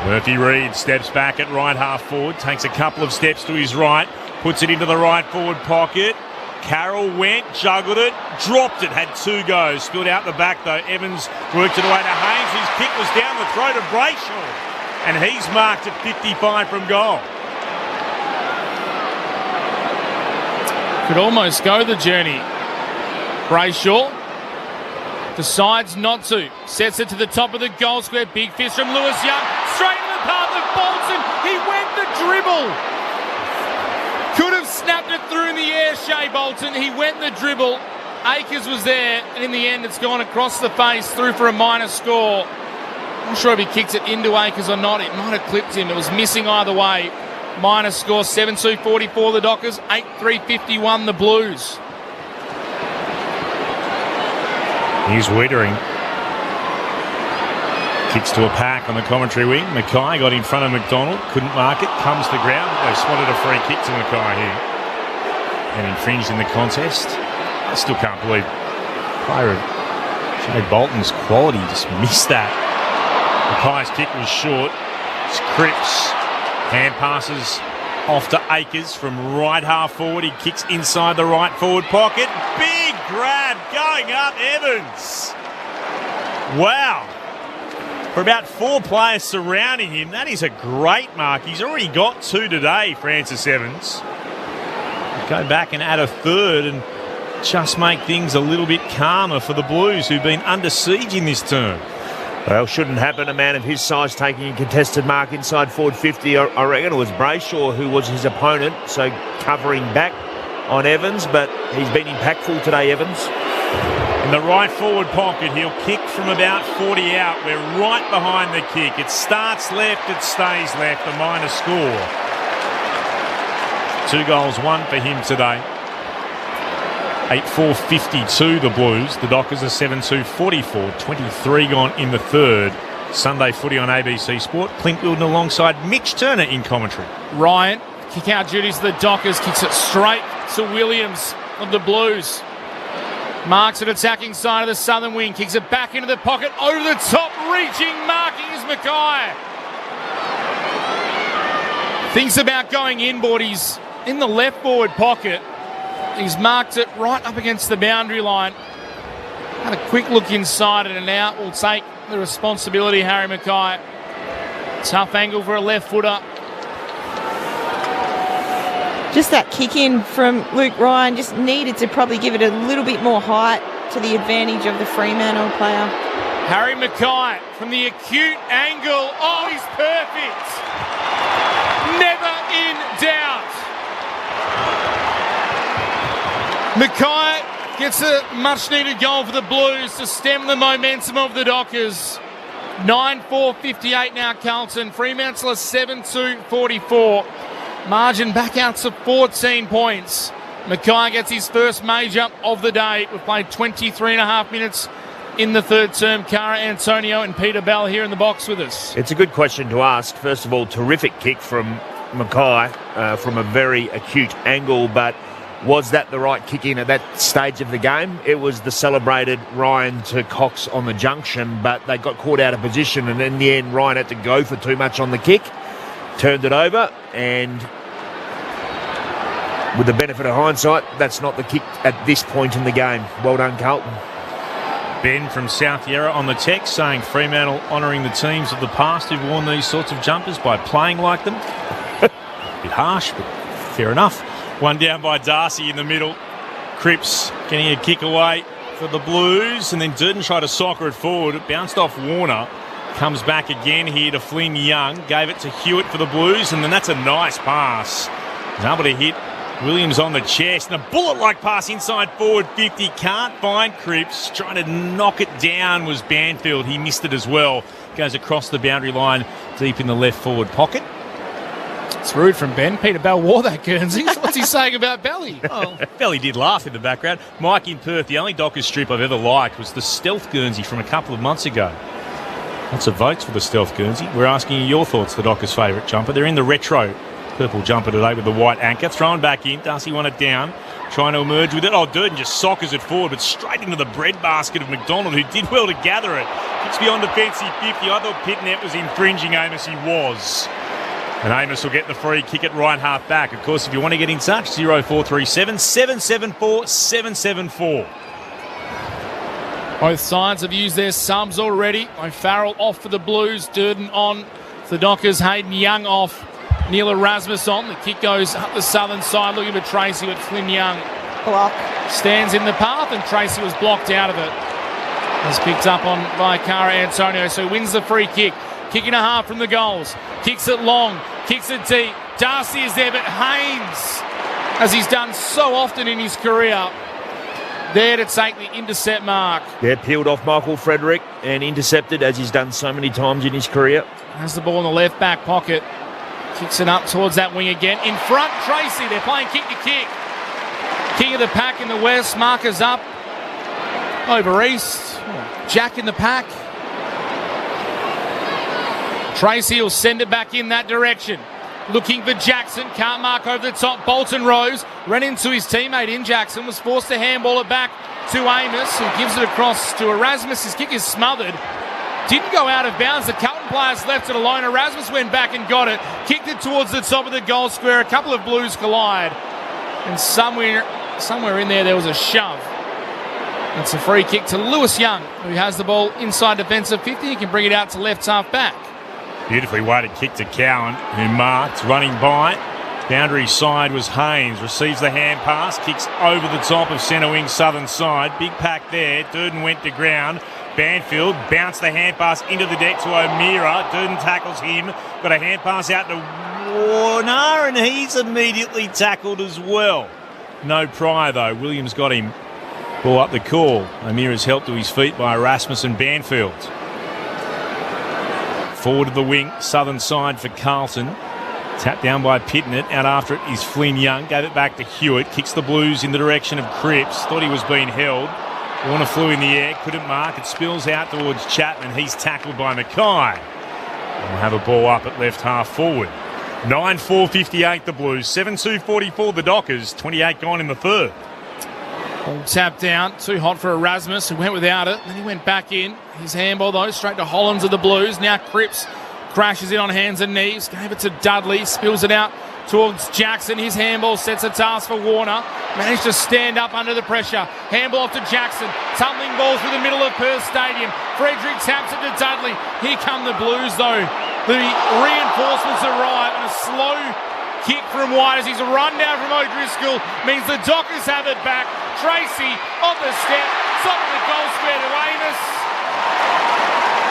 Murphy Reid steps back at right half forward. Takes a couple of steps to his right. Puts it into the right forward pocket. Carroll went, juggled it, dropped it, had 2 goes. Spilled out the back though. Evans worked it away to Haynes. His kick was down the throat of Brayshaw. And he's marked at 55 from goal. Could almost go the journey. Brayshaw decides not to. Sets it to the top of the goal square. Big fist from Lewis Young. Straight in the path of Bolton. He went the dribble. Could have snapped it through in the air, Shea Bolton. He went the dribble. Akers was there. And in the end, it's gone across the face through for a minor score. I'm not sure if he kicks it into Akers or not. It might have clipped him. It was missing either way. Minor score 7-2-44 the Dockers, 8-3-51 the Blues. Here's Wiedering. Kicks to a pack on the commentary wing. Mackay got in front of McDonald, couldn't mark it, comes to the ground. They spotted a free kick to Mackay here and infringed in the contest. I still can't believe player of Shea Bolton's quality just missed that. Mackay's kick was short. It's Cripps. Hand passes off to Akers from right half forward. He kicks inside the right forward pocket. Big grab going up Evans. Wow. For about 4 players surrounding him, that is a great mark. He's already got 2 today, Francis Evans. Go back and add a third and just make things a little bit calmer for the Blues, who've been under siege in this term. Well, shouldn't happen. A man of his size taking a contested mark inside forward 50. I reckon it was Brayshaw who was his opponent, so covering back on Evans, but he's been impactful today, Evans. In the right forward pocket, he'll kick from about 40 out. We're right behind the kick. It starts left, it stays left, a minor score. 2 goals, 1 for him today. 8-4-52 the Blues. The Dockers are 7-2-44. 23 gone in the third. Sunday footy on ABC Sport. Clint Wilden alongside Mitch Turner in commentary. Ryan, kick out duties to the Dockers. Kicks it straight to Williams of the Blues. Marks at attacking side of the southern wing. Kicks it back into the pocket. Over the top. Reaching. Marking is Mackay. Thinks about going inboard. He's in the left forward pocket. He's marked it right up against the boundary line. Had a quick look inside and out. Will take the responsibility, Harry Mackay. Tough angle for a left footer. Just that kick in from Luke Ryan, just needed to probably give it a little bit more height to the advantage of the Fremantle player. Harry Mackay from the acute angle. Oh, he's perfect. Never in doubt. Mackay gets a much-needed goal for the Blues to stem the momentum of the Dockers. 9-4-58 now, Carlton. Fremantle are 7-2-44. Margin back out to 14 points. Mackay gets his first major of the day. We've played 23.5 minutes in the third term. Cara Antonio and Peter Bell here in the box with us. It's a good question to ask. First of all, terrific kick from Mackay from a very acute angle, but was that the right kick in at that stage of the game? It was the celebrated Ryan to Cox on the junction, but they got caught out of position, and in the end, Ryan had to go for too much on the kick, turned it over, and with the benefit of hindsight, that's not the kick at this point in the game. Well done, Carlton. Ben from South Yarra on the text saying Fremantle honouring the teams of the past who've worn these sorts of jumpers by playing like them. A bit harsh, but fair enough. One down by Darcy in the middle. Cripps getting a kick away for the Blues, and then Durden tried to soccer it forward. It bounced off Warner. Comes back again here to Flynn Young. Gave it to Hewitt for the Blues, and then that's a nice pass. He's able to hit Williams on the chest, and a bullet-like pass inside forward 50. Can't find Cripps. Trying to knock it down was Banfield. He missed it as well. Goes across the boundary line deep in the left forward pocket. It's rude from Ben. Peter Bell wore that Guernsey. What's he saying about Belly? Oh, Belly did laugh in the background. Mike in Perth, the only Dockers strip I've ever liked was the Stealth Guernsey from a couple of months ago. Lots of votes for the Stealth Guernsey. We're asking you your thoughts, the Dockers' favourite jumper. They're in the retro purple jumper today with the white anchor. Thrown back in. Darcy won it down. Trying to emerge with it. Oh, Durden just soccers it forward, but straight into the breadbasket of McDonald, who did well to gather it. Kicks beyond defensive 50. I thought Pitnet was infringing Amos. He was. And Amos will get the free kick at right half back. Of course, if you want to get in touch, 0437 774 774. Both sides have used their subs already. O'Farrell off for the Blues. Durden on for the Dockers. Hayden Young off. Neil Erasmus on. The kick goes up the southern side, looking for Tracy, but Flynn Young stands in the path, and Tracy was blocked out of it. Was picked up on by Cara Antonio, so wins the free kick. Kick and a half from the goals. Kicks it long. Kicks it deep. Darcy is there, but Haynes, as he's done so often in his career, there to take the intercept mark. Yeah, peeled off Michael Frederick and intercepted, as he's done so many times in his career. Has the ball in the left back pocket. Kicks it up towards that wing again. In front, Tracy. They're playing kick to kick. King of the pack in the west. Markers up over east. Jack in the pack. Tracy will send it back in that direction. Looking for Jackson. Can't mark over the top. Bolton Rose ran into his teammate in Jackson. Was forced to handball it back to Amos, who gives it across to Erasmus. His kick is smothered. Didn't go out of bounds. The Carlton players left it alone. Erasmus went back and got it. Kicked it towards the top of the goal square. A couple of Blues collide. And somewhere in there was a shove. It's a free kick to Lewis Young, who has the ball inside defensive 50. He can bring it out to left half back. Beautifully weighted kick to Cowan, who marked, running by. Boundary side was Haynes. Receives the hand pass. Kicks over the top of centre wing southern side. Big pack there. Durden went to ground. Banfield bounced the hand pass into the deck to O'Meara. Durden tackles him. Got a hand pass out to Warner, and he's immediately tackled as well. No Pryor, though. Williams got him. Ball up the call. O'Meara's helped to his feet by Erasmus and Banfield. Forward of the wing, southern side for Carlton. Tapped down by Pitnet. Out after it is Flynn Young. Gave it back to Hewitt. Kicks the Blues in the direction of Cripps. Thought he was being held. Warner flew in the air, couldn't mark. It spills out towards Chapman. He's tackled by Mackay. We'll have a ball up at left half forward. 9-4-58 the Blues. 7-2-44 the Dockers. 28 gone in the third. Ball tapped down. Too hot for Erasmus, who went without it. Then he went back in. His handball, though, straight to Hollands of the Blues. Now Cripps crashes in on hands and knees. Gave it to Dudley. Spills it out towards Jackson. His handball sets a task for Warner. Managed to stand up under the pressure. Handball off to Jackson. Tumbling ball through the middle of Perth Stadium. Frederick taps it to Dudley. Here come the Blues, though. The reinforcements arrive, and a slow kick from White as he's run down from O'Driscoll means the Dockers have it back. Tracy on the step. Top of the goal square to Amos.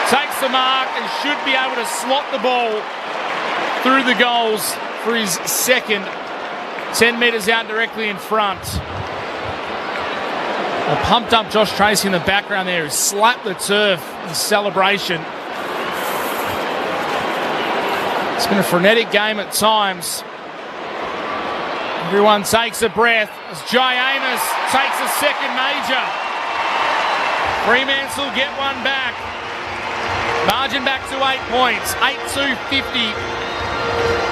Takes the mark and should be able to slot the ball through the goals for his second. 10 metres out directly in front. A pumped up Josh Tracy in the background there, who slapped the turf in celebration. It's been a frenetic game at times. Everyone takes a breath as Jai Amos takes a second major. Fremantle get one back. Margin back to 8 points. 8-2-50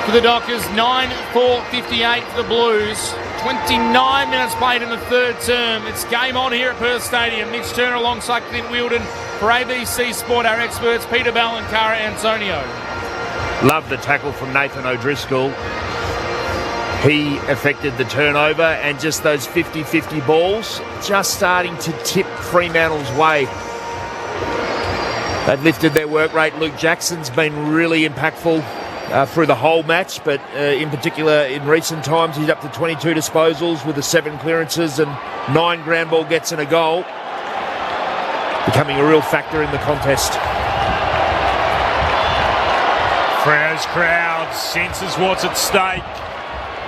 for the Dockers. 9-4-58 for the Blues. 29 minutes played in the third term. It's game on here at Perth Stadium. Mitch Turner alongside Clint Wheeldon for ABC Sport. Our experts Peter Bell and Cara Antonio. Love the tackle from Nathan O'Driscoll. He affected the turnover, and just those 50-50 balls just starting to tip Fremantle's way. They've lifted their work rate. Luke Jackson's been really impactful through the whole match, but in particular in recent times he's up to 22 disposals with the 7 clearances and 9 ground ball gets and a goal. Becoming a real factor in the contest. Frow's crowd senses what's at stake.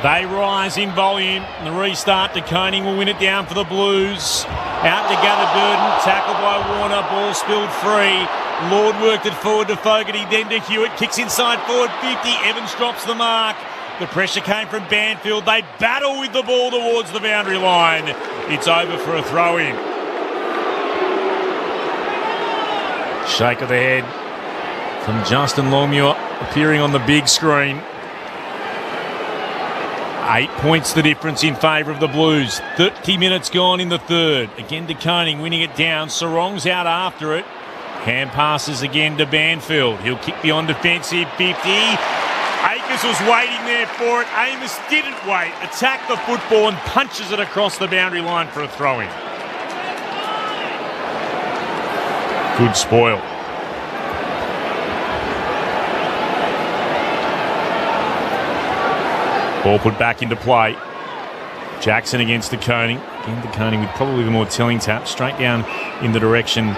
They rise in volume. The restart to Koning will win it down for the Blues. Out to gather Durden. Tackled by Warner. Ball spilled free. Lord worked it forward to Fogarty, then to Hewitt. Kicks inside forward 50. Evans drops the mark. The pressure came from Banfield. They battle with the ball towards the boundary line. It's over for a throw-in. Shake of the head from Justin Longmuir appearing on the big screen. 8 points the difference in favour of the Blues. 30 minutes gone in the third. Again to Koning, winning it down. Sarong's out after it. Hand passes again to Banfield. He'll kick beyond defensive 50. Akers was waiting there for it. Amos didn't wait. Attacked the football and punches it across the boundary line for a throw-in. Good spoil. Ball put back into play. Jackson against De Koning. Again, De Koning with probably the more telling tap. Straight down in the direction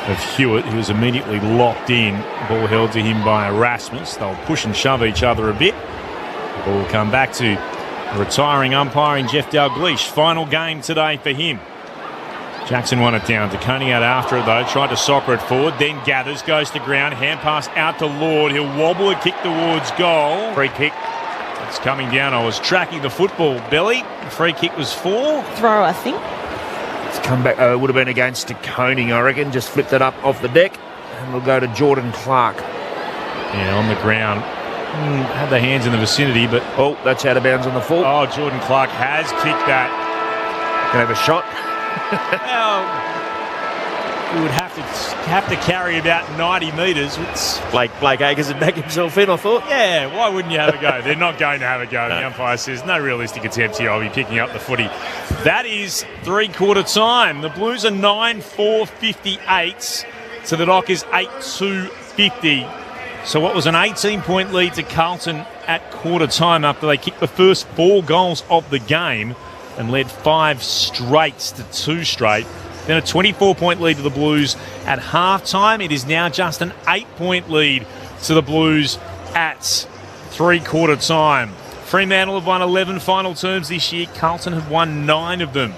of Hewitt, who was immediately locked in. Ball held to him by Erasmus. They'll push and shove each other a bit. The ball will come back to the retiring umpire in Jeff Dalglish. Final game today for him. Jackson won it down. De Koning out after it though. Tried to soccer it forward. Then gathers, goes to ground. Hand pass out to Lord. He'll wobble a kick towards goal. Free kick. It's coming down. I was tracking the football, Belly. The free kick was for throw, I think. It's come back. Would have been against De Koning, I reckon. Just flipped it up off the deck. And we'll go to Jordan Clark. Yeah, on the ground. Had the hands in the vicinity, but... Oh, that's out of bounds on the full. Oh, Jordan Clark has kicked that. Can have a shot. Well, we would have to carry about 90 metres. Blake Akers would back himself in, I thought. Yeah, why wouldn't you have a go? They're not going to have a go. No. The umpire says, no realistic attempt here. I'll be picking up the footy. That is three-quarter time. The Blues are 9-4-58 to the Dockers 8-2-50. So what was an 18-point lead to Carlton at quarter time after they kicked the first 4 goals of the game and led 5 straights to 2 straight. Then a 24-point lead to the Blues at half-time. It is now just an 8-point lead to the Blues at three-quarter time. Fremantle have won 11 final terms this year. Carlton have won 9 of them.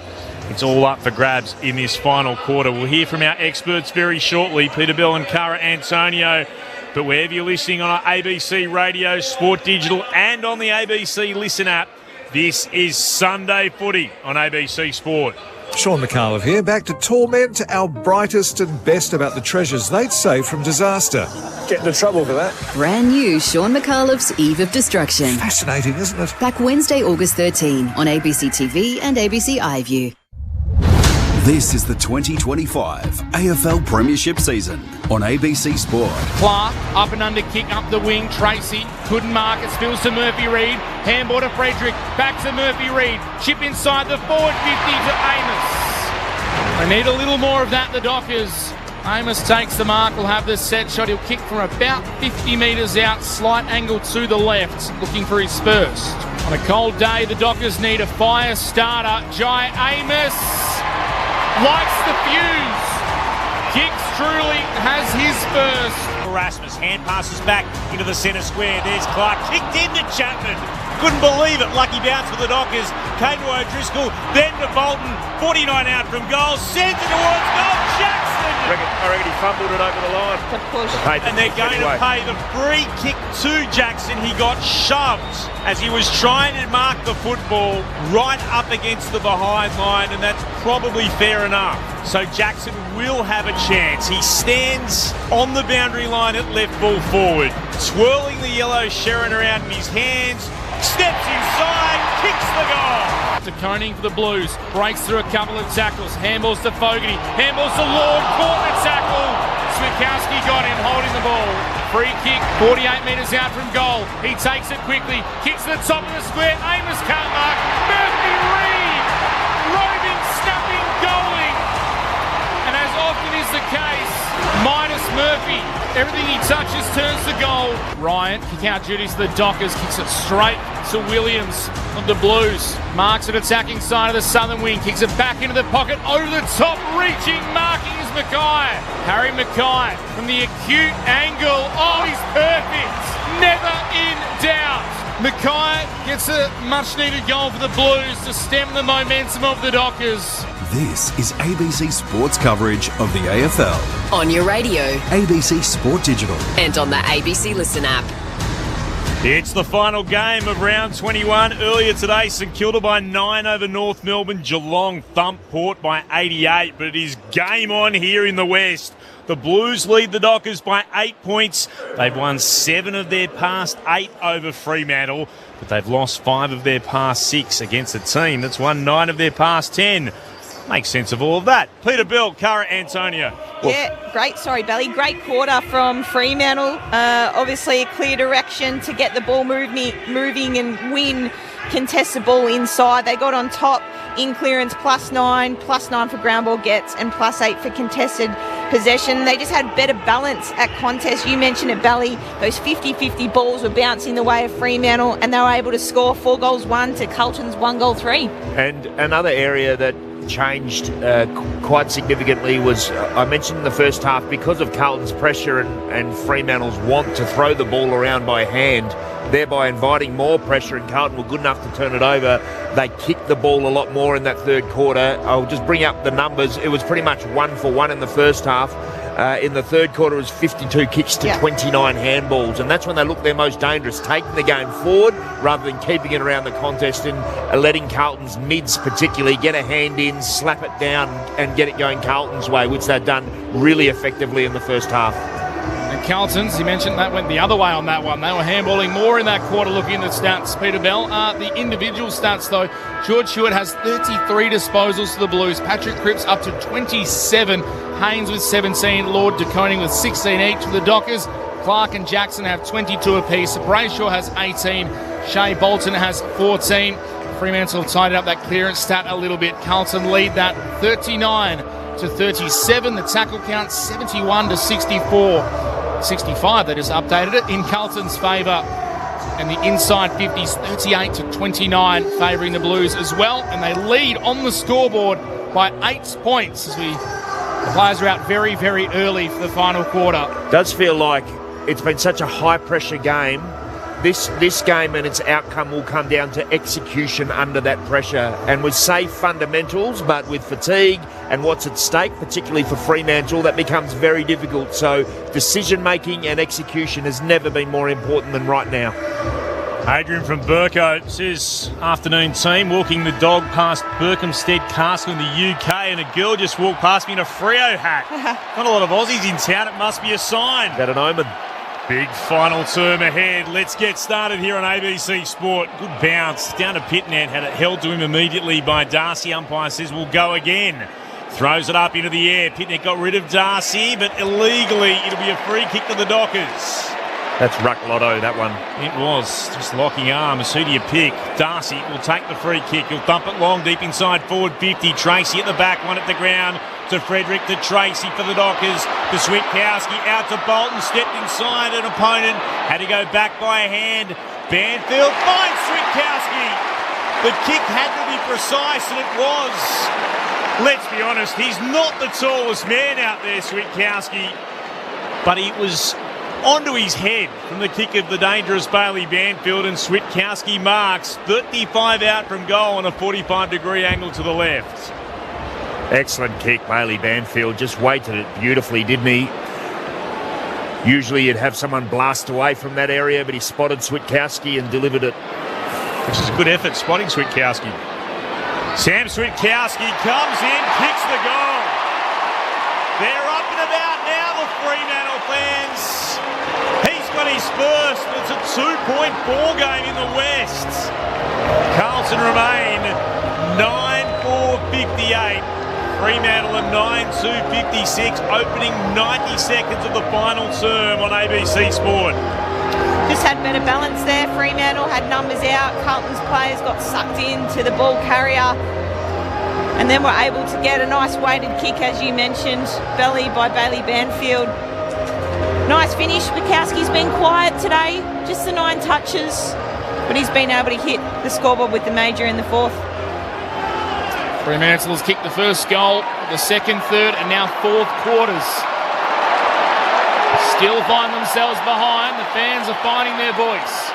It's all up for grabs in this final quarter. We'll hear from our experts very shortly, Peter Bell and Cara Antonio. But wherever you're listening on our ABC Radio, Sport Digital and on the ABC Listen app, this is Sunday Footy on ABC Sport. Sean McAuliffe here, back to torment our brightest and best about the treasures they'd save from disaster. Get into trouble for that. Brand new Sean McAuliffe's Eve of Destruction. Fascinating, isn't it? Back Wednesday, August 13 on ABC TV and ABC iView. This is the 2025 AFL Premiership season on ABC Sport. Clark, up and under kick, up the wing. Tracy couldn't mark it, spills to Murphy-Reid. Handball to Frederick, back to Murphy-Reid. Chip inside the forward 50 to Amos. They need a little more of that, the Dockers. Amos takes the mark, will have the set shot. He'll kick from about 50 metres out, slight angle to the left, looking for his first. On a cold day, the Dockers need a fire starter. Jai Amos lights the fuse. Kicks truly has his first. Erasmus hand passes back into the centre square. There's Clark, kicked into Chapman. Couldn't believe it. Lucky bounce for the Dockers. Came to O'Driscoll, then to Bolton. 49 out from goal. Sends it towards goal. Jackson. I reckon he fumbled it over the line. And they're going to pay the free kick to Jackson. He got shoved as he was trying to mark the football right up against the behind line, and that's probably fair enough. So Jackson will have a chance. He stands on the boundary line at left ball forward, twirling the yellow Sharon around in his hands, steps inside, kicks the goal. To Koning for the Blues, breaks through a couple of tackles, handballs to Fogarty, handballs to Lord, caught the tackle. Switkowski got him, holding the ball. Free kick, 48 metres out from goal. He takes it quickly, kicks to the top of the square. Amos can't mark. Murphy-Reid, roving, snapping, goaling. And as often is the case, minus Murphy, everything he touches turns to goal. Ryan, kick out duties to the Dockers, kicks it straight to Williams of the Blues. Marks it attacking side of the southern wing, kicks it back into the pocket, over the top, reaching, marking is Mackay. Harry Mackay from the acute angle. Oh, he's perfect. Never in doubt. Mackay gets a much-needed goal for the Blues to stem the momentum of the Dockers. This is ABC Sports coverage of the AFL. On your radio, ABC Sport Digital, and on the ABC Listen app. It's the final game of round 21. Earlier today, St Kilda by 9 over North Melbourne. Geelong thumped Port by 88, but it is game on here in the West. The Blues lead the Dockers by 8 points. They've won 7 of their past 8 over Fremantle, but they've lost 5 of their past 6 against a team that's won 9 of their past 10. Makes sense of all of that. Peter Bell, Cara Antonio. Yeah, great. Sorry, Belly. Great quarter from Fremantle. Obviously a clear direction to get the ball moving and win contested ball inside. They got on top in clearance, +9 for ground ball gets, and +8 for contested possession. They just had better balance at contest. You mentioned it, Belly. Those 50-50 balls were bouncing the way of Fremantle, and they were able to score 4 goals 1 to Carlton's 1 goal 3. And another area that changed quite significantly was, I mentioned in the first half, because of Carlton's pressure and Fremantle's want to throw the ball around by hand, thereby inviting more pressure, and Carlton were good enough to turn it over. They kicked the ball a lot more in that third quarter. I'll just bring up the numbers. It was pretty much 1 for 1 in the first half. In the third quarter, it was 52 kicks to 29 handballs, and that's when they looked their most dangerous, taking the game forward rather than keeping it around the contest and letting Carlton's mids particularly get a hand in, slap it down and get it going Carlton's way, which they've done really effectively in the first half. And Carlton's, you mentioned, that went the other way on that one. They were handballing more in that quarter. Looking at the stats, Peter Bell. The individual stats, though, George Hewitt has 33 disposals to the Blues. Patrick Cripps up to 27. Haynes with 17. Lord de Koning with 16 each for the Dockers. Clark and Jackson have 22 apiece. Brayshaw has 18. Shea Bolton has 14. Fremantle tidied up that clearance stat a little bit. Carlton lead that 39-37. The tackle count 71-64. 65, they just updated it in Carlton's favour, and the inside 50s 38-29 favouring the Blues as well, and they lead on the scoreboard by 8 points as the players are out very, very early for the final quarter. Does feel like it's been such a high pressure game. This game and its outcome will come down to execution under that pressure, and with safe fundamentals, but with fatigue and what's at stake, particularly for Fremantle, that becomes very difficult. So decision making and execution has never been more important than right now. Adrian from Burko says, afternoon team, walking the dog past Berkhamsted Castle in the UK, and a girl just walked past me in a Freo hat. Not a lot of Aussies in town, it must be a sign. Is that an omen? Big final term ahead. Let's get started here on ABC Sport. Good bounce down to Pitnet. Had it held to him immediately by Darcy. Umpire says we'll go again. Throws it up into the air. Pitnet got rid of Darcy, but illegally it'll be a free kick to the Dockers. That's Ruck Lotto, that one. It was. Just locking arms. Who do you pick? Darcy will take the free kick. He'll thump it long, deep inside forward 50. Tracy at the back, one at the ground. To Frederick, to Tracy for the Dockers, to Switkowski, out to Bolton, stepped inside an opponent, had to go back by a hand. Banfield finds Switkowski. The kick had to be precise, and it was. Let's be honest, he's not the tallest man out there, Switkowski, but he was onto his head from the kick of the dangerous Bailey Banfield, and Switkowski marks 35 out from goal on a 45-degree angle to the left. Excellent kick, Bailey Banfield. Just weighted it beautifully, didn't he? Usually you'd have someone blast away from that area, but he spotted Switkowski and delivered it. Which is a good effort, spotting Switkowski. Sam Switkowski comes in, kicks the goal. They're up and about now, the Fremantle fans. He's got his first. It's a 2-point ball game in the West. Carlton remain 9-4-58. Fremantle at 9-2-56, opening 90 seconds of the final term on ABC Sport. Just had better balance there. Fremantle had numbers out. Carlton's players got sucked into the ball carrier, and then were able to get a nice weighted kick, as you mentioned, belly by Bailey Banfield. Nice finish. Bukowski's been quiet today, just the 9 touches, but he's been able to hit the scoreboard with the major in the fourth. Fremantle has kicked the first goal, the second, third, and now fourth quarters. Still find themselves behind. The fans are finding their voice.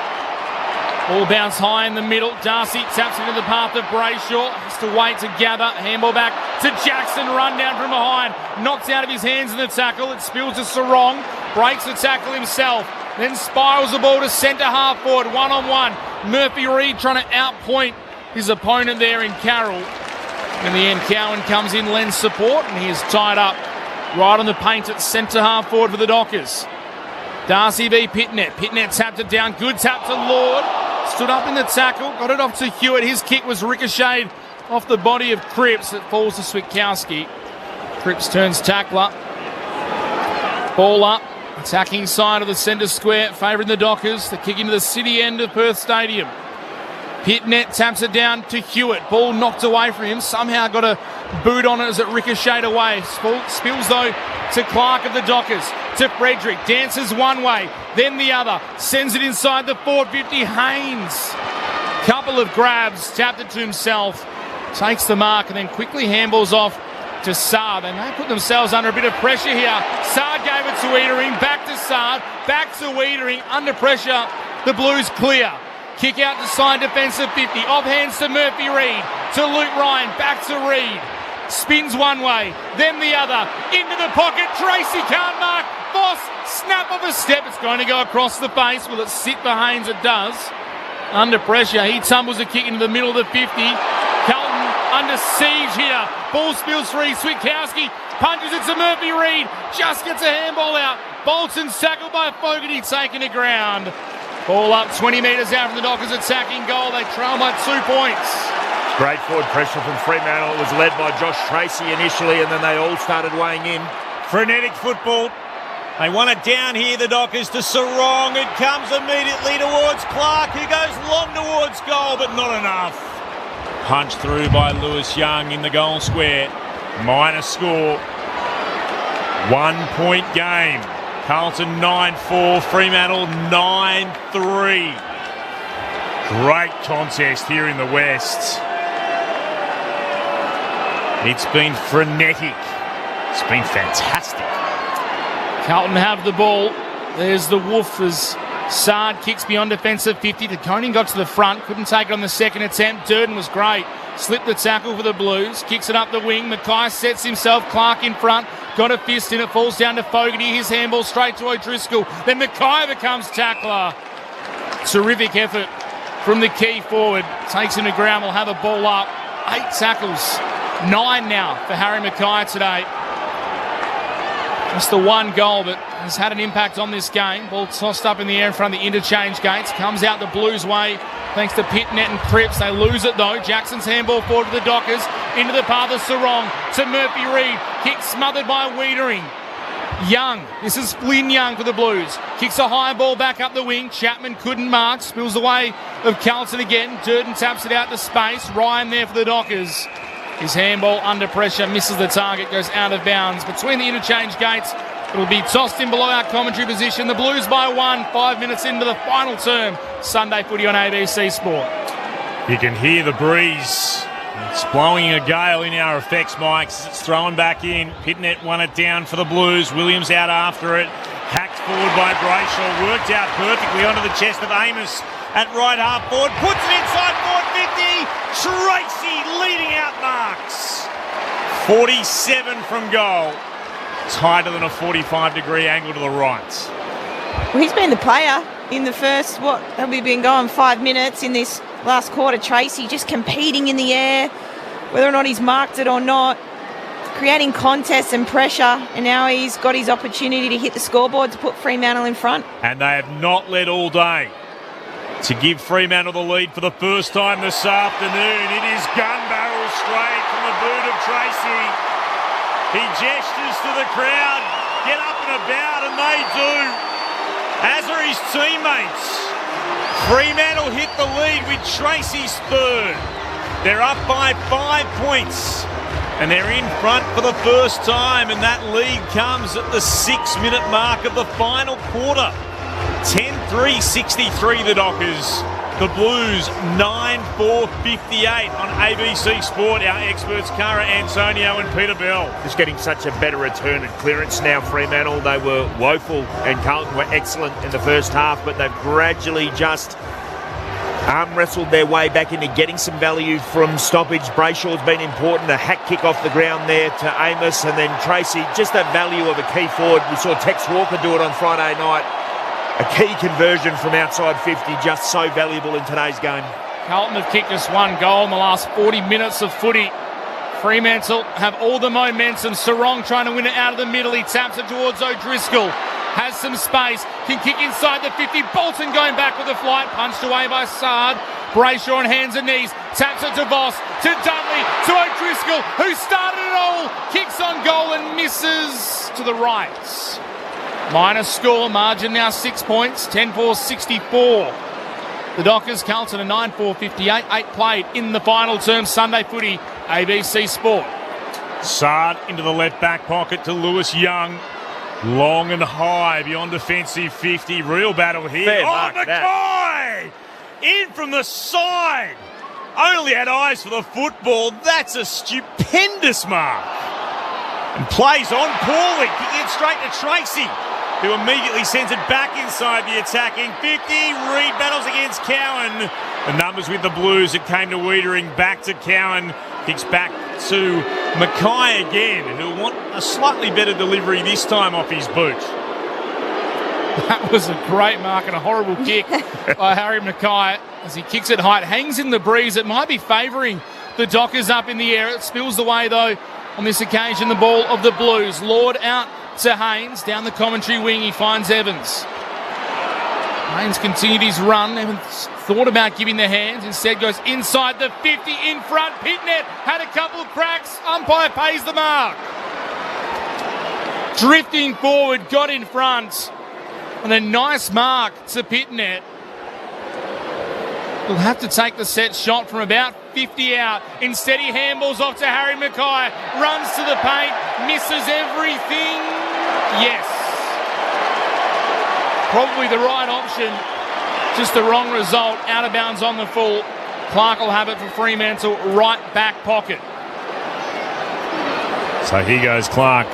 Ball bounce high in the middle. Darcy taps into the path of Brayshaw. Has to wait to gather. Handball back to Jackson. Run down from behind. Knocks out of his hands in the tackle. It spills to Sarong. Breaks the tackle himself. then spirals the ball to centre half forward, 1-on-1. Murphy Reid trying to outpoint his opponent there in Carroll. In the end, Cowan comes in, lends support, and he is tied up right on the paint at centre half forward for the Dockers. Darcy v Pitnet. Pitnet tapped it down. Good tap to Lord. Stood up in the tackle. Got it off to Hewitt. His kick was ricocheted off the body of Cripps. It falls to Switkowski. Cripps turns tackler. Ball up. Attacking side of the centre square. Favouring the Dockers. The kick into the city end of Perth Stadium. Pitnet taps it down to Hewitt. Ball knocked away from him. Somehow got a boot on it as it ricocheted away. Spills though to Clark of the Dockers. To Frederick. Dances one way, then the other. Sends it inside the 450. Haynes. Couple of grabs. Tapped it to himself. Takes the mark and then quickly handballs off to Saad. They may put themselves under a bit of pressure here. Saad gave it to Wiedering. Back to Saad. Back to Wiedering. Under pressure. The Blues clear. Kick out to side defensive 50. Off hands to Murphy Reid. To Luke Ryan. Back to Reid. Spins one way, then the other. Into the pocket. Tracy can't mark. Voss, snap of a step. It's going to go across the face. Will it sit for Haynes? It does. Under pressure. He tumbles a kick into the middle of the 50. Carlton under siege here. Ball spills free. Switkowski punches it to Murphy Reid. Just gets a handball out. Bolton's tackled by Fogarty, taken to ground. Ball up 20 metres out from the Dockers attacking goal. They trail by 2 points. Great forward pressure from Fremantle. It was led by Josh Tracy initially, and then they all started weighing in. Frenetic football. They want it down here, the Dockers, to Sarong. It comes immediately towards Clark, who goes long towards goal, but not enough. Punched through by Lewis Young in the goal square. Minor score. 1 point game. Carlton 9-4, Fremantle 9-3. Great contest here in the West. It's been frenetic. It's been fantastic. Carlton have the ball. There's the Wolf as Saad kicks beyond defensive 50. De Koning got to the front, couldn't take it on the second attempt. Durden was great. Slipped the tackle for the Blues. Kicks it up the wing. Mackay sets himself. Clark in front. Got a fist in it. Falls down to Fogarty. His handball straight to O'Driscoll. Then Mackay becomes tackler. Terrific effort from the key forward. Takes him to ground. Will have a ball up. 8 tackles. 9 now for Harry Mackay today. Just the 1 goal, but has had an impact on this game. Ball tossed up in the air in front of the interchange gates. Comes out the Blues way thanks to Pitnet and Cripps. They lose it though. Jackson's handball forward to the Dockers. Into the path of Sarong to Murphy Reid. Kick smothered by Wiedering. Young. This is Flynn Young for the Blues. Kicks a high ball back up the wing. Chapman couldn't mark. Spills away of Carlton again. Durden taps it out to space. Ryan there for the Dockers. His handball under pressure, misses the target, goes out of bounds. Between the interchange gates, it'll be tossed in below our commentary position. The Blues by 1, 5 minutes into the final term. Sunday footy on ABC Sport. You can hear the breeze. It's blowing a gale in our effects mics. It's thrown back in. Pitnet won it down for the Blues. Williams out after it. Hacked forward by Brayshaw. Worked out perfectly onto the chest of Amos at right half forward. Puts it inside forward 50. Tracy leading out marks. 47 from goal. Tighter than a 45-degree angle to the right. Well, he's been the player in the first, have we been going 5 minutes in this last quarter? Tracy just competing in the air, whether or not he's marked it or not, creating contests and pressure, and now he's got his opportunity to hit the scoreboard to put Fremantle in front. And they have not led all day to give Fremantle the lead for the first time this afternoon. It is gun barrel straight from the boot of Tracy. He gestures to the crowd, get up and about, and they do, as are his teammates. Fremantle hit the lead with Tracy's third. They're up by 5 points, and they're in front for the first time, and that lead comes at the 6-minute mark of the final quarter. 10-3-63 the Dockers. The Blues 9-4-58 on ABC Sport. Our experts Cara Antonio and Peter Bell. Just getting such a better return and clearance now, Fremantle. They were woeful and Carlton were excellent in the first half, but they've gradually just arm wrestled their way back into getting some value from stoppage. Brayshaw's been important. A hack kick off the ground there to Amos, and then Tracy, just that value of a key forward. We saw Tex Walker do it on Friday night. a key conversion from outside 50, just so valuable in today's game. Carlton have kicked just one goal in the last 40 minutes of footy. Fremantle have all the momentum. Sarong trying to win it out of the middle. He taps it towards O'Driscoll. Has some space. Can kick inside the 50. Bolton going back with a flight. Punched away by Sard. Brayshaw on hands and knees. Taps it to Voss. To Dudley. To O'Driscoll, who started it all. Kicks on goal and misses to the right. Minor score. Margin now 6 points. 10-4-64. The Dockers, Carlton, a 9-4-58. 8 played in the final term. Sunday footy, ABC Sport. Sard into the left back pocket to Lewis Young. Long and high beyond defensive 50. Real battle here. Fair mark, Mackay! In from the side. Only had eyes for the football. That's a stupendous mark. And plays on poorly. Kicking it straight to Tracy, who immediately sends it back inside the attacking 50. Reid battles against Cowan. The numbers with the Blues. It came to Wiedering. Back to Cowan. Kicks back to Mackay again, who'll want a slightly better delivery this time off his boot. That was a great mark and a horrible kick by Harry Mackay as he kicks it high. It hangs in the breeze. It might be favouring the Dockers up in the air. It spills away, though, on this occasion, the ball of the Blues. Lord out to Haynes. Down the commentary wing, he finds Evans. Haynes continued his run. Evans thought about giving the hands. Instead goes inside the 50 in front. Pitnet had a couple of cracks. Umpire pays the mark. Drifting forward, got in front. And a nice mark to Pitnet. Will have to take the set shot from about 50 out. Instead, he handballs off to Harry Mackay. Runs to the paint. Misses everything. Yes. Probably the right option. Just the wrong result. Out of bounds on the full. Clark will have it for Fremantle. Right back pocket. So here goes Clark.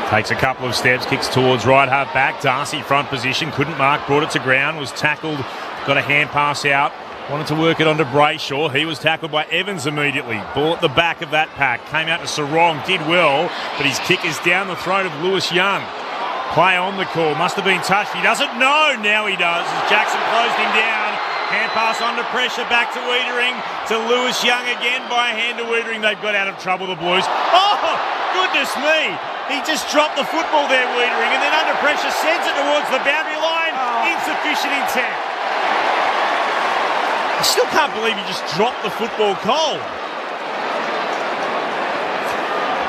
Takes a couple of steps. Kicks towards right half back. Darcy front position. Couldn't mark. Brought it to ground. Was tackled. Got a hand pass out. Wanted to work it onto Brayshaw. He was tackled by Evans immediately. Ball at the back of that pack. Came out to Sarong. Did well. But his kick is down the throat of Lewis Young. Play on the call. Must have been touched. He doesn't know. Now he does. As Jackson closed him down. Hand pass under pressure. Back to Wiedering. To Lewis Young again by hand to Wiedering. They've got out of trouble, the Blues. Oh, goodness me. He just dropped the football there, Wiedering. And then under pressure sends it towards the boundary line. Insufficient intent. I still can't believe he just dropped the football cold.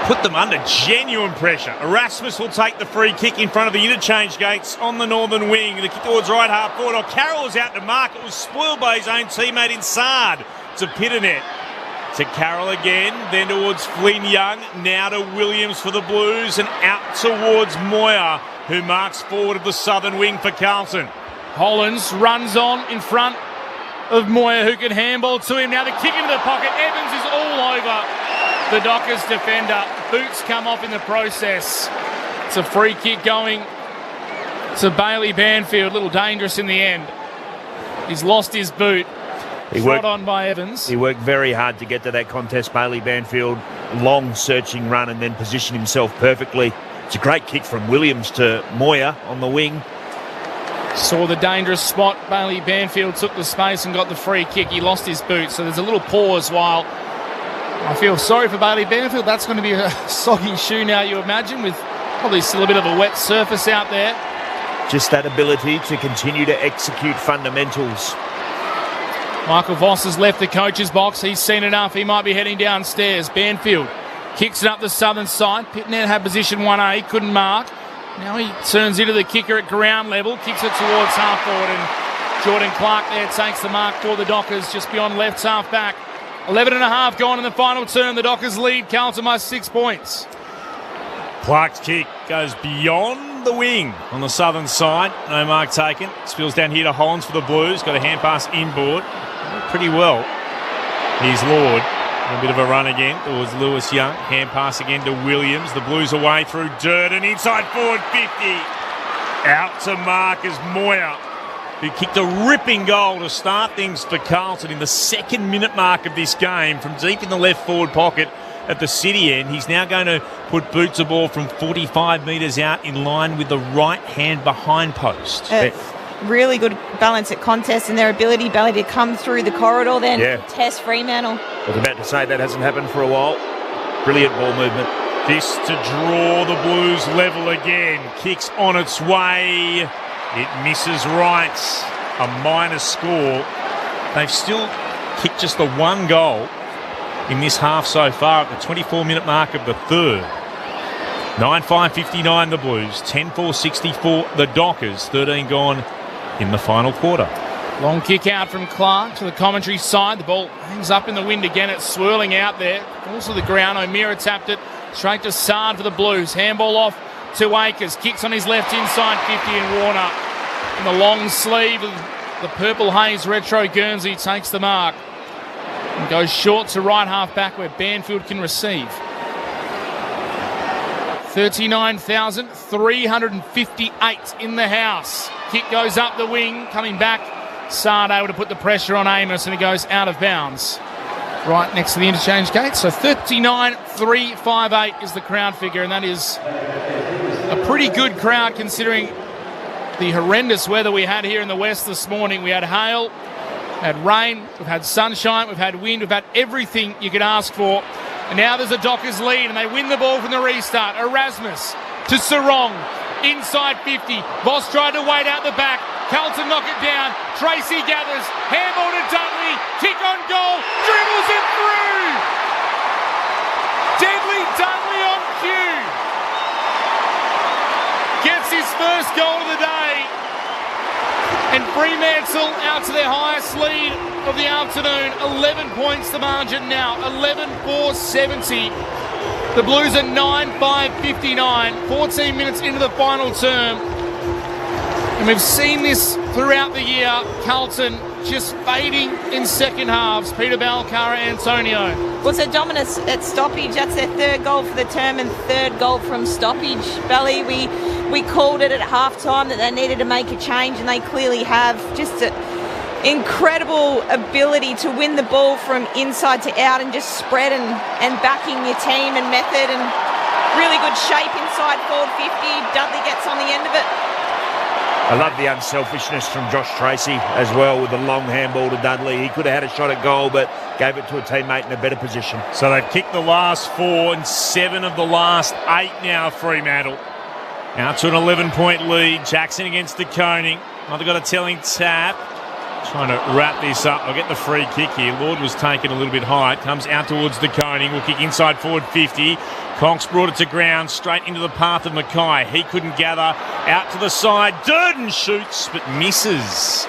Put them under genuine pressure. Erasmus will take the free kick in front of the interchange gates on the northern wing. The kick towards right half forward. Oh, Carroll was out to mark. It was spoiled by his own teammate in Sard. To Pitternet. To Carroll again. Then towards Flynn Young. Now to Williams for the Blues. And out towards Moyer, who marks forward of the southern wing for Carlton. Hollands runs on in front of Moyer, who can handball to him. Now the kick into the pocket. Evans is all over the Dockers defender. Boots come off in the process. It's a free kick going to Bailey Banfield. A little dangerous in the end. He's lost his boot. Shot on by Evans. He worked very hard to get to that contest, Bailey Banfield. Long searching run and then positioned himself perfectly. It's a great kick from Williams to Moyer on the wing. Saw the dangerous spot. Bailey Banfield took the space and got the free kick. He lost his boot, so there's a little pause while I feel sorry for Bailey Banfield. That's going to be a soggy shoe now, you imagine, with probably still a bit of a wet surface out there. Just that ability to continue to execute fundamentals. Michael Voss has left the coach's box. He's seen enough. He might be heading downstairs. Banfield kicks it up the southern side. Pitnet had position 1A, couldn't mark. Now he turns into the kicker at ground level, kicks it towards half forward, and Jordan Clark there takes the mark for the Dockers just beyond left half back. 11.5 gone in the final term. The Dockers lead Carlton by 6 points. Clark's kick goes beyond the wing on the southern side. No mark taken. Spills down here to Hollands for the Blues. Got a hand pass inboard. Pretty well. Here's Lord. A bit of a run again towards Lewis Young. Hand pass again to Williams. The Blues away through Durden. Inside forward 50. Out to Marcus Moyer, who kicked a ripping goal to start things for Carlton in the second minute mark of this game from deep in the left forward pocket. at the City end. He's now going to put boots a ball from 45 metres out in line with the right hand behind post. Really good balance at contest and their ability to come through the corridor then test Fremantle. I was about to say that hasn't happened for a while. Brilliant ball movement. This to draw the Blues level again. Kicks on its way. It misses right. A minor score. They've still kicked just the one goal in this half so far at the 24-minute mark of the third. 9-5-59 the Blues. 10-4-64 the Dockers. 13 gone in the final quarter. Long kick out from Clark to the commentary side. The ball hangs up in the wind again. It's swirling out there. Falls to the ground. O'Meara tapped it straight to Sard for the Blues. Handball off to Akers. Kicks on his left inside 50 and Warner. In the long sleeve of the Purple Haze retro Guernsey takes the mark. And goes short to right half back where Banfield can receive. 39,358 in the house. Kick goes up the wing, coming back. Sard able to put the pressure on Amos and it goes out of bounds. Right next to the interchange gate. So 39,358 is the crowd figure, and that is a pretty good crowd considering the horrendous weather we had here in the west this morning. We had hail, had rain, we've had sunshine, we've had wind, we've had everything you could ask for. And now there's a Dockers lead and they win the ball from the restart. Erasmus to Sarong, inside 50. Voss tried to wait out the back. Carlton knock it down. Tracy gathers. Handball to Dudley. Kick on goal. Dribbles it through. Deadly Dudley on cue. Gets his first goal of the day. And Fremantle out to their highest lead of the afternoon. 11 points the margin now. 11-4-70. The Blues are 9-5-59. 14 minutes into the final term. And we've seen this throughout the year. Carlton just fading in second halves. Peter Balcara, Antonio. Was their dominance at stoppage? That's their third goal for the term and third goal from stoppage. Belly, we called it at halftime that they needed to make a change, and they clearly have. Just an incredible ability to win the ball from inside to out and just spread and backing your team and method, and really good shape inside forward 50. Dudley gets on the end of it. I love the unselfishness from Josh Tracy as well with the long handball to Dudley. He could have had a shot at goal, but gave it to a teammate in a better position. So they've kicked the last 4 and 7 of the last 8 now, Fremantle. Out to an 11-point lead. Jackson against De Koning. They've got a telling tap. Trying to wrap this up. I'll get the free kick here. Lord was taken a little bit high. It comes out towards De Koning. Will kick inside forward 50. Conks brought it to ground, straight into the path of Mackay. He couldn't gather. Out to the side. Durden shoots, but misses.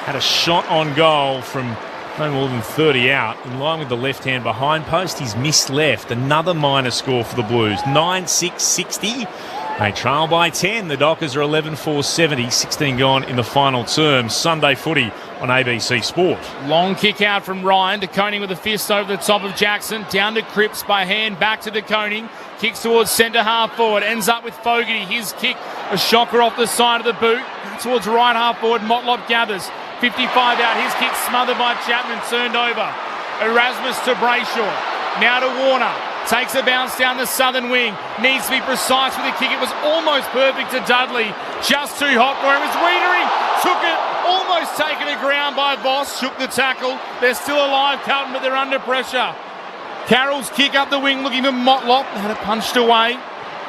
Had a shot on goal from no more than 30 out. In line with the left hand behind post. He's missed left. Another minor score for the Blues. 9-6-60. They trail by 10. The Dockers are 11-4-70. 16 gone in the final term. Sunday footy on ABC Sport. Long kick out from Ryan. De Koning with a fist over the top of Jackson. Down to Cripps by hand. Back to De Koning. Kicks towards centre half forward. Ends up with Fogarty. His kick, a shocker off the side of the boot. Towards right half forward. Motlop gathers. 55 out. His kick smothered by Chapman. Turned over. Erasmus to Brayshaw. Now to Warner. Takes a bounce down the southern wing. Needs to be precise with the kick. It was almost perfect to Dudley. Just too hot for him. As Wiedering took it. Almost taken to ground by Voss. Shook the tackle. They're still alive, Carlton, but they're under pressure. Carroll's kick up the wing looking for Motlop. Had it punched away.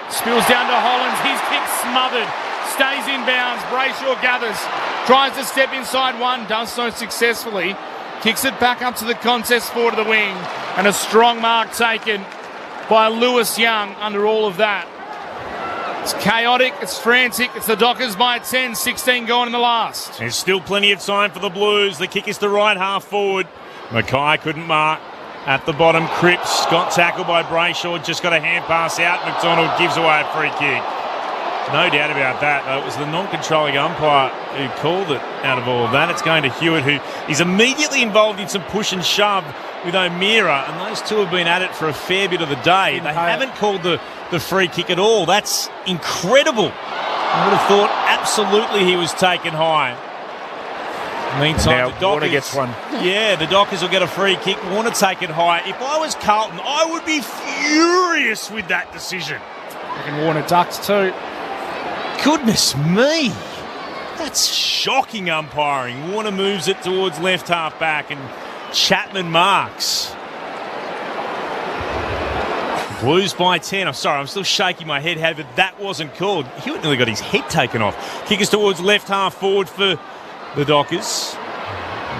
Spills down to Hollins. His kick smothered. Stays in bounds. Brayshaw gathers. Tries to step inside one. Does so successfully. Kicks it back up to the contest forward of the wing. And a strong mark taken by Lewis Young under all of that. It's chaotic, it's frantic, it's the Dockers by 10, 16 gone in the last. There's still plenty of time for the Blues. The kick is to right half forward. Mackay couldn't mark. At the bottom, Cripps got tackled by Brayshaw, just got a hand pass out. McDonald gives away a free kick. No doubt about that. It was the non-controlling umpire who called it out of all of that. It's going to Hewitt, who is immediately involved in some push and shove with O'Meara, and those two have been at it for a fair bit of the day. They haven't called the free kick at all. That's incredible. I would have thought absolutely he was taken high. Meantime, now the Warner Dockers gets one. Yeah, the Dockers will get a free kick. Want to take it high. If I was Carlton, I would be furious with that decision. And Warner ducks too. Goodness me. That's shocking umpiring. Warner moves it towards left half back and Chapman marks. Blues by 10. I'm sorry, I'm still shaking my head. However, that wasn't called. Hewitt nearly got his head taken off. Kick us towards left half forward for the Dockers.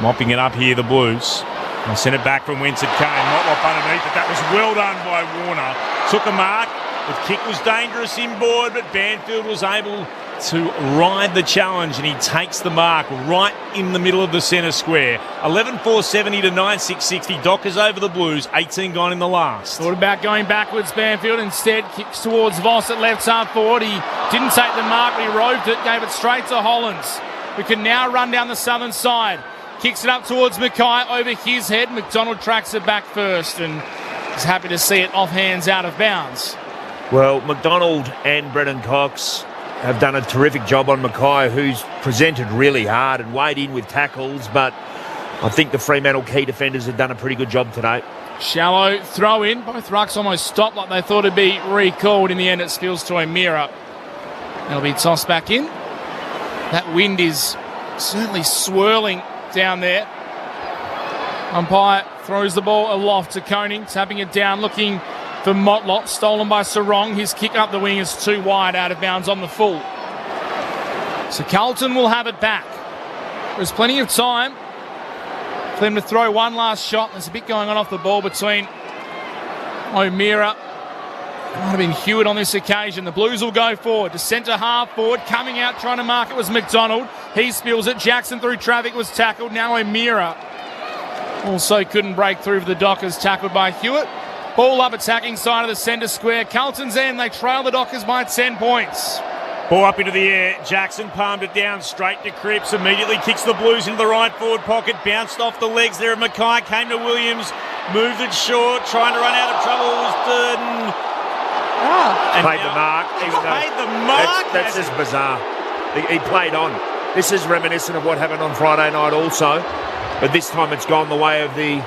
Mopping it up here, the Blues. And sent it back from whence it came. Motlop underneath, but that was well done by Warner. Took a mark. The kick was dangerous inboard, but Banfield was able to ride the challenge, and he takes the mark right in the middle of the centre square. 11-4-70 to 9-6-60. Dockers over the Blues. 18 gone in the last. Thought about going backwards, Banfield. Instead, kicks towards Voss at left half forward. He didn't take the mark, but he roved it, gave it straight to Hollins, who can now run down the southern side. Kicks it up towards Mackay over his head. McDonald tracks it back first, and is happy to see it off hands out of bounds. Well, McDonald and Brennan Cox have done a terrific job on Mackay, who's presented really hard and weighed in with tackles, but I think the Fremantle key defenders have done a pretty good job today. Shallow throw in. Both rucks almost stopped like they thought it'd be recalled. In the end, it spills to O'Meara. It'll be tossed back in. That wind is certainly swirling down there. Umpire throws the ball aloft to Koning, tapping it down, looking for Motlop, stolen by Sarong. His kick up the wing is too wide, out of bounds on the full. So Carlton will have it back. There's plenty of time for them to throw one last shot. There's a bit going on off the ball between O'Meara. Might have been Hewitt on this occasion. The Blues will go forward to centre half forward. Coming out trying to mark it was McDonald. He spills it. Jackson through traffic was tackled. Now O'Meara also couldn't break through for the Dockers, tackled by Hewitt. Ball up attacking side of the centre square. Carlton's end. They trail the Dockers by 10 points. Ball up into the air. Jackson palmed it down straight to Cripps. Immediately kicks the Blues into the right forward pocket. Bounced off the legs there of Mackay. Came to Williams. Moved it short. Trying to run out of trouble was Durden. And played the mark. Played the mark. That's just bizarre. He played on. This is reminiscent of what happened on Friday night also. But this time it's gone the way of the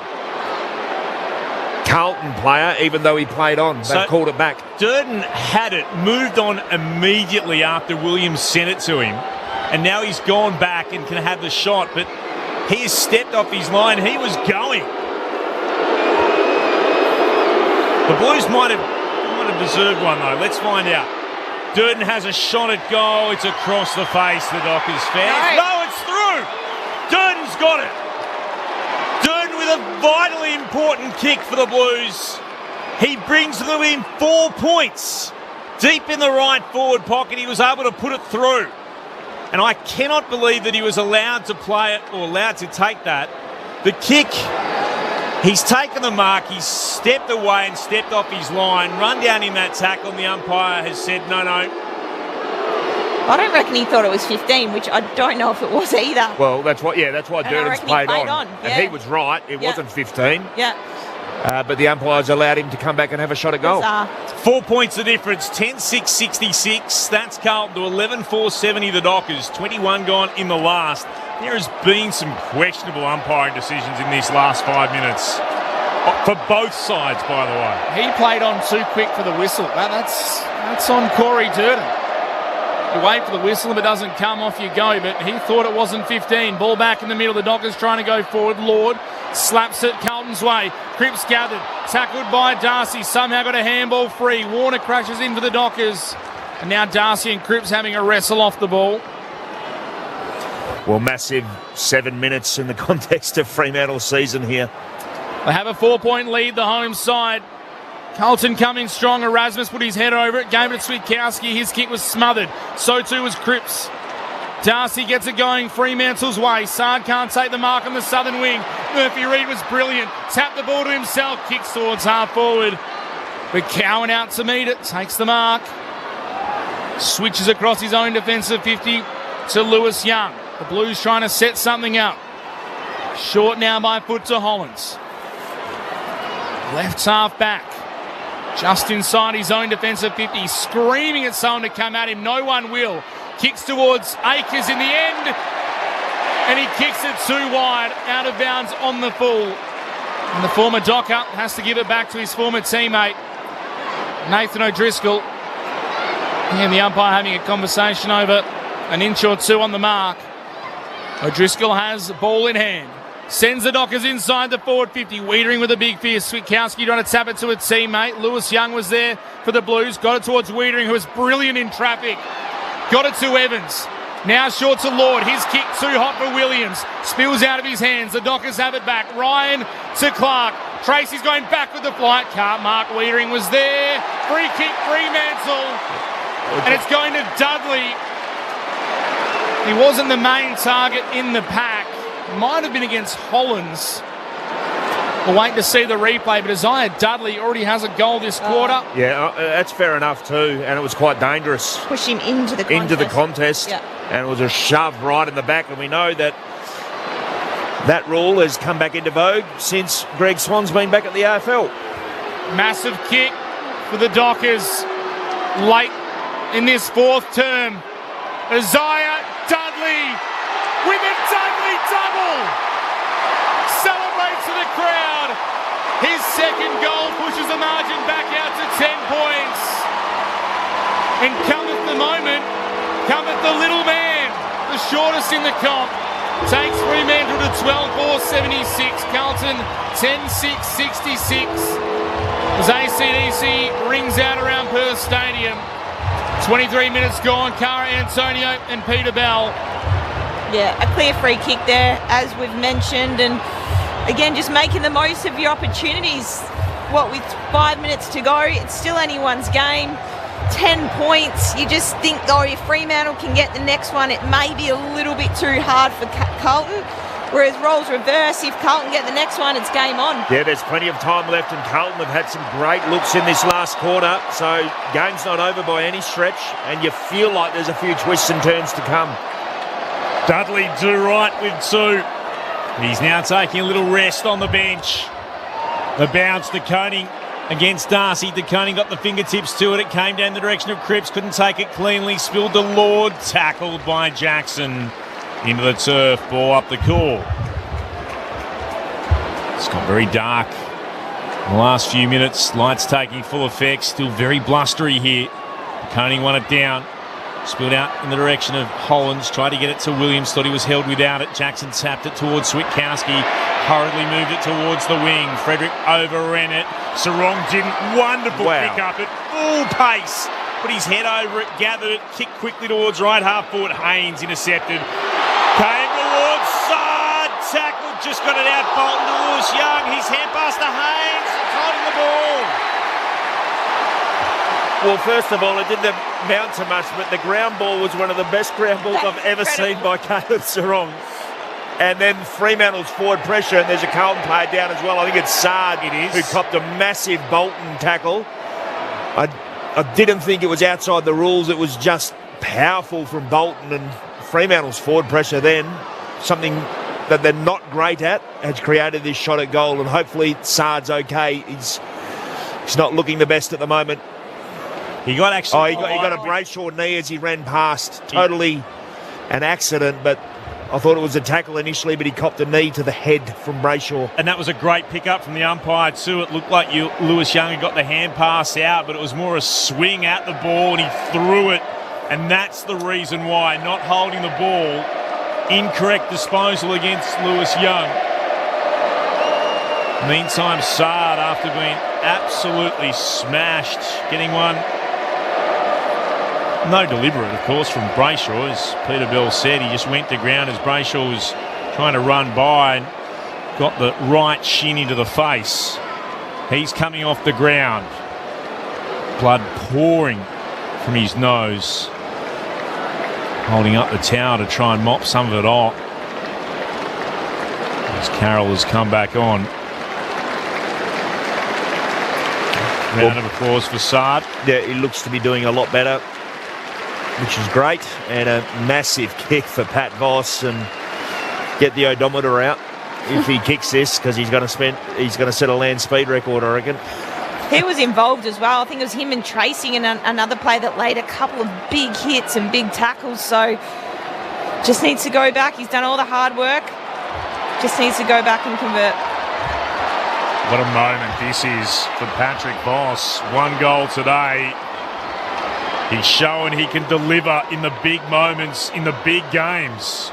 Carlton player, even though he played on. They've called it back. Durden had it, moved on immediately after Williams sent it to him, and now he's gone back and can have the shot, but he has stepped off his line. He was going. The Blues might have deserved one, though. Let's find out. Durden has a shot at goal. It's across the face, the Dockers fans. No, it's through. Durden's got it. Durden with a vitally important kick for the Blues. He brings them in 4 points. Deep in the right forward pocket, he was able to put it through. And I cannot believe that he was allowed to play it or allowed to take that. The kick, he's taken the mark, he's stepped away and stepped off his line, run down in that tackle, and the umpire has said, no. I don't reckon he thought it was 15, which I don't know if it was either. Well, that's why Durden's played on. Yeah. And he was right. It wasn't 15. Yeah. But the umpires allowed him to come back and have a shot at goal. 4 points the difference. 10-6-66. That's Carlton to 11-4-70 the Dockers. 21 gone in the last. There has been some questionable umpiring decisions in this last 5 minutes. For both sides, by the way. He played on too quick for the whistle. That's on Corey Durden. You wait for the whistle, if it doesn't come, off you go. But he thought it wasn't 15. Ball back in the middle. The Dockers trying to go forward. Lord slaps it Carlton's way. Cripps gathered. Tackled by Darcy. Somehow got a handball free. Warner crashes in for the Dockers. And now Darcy and Cripps having a wrestle off the ball. Well, massive 7 minutes in the context of Fremantle's season here. They have a 4-point lead, the home side. Carlton coming strong. Erasmus put his head over it. Gave it to Switkowski. His kick was smothered. So too was Cripps. Darcy gets it going Fremantle's way. Sard can't take the mark on the southern wing. Murphy Reid was brilliant. Tapped the ball to himself. Kicks towards half forward. But Cowan out to meet it. Takes the mark. Switches across his own defensive 50 to Lewis Young. The Blues trying to set something up. Short now by foot to Hollins. Left half back. Just inside his own defensive 50. Screaming at someone to come at him. No one will. Kicks towards Akers in the end. And he kicks it too wide, out of bounds on the full. And the former Docker has to give it back to his former teammate, Nathan O'Driscoll. And the umpire having a conversation over an inch or two on the mark. O'Driscoll has the ball in hand. Sends the Dockers inside the forward 50. Wiedering with a big fierce. Switkowski trying to tap it to a teammate. Lewis Young was there for the Blues. Got it towards Wiedering, who was brilliant in traffic. Got it to Evans. Now short to Lord. His kick too hot for Williams. Spills out of his hands. The Dockers have it back. Ryan to Clark. Tracy's going back with the flight. Can't mark. Wiedering was there. Free kick, Fremantle. And it's going to Dudley. He wasn't the main target in the pack. Might have been against Hollands. We'll wait to see the replay, but Isaiah Dudley already has a goal this quarter. Yeah, that's fair enough too, and it was quite dangerous. Push him into the contest. Yeah. And it was a shove right in the back, and we know that that rule has come back into vogue since Greg Swan's been back at the AFL. Massive kick for the Dockers late in this fourth term. Isaiah Dudley with a Dudley double. Celebrates to the crowd. His second goal pushes the margin back out to 10 points. And cometh the moment, cometh the little man, the shortest in the comp. Takes Fremantle to 12.476. Carlton 10.666. As AC/DC rings out around Perth Stadium. 23 minutes gone. Cara Antonio and Peter Bell. Yeah, a clear free kick there, as we've mentioned. And again, just making the most of your opportunities. What, with 5 minutes to go, it's still anyone's game. 10 points. You just think, though, if Fremantle can get the next one, it may be a little bit too hard for Carlton. Whereas roles reverse, if Carlton get the next one, it's game on. Yeah, there's plenty of time left, and Carlton have had some great looks in this last quarter. So game's not over by any stretch, and you feel like there's a few twists and turns to come. Dudley do right with two. He's now taking a little rest on the bench. The bounce to Koning against Darcy. De Koning got the fingertips to it. It came down the direction of Cripps. Couldn't take it cleanly. Spilled to Lord. Tackled by Jackson. Into the turf. Ball up the court. It's got very dark in the last few minutes. Lights taking full effect. Still very blustery here. De Koning won it down. Spilled out in the direction of Hollands. Tried to get it to Williams. Thought he was held without it. Jackson tapped it towards Switkowski. Hurriedly moved it towards the wing. Frederick overran it. Sarong didn't. Wonderful pick up at full pace. Put his head over it, gathered it, kicked quickly towards right half forward. Haynes intercepted. Came towards side. Tackled. Just got it out. Bolton to Lewis Young. His hand pass to Haynes. Holding the ball. Well, first of all, it didn't amount to much, but the ground ball was one of the best ground balls I've ever seen by Caleb Sarong. And then Fremantle's forward pressure, and there's a Carlton player down as well. I think it's Sard who copped a massive Bolton tackle. I didn't think it was outside the rules. It was just powerful from Bolton, and Fremantle's forward pressure then, something that they're not great at, has created this shot at goal, and hopefully Sard's okay. He's not looking the best at the moment. He got actually. He got a Brayshaw knee as he ran past. Totally an accident, but I thought it was a tackle initially, but he copped a knee to the head from Brayshaw. And that was a great pick-up from the umpire too. It looked like Lewis Young had got the hand pass out, but it was more a swing at the ball, and he threw it. And that's the reason why, not holding the ball. Incorrect disposal against Lewis Young. Meantime, Sard, after being absolutely smashed, getting one. No deliberate, of course, from Brayshaw. As Peter Bell said, he just went to ground as Brayshaw was trying to run by and got the right shin into the face. He's coming off the ground. Blood pouring from his nose. Holding up the towel to try and mop some of it off. As Carroll has come back on. Round of applause for Sard. Yeah, he looks to be doing a lot better, which is great. And a massive kick for Pat Voss, and get the odometer out if he kicks this, because he's going to set a land speed record, I reckon. He was involved as well. I think it was him and Tracy and another play that laid a couple of big hits and big tackles. So Just needs to go back. He's done all the hard work. Just needs to go back and convert. What a moment this is for Patrick Voss. 1 goal today. He's shown he can deliver in the big moments, in the big games.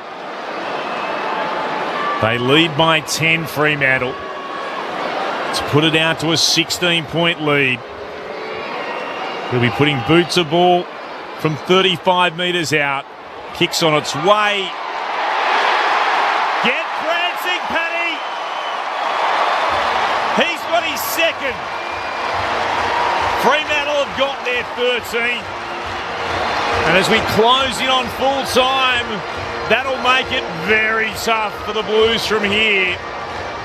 They lead by 10, Fremantle. To put it out to a 16-point lead. He'll be putting boots of ball from 35 metres out. Kicks on its way. Get prancing, Paddy! He's got his second. Fremantle have got their 13th. And as we close in on full time, that'll make it very tough for the Blues from here.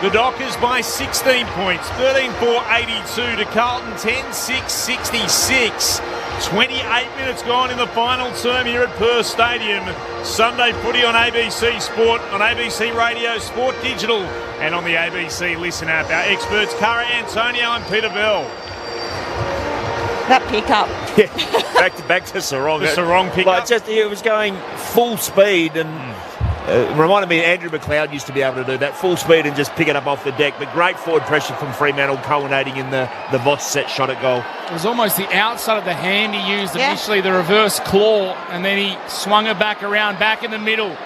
The Dockers by 16 points, 13-4-82 to Carlton 10-6-66. 28 minutes gone in the final term here at Perth Stadium. Sunday footy on ABC Sport, on ABC Radio, Sport Digital, and on the ABC Listen app. Our experts, Cara Antonio and Peter Bell. That pickup. Yeah, back to Sarong. The Sarong pickup. It was going full speed and reminded me Andrew McLeod used to be able to do that, full speed and just pick it up off the deck. But great forward pressure from Fremantle, culminating in the Voss set shot at goal. It was almost the outside of the hand he used initially, the reverse claw, and then he swung it back around, back in the middle.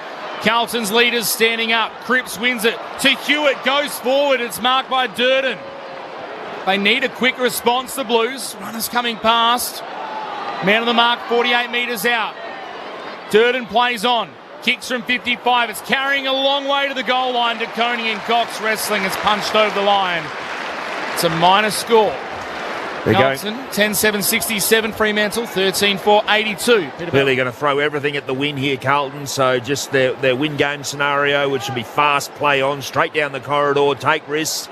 Carlton's leaders standing up. Cripps wins it to Hewitt, goes forward. It's marked by Durden. They need a quick response, the Blues. Runners coming past. Man on the mark, 48 metres out. Durden plays on. Kicks from 55. It's carrying a long way to the goal line. De Koning and Cox wrestling has punched over the line. It's a minor score. Carlton, 10-7-67. Fremantle, 13-4-82. Clearly going to throw everything at the win here, Carlton. So just their win game scenario, which will be fast, play on, straight down the corridor, take risks.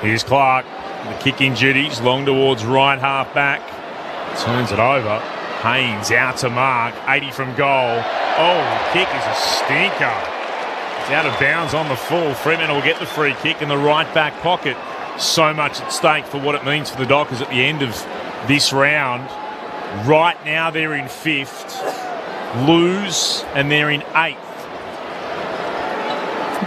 Here's Clark, the kicking duties, long towards right half back. Turns it over. Haynes out to mark, 80 from goal. Oh, the kick is a stinker. It's out of bounds on the full. Fremantle will get the free kick in the right back pocket. So much at stake for what it means for the Dockers at the end of this round. Right now they're in 5th. Lose and they're in 8th.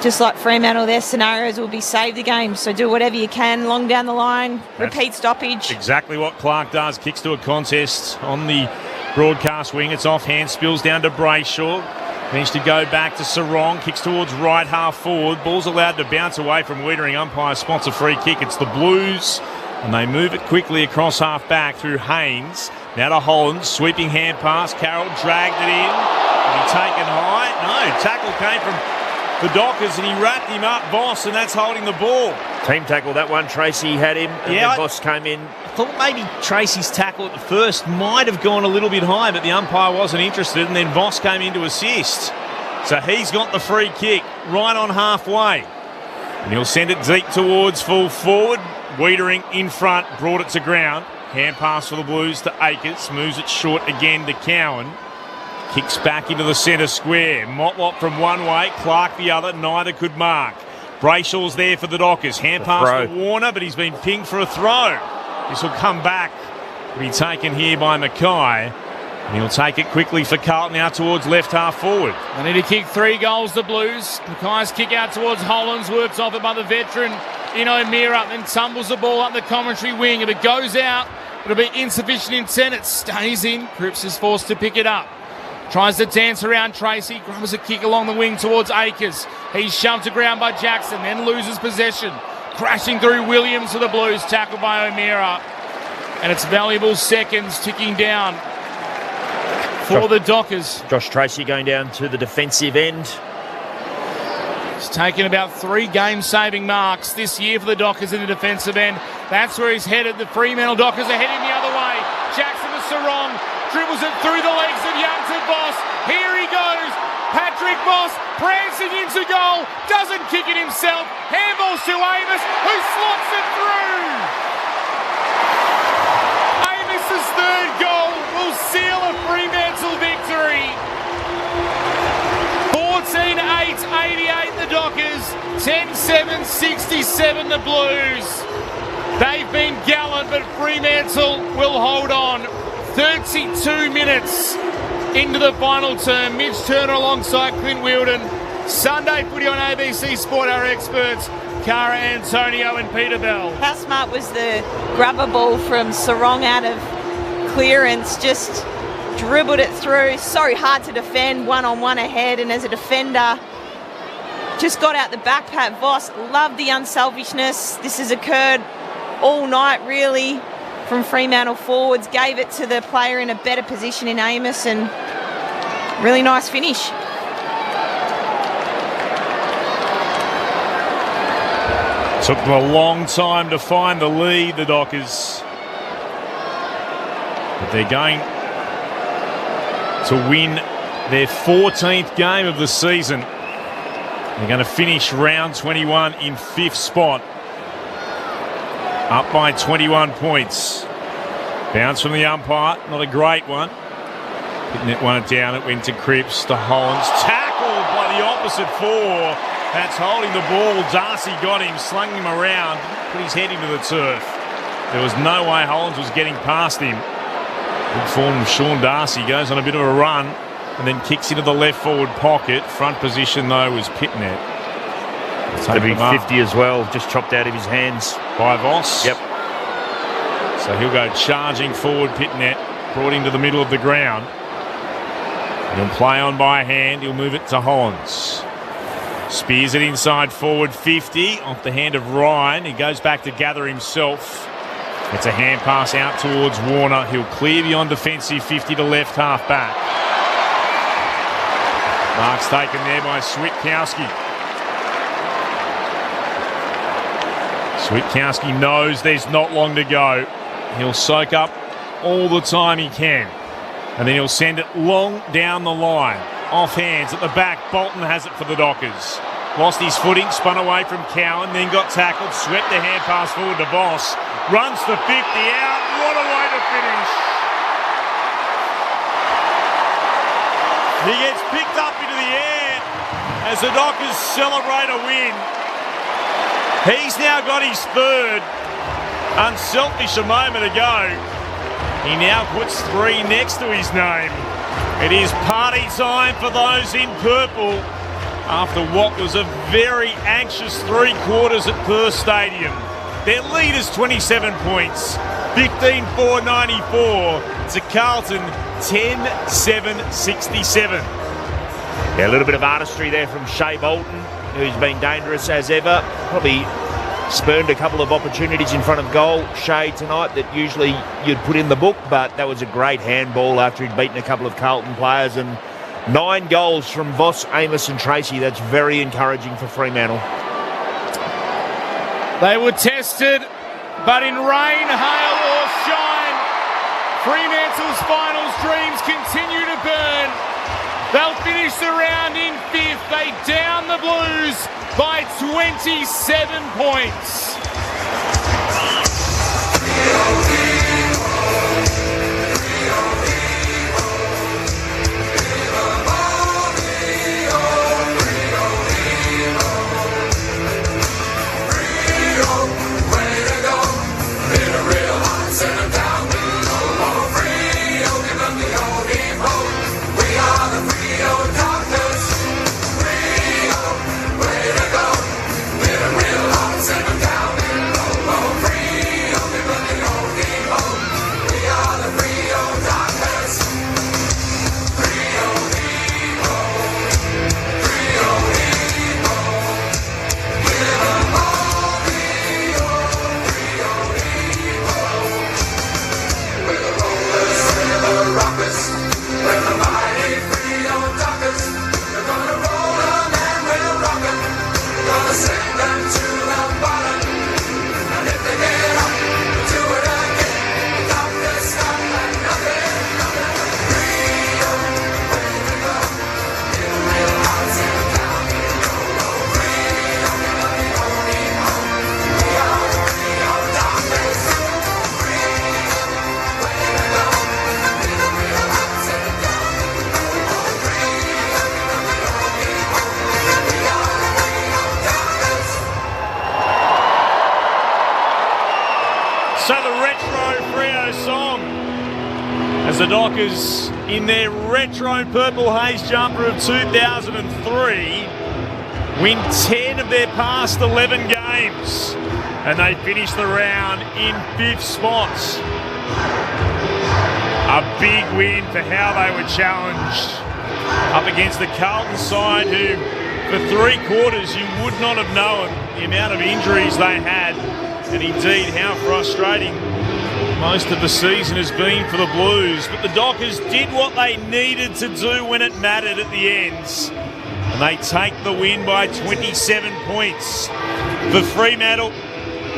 Just like Fremantle, their scenarios will be save the game. So do whatever you can, long down the line, repeat stoppage. Exactly what Clark does. Kicks to a contest on the broadcast wing. It's offhand, spills down to Brayshaw. Managed to go back to Sarong. Kicks towards right half forward. Ball's allowed to bounce away from Wiedering. Umpire spots a free kick. It's the Blues. And they move it quickly across half back through Haynes. Now to Holland. Sweeping hand pass. Carroll dragged it in. Did he taken high? No. Tackle came from the Dockers and he wrapped him up, Voss, and that's holding the ball. Team tackle that one. Tracy had him, and then Voss came in. I thought maybe Tracy's tackle at the first might have gone a little bit high, but the umpire wasn't interested, and then Voss came in to assist. So he's got the free kick right on halfway. And he'll send it deep towards full forward. Wiedering in front, brought it to ground. Hand pass for the Blues to Akers. Moves it short again to Cowan. Kicks back into the centre square. Motlop from one way, Clark the other. Neither could mark. Brayshaw's there for the Dockers. Hand pass to Warner, but he's been pinged for a throw. This will come back. Be taken here by Mackay. And he'll take it quickly for Carlton out towards left half forward. They need to kick 3 goals, the Blues. Mackay's kick out towards Hollands, works off it by the veteran in O'Meara, then tumbles the ball up the commentary wing. If it goes out, it'll be insufficient intent. It stays in. Cripps is forced to pick it up. Tries to dance around Tracy. Grubbers a kick along the wing towards Akers. He's shoved to ground by Jackson, then loses possession. Crashing through Williams for the Blues, tackled by O'Meara. And it's valuable seconds ticking down for the Dockers. Josh Tracy going down to the defensive end. He's taken about 3 game-saving marks this year for the Dockers in the defensive end. That's where he's headed. The Fremantle Dockers are heading the other way. Jackson to Sarong. Dribbles it through the legs of Young to Voss. Here he goes. Patrick Voss prancing into goal. Doesn't kick it himself. Handballs to Amos, who slots it through. Amos's 3rd goal will seal a Fremantle victory. 14-8, 88 the Dockers. 10-7, 67 the Blues. They've been gallant, but Fremantle will hold on. 32 minutes into the final term. Mitch Turner alongside Clint Wheeldon. Sunday footy on ABC Sport, our experts, Cara Antonio and Peter Bell. How smart was the grubber ball from Sarong out of clearance? Just dribbled it through. So hard to defend, one-on-one ahead, and as a defender, just got out the back. Pat Voss loved the unselfishness. This has occurred all night, really, from Fremantle forwards. Gave it to the player in a better position in Amos, and really nice finish. Took them a long time to find the lead, the Dockers. But they're going to win their 14th game of the season. They're going to finish round 21 in 5th spot. Up by 21 points. Bounce from the umpire, not a great one. Pitnet won it down, it went to Cripps, to Hollins. Tackled by the opposite four. That's holding the ball. Darcy got him, slung him around, put his head into the turf. There was no way Hollins was getting past him. Good form of Sean Darcy, goes on a bit of a run and then kicks into the left forward pocket. Front position though was Pitnet. That'd be 50 as well, just chopped out of his hands. By Voss? Yep. So he'll go charging forward, Pitnet, brought into the middle of the ground. He'll play on by hand, he'll move it to Hollins. Spears it inside forward 50 off the hand of Ryan. He goes back to gather himself. It's a hand pass out towards Warner. He'll clear beyond defensive 50 to left half back. Mark's taken there by Switkowski. Switkowski knows there's not long to go. He'll soak up all the time he can. And then he'll send it long down the line. Off hands at the back. Bolton has it for the Dockers. Lost his footing, spun away from Cowan, then got tackled, swept the hand pass forward to Voss. Runs the 50 out. What a way to finish. He gets picked up into the air as the Dockers celebrate a win. He's now got his third. Unselfish a moment ago. He now puts 3 next to his name. It is party time for those in purple after what was a very anxious 3 quarters at Perth Stadium. Their lead is 27 points, 15-4-94 to Carlton, 10-7-67. Yeah, a little bit of artistry there from Shea Bolton, who's been dangerous as ever. Probably spurned a couple of opportunities in front of goal, Shea, tonight, that usually you'd put in the book, but that was a great handball after he'd beaten a couple of Carlton players. And 9 goals from Voss, Amos and Tracy. That's very encouraging for Fremantle. They were tested, but in rain, hail or shine, Fremantle's finals dreams continue to burn. They'll finish the round in 5th. They down the Blues by 27 points. So the retro Freo song as the Dockers in their retro purple haze jumper of 2003, win 10 of their past 11 games, and they finish the round in 5th spot. A big win for how they were challenged up against the Carlton side, who for 3 quarters you would not have known the amount of injuries they had, and indeed how frustrating most of the season has been for the Blues. But the Dockers did what they needed to do when it mattered at the ends, and they take the win by 27 points. For Fremantle,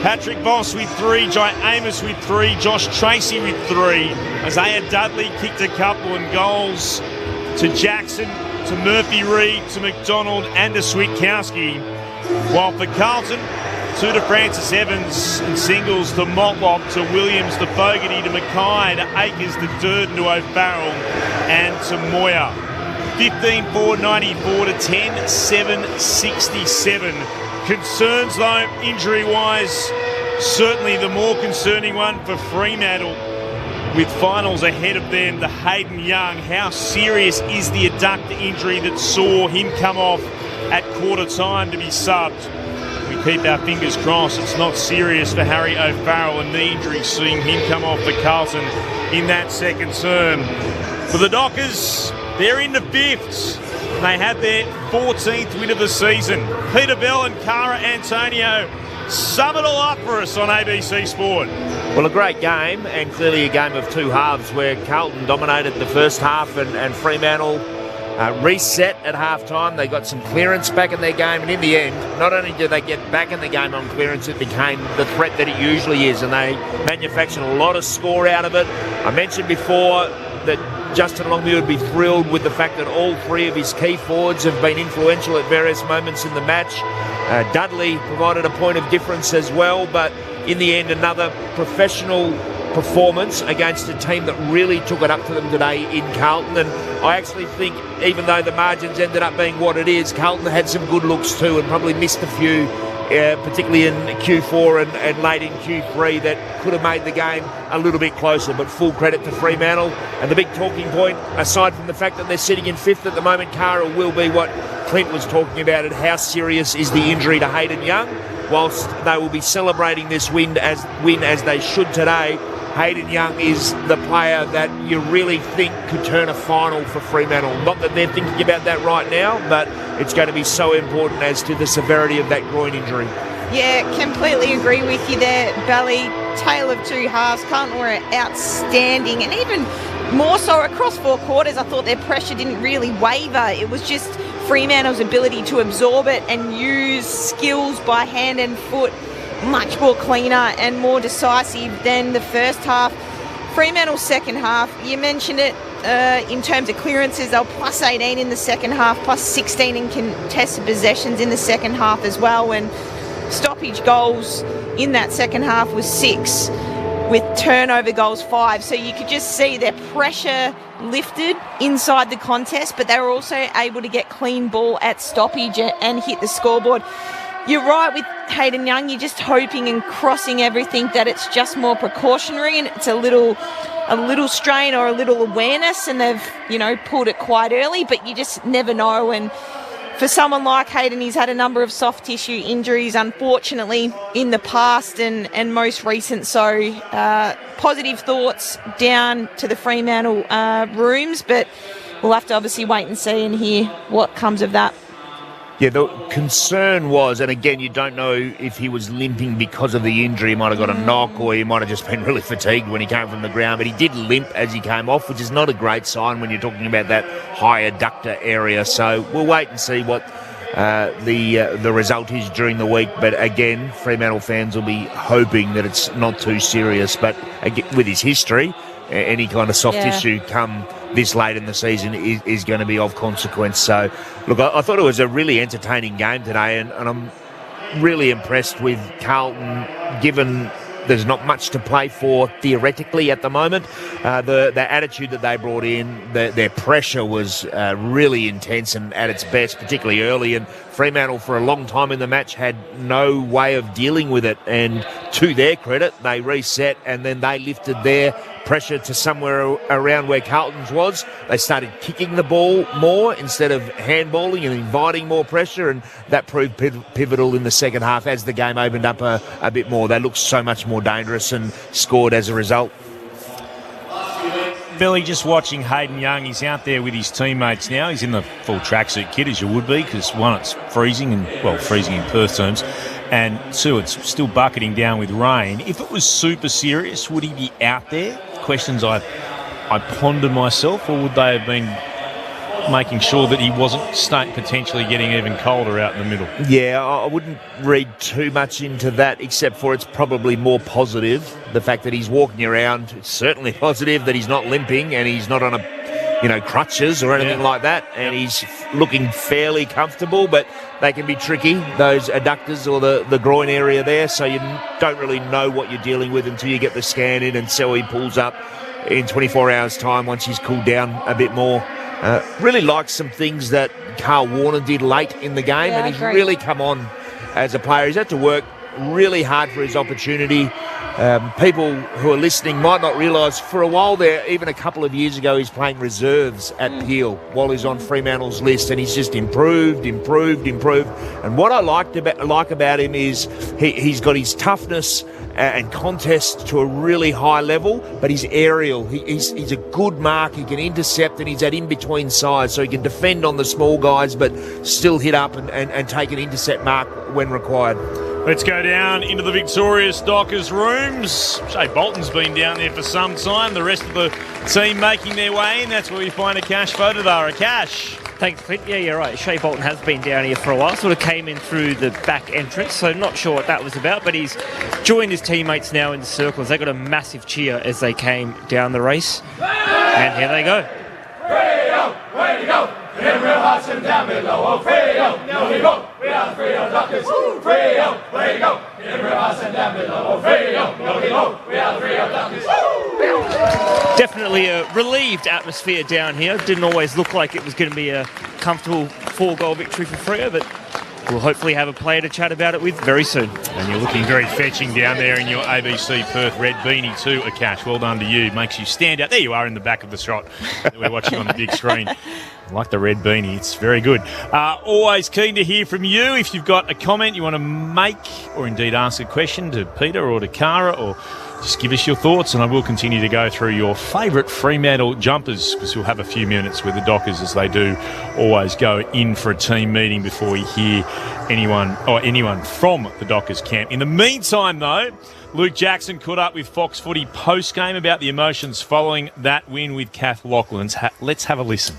Patrick Voss with 3, Jai Amos with 3, Josh Tracy with 3. Isaiah Dudley kicked a couple, and goals to Jackson, to Murphy-Reid, to McDonald and to Switkowski. While for Carlton, 2 to Francis Evans and singles to Motlop, to Williams, to Fogarty, to Mackay, to Akers, to Durden, to O'Farrell and to Moyer. 15-4, 94 to 10-7, 67. Concerns though, injury-wise, certainly the more concerning one for Fremantle, with finals ahead of them, the Hayden Young. How serious is the adductor injury that saw him come off at quarter time to be subbed? We keep our fingers crossed it's not serious for Harry O'Farrell, and knee injury seeing him come off for Carlton in that second term. For the Dockers, they're into 5th. They had their 14th win of the season. Peter Bell and Cara Antonio sum it all up for us on ABC Sport. Well, a great game, and clearly a game of 2 halves where Carlton dominated the first half and Fremantle reset at half-time. They got some clearance back in their game, and in the end, not only did they get back in the game on clearance, it became the threat that it usually is, and they manufactured a lot of score out of it. I mentioned before that Justin Longmuir would be thrilled with the fact that all 3 of his key forwards have been influential at various moments in the match. Dudley provided a point of difference as well, but in the end, another professional performance against a team that really took it up to them today in Carlton. And I actually think, even though the margins ended up being what it is, Carlton had some good looks too, and probably missed a few, particularly in Q4 and late in Q3, that could have made the game a little bit closer. But full credit to Fremantle. And the big talking point, aside from the fact that they're sitting in 5th at the moment, Cara, will be what Clint was talking about, and how serious is the injury to Hayden Young. Whilst they will be celebrating this win as they should today, Hayden Young is the player that you really think could turn a final for Fremantle. Not that they're thinking about that right now, but it's going to be so important as to the severity of that groin injury. Yeah, completely agree with you there, Bally. Tale of 2 halves. Carlton were outstanding, and even more so across 4 quarters, I thought their pressure didn't really waver. It was just Fremantle's ability to absorb it and use skills by hand and foot much more cleaner and more decisive than the first half. Fremantle's second half, you mentioned it, in terms of clearances, they were plus 18 in the second half, plus 16 in contested possessions in the second half as well, and stoppage goals in that second half was 6, with turnover goals 5. So you could just see their pressure lifted inside the contest, but they were also able to get clean ball at stoppage and hit the scoreboard. You're right with Hayden Young, you're just hoping and crossing everything that it's just more precautionary and it's a little strain or a little awareness, and they've, pulled it quite early, but you just never know. And for someone like Hayden, he's had a number of soft tissue injuries, unfortunately, in the past and most recent. So positive thoughts down to the Fremantle rooms, but we'll have to obviously wait and see and hear what comes of that. Yeah, the concern was, and again, you don't know if he was limping because of the injury. He might have got a knock, or he might have just been really fatigued when he came from the ground. But he did limp as he came off, which is not a great sign when you're talking about that high adductor area. So we'll wait and see what the result is during the week. But again, Fremantle fans will be hoping that it's not too serious. But again, with his history, any kind of soft tissue come this late in the season is going to be of consequence. So, look, I thought it was a really entertaining game today, and I'm really impressed with Carlton, given there's not much to play for theoretically at the moment. The attitude that they brought in, their pressure was really intense and at its best, particularly early, and Fremantle for a long time in the match had no way of dealing with it, and to their credit, they reset and then they lifted their pressure to somewhere around where Carlton's was. They started kicking the ball more instead of handballing and inviting more pressure, and that proved pivotal in the second half as the game opened up a bit more. They looked so much more dangerous and scored as a result. Billy, just watching Hayden Young, he's out there with his teammates now. He's in the full tracksuit kit, as you would be, because one, it's freezing, and freezing in Perth terms, and two, it's still bucketing down with rain. If it was super serious, would he be out there? Questions I pondered myself, or would they have been making sure that he wasn't potentially getting even colder out in the middle? Yeah, I wouldn't read too much into that, except for it's probably more positive. The fact that he's walking around, it's certainly positive that he's not limping and he's not on crutches or anything like that, and he's looking fairly comfortable, but they can be tricky, those adductors or the groin area there, so you don't really know what you're dealing with until you get the scan in and so he pulls up in 24 hours' time once he's cooled down a bit more. Really liked some things that Carl Warner did late in the game, and he's really come on as a player. He's had to work really hard for his opportunity. People who are listening might not realise for a while there, even a couple of years ago, he's playing reserves at Peel while he's on Fremantle's list, and he's just improved. And what I like about him is he's got his toughness and contest to a really high level, but he's aerial. He's a good mark. He can intercept, and he's that in-between size, so he can defend on the small guys but still hit up and take an intercept mark when required. Let's go down into the Victorious Dockers rooms. Shea Bolton's been down there for some time. The rest of the team making their way in. That's where we find a Cash Fotodara. Cash. Thanks, Clint. Yeah, you're right. Shea Bolton has been down here for a while. Sort of came in through the back entrance, so not sure what that was about, but he's joined his teammates now in the circles. They got a massive cheer as they came down the race. And here they go. Freo, way to go. In real Hudson down below. Oh, Freo, no we go. We are Freo Dockers. Freo, way to go. In real Hudson down below. Oh, Freo, no we go. We are Freo Dockers. Definitely a relieved atmosphere down here. Didn't always look like it was going to be a comfortable 4-goal victory for Freo, but we'll hopefully have a player to chat about it with very soon. And you're looking very fetching down there in your ABC Perth red beanie too, Akash. Well done to you. Makes you stand out. There you are in the back of the shot that we're watching on the big screen. I like the red beanie. It's very good. Always keen to hear from you. If you've got a comment you want to make or indeed ask a question to Peter or to Cara, or just give us your thoughts, and I will continue to go through your favourite Fremantle jumpers, because we'll have a few minutes with the Dockers, as they do always go in for a team meeting before we hear anyone from the Dockers camp. In the meantime, though, Luke Jackson caught up with Fox Footy post-game about the emotions following that win with Kath Loughlin's. Let's have a listen.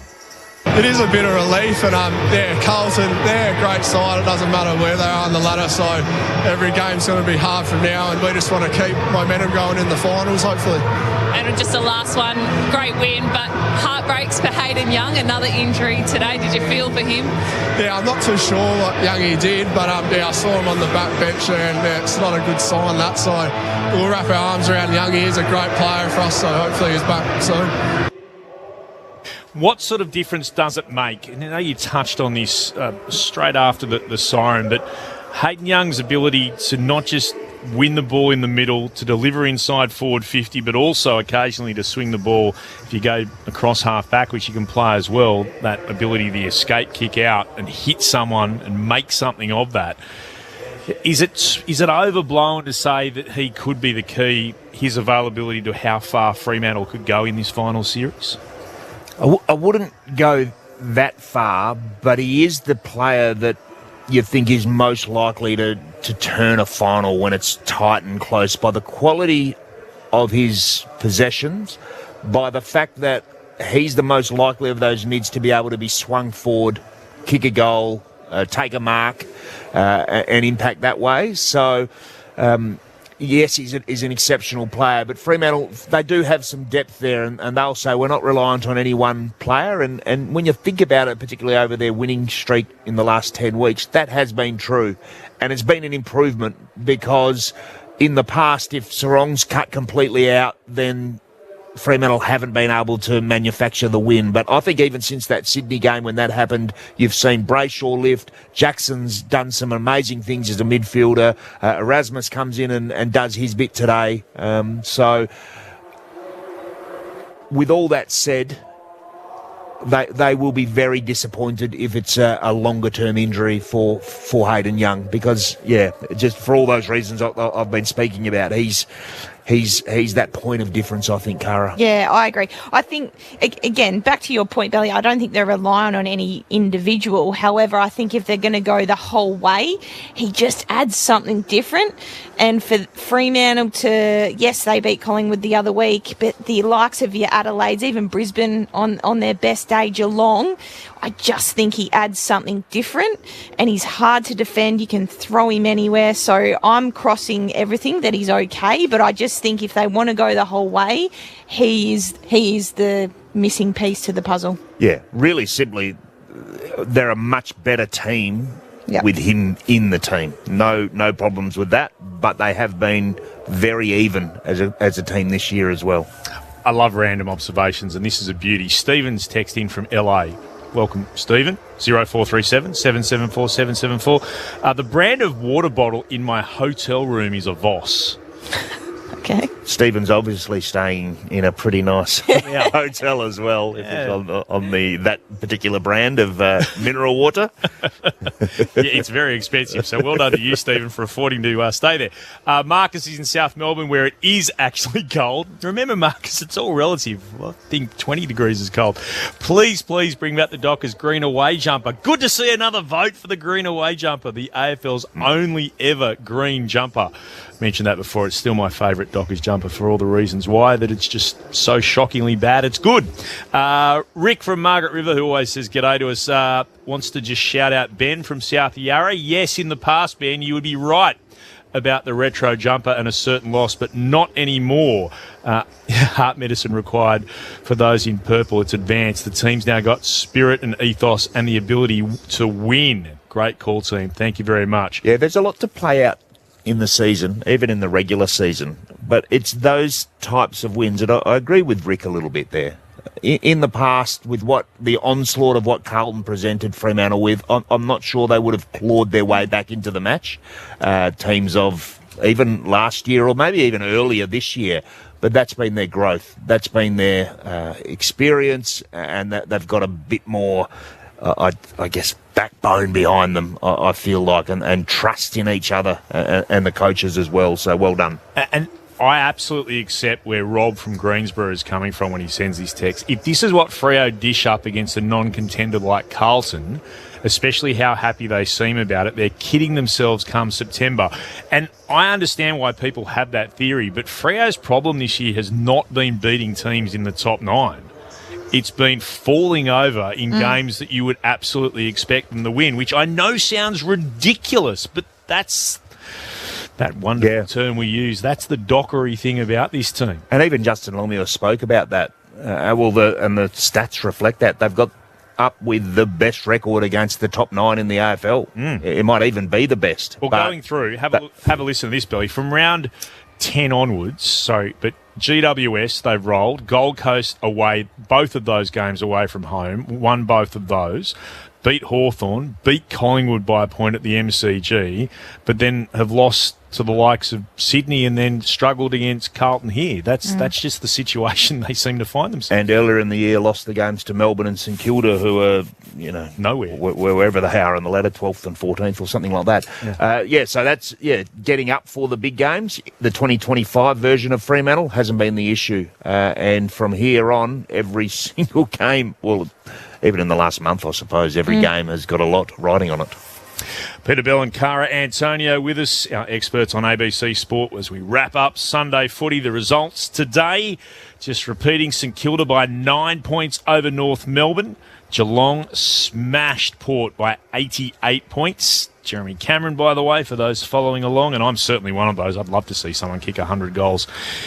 It is a bit of relief, and Carlton, they're a great side. It doesn't matter where they are on the ladder, so every game's going to be hard from now, and we just want to keep momentum going in the finals, hopefully. And just the last one, great win, but heartbreaks for Hayden Young, another injury today. Did you feel for him? Yeah, I'm not too sure what Youngie did, but I saw him on the back bench there, and it's not a good sign, that. So we'll wrap our arms around Youngie. He's a great player for us, so hopefully he's back soon. What sort of difference does it make? And I know you touched on this straight after the siren, but Hayden Young's ability to not just win the ball in the middle, to deliver inside forward 50, but also occasionally to swing the ball if you go across half-back, which you can play as well, that ability to escape, kick out and hit someone and make something of that. Is it overblown to say that he could be the key, his availability to how far Fremantle could go in this final series? I wouldn't go that far, but he is the player that you think is most likely to turn a final when it's tight and close, by the quality of his possessions, by the fact that he's the most likely of those mids to be able to be swung forward, kick a goal, take a mark, and impact that way. So, yes, he's an exceptional player, but Fremantle, they do have some depth there, and they'll say we're not reliant on any one player. And when you think about it, particularly over their winning streak in the last 10 weeks, that has been true. And it's been an improvement, because in the past, if Sarong's cut completely out, then Fremantle haven't been able to manufacture the win. But I think even since that Sydney game when that happened, you've seen Brayshaw lift. Jackson's done some amazing things as a midfielder. Erasmus comes in and does his bit today. So with all that said, they will be very disappointed if it's a longer-term injury for Hayden Young, because, just for all those reasons I've been speaking about, he's that point of difference, I think, Cara. Yeah, I agree. I think, again, back to your point, Belly, I don't think they're relying on any individual. However, I think if they're going to go the whole way, he just adds something different. And for Fremantle to, yes, they beat Collingwood the other week, but the likes of your Adelaides, even Brisbane on their best day, Geelong, I just think he adds something different, and he's hard to defend. You can throw him anywhere. So I'm crossing everything that he's okay, but I just think if they want to go the whole way, he is the missing piece to the puzzle. Yeah, really simply, they're a much better team with him in the team. No problems with that, but they have been very even as a team this year as well. I love random observations, and this is a beauty. Stephen's text in from LA. Welcome, Stephen. 0437 774 774. The brand of water bottle in my hotel room is a Voss. Okay. Stephen's obviously staying in a pretty nice hotel as well, if it's on that particular brand of mineral water. It's very expensive, so well done to you, Stephen, for affording to stay there. Marcus is in South Melbourne, where it is actually cold. Remember, Marcus, it's all relative. Well, I think 20 degrees is cold. Please bring back the Dockers green away jumper. Good to see another vote for the green away jumper, the AFL's only ever green jumper. Mentioned that before. It's still my favourite Dockers jumper for all the reasons why, that it's just so shockingly bad. It's good. Rick from Margaret River, who always says g'day to us, wants to just shout out Ben from South Yarra. Yes, in the past, Ben, you would be right about the retro jumper and a certain loss, but not anymore. Heart medicine required for those in purple. It's advanced. The team's now got spirit and ethos and the ability to win. Great call, team. Thank you very much. Yeah, there's a lot to play out in the season, even in the regular season, but it's those types of wins, and I agree with Rick a little bit there. In the past, with what the onslaught of what Carlton presented Fremantle with, I'm not sure they would have clawed their way back into the match. Teams of even last year, or maybe even earlier this year, but that's been their growth, that's been their experience, and that they've got a bit more, I guess, backbone behind them, I feel like, and trust in each other and the coaches as well. So well done. And I absolutely accept where Rob from Greensboro is coming from when he sends his text. If this is what Freo dish up against a non-contender like Carlton, especially how happy they seem about it, they're kidding themselves come September. And I understand why people have that theory, but Freo's problem this year has not been beating teams in the top 9. It's been falling over in games that you would absolutely expect them to win, which I know sounds ridiculous, but that's that wonderful term we use. That's the dockery thing about this team. And even Justin Longmuir spoke about that. The stats reflect that. They've got up with the best record against the top 9 in the AFL. It might even be the best. Well, going through, have a listen to this, Billy. From round 10 onwards, but GWS, they've rolled. Gold Coast away, both of those games away from home, won both of those. Beat Hawthorn, beat Collingwood by a point at the MCG, but then have lost to the likes of Sydney and then struggled against Carlton here. That's just the situation they seem to find themselves. And earlier in the year, lost the games to Melbourne and St Kilda, who are, nowhere. Wherever they are on the ladder, 12th and 14th or something like that. So that's, getting up for the big games. The 2025 version of Fremantle hasn't been the issue. And from here on, every single game, even in the last month, I suppose, every game has got a lot riding on it. Peter Bell and Cara Antonio with us, our experts on ABC Sport, as we wrap up Sunday footy. The results today, just repeating, St Kilda by 9 points over North Melbourne. Geelong smashed Port by 88 points. Jeremy Cameron, by the way, for those following along, and I'm certainly one of those. I'd love to see someone kick 100 goals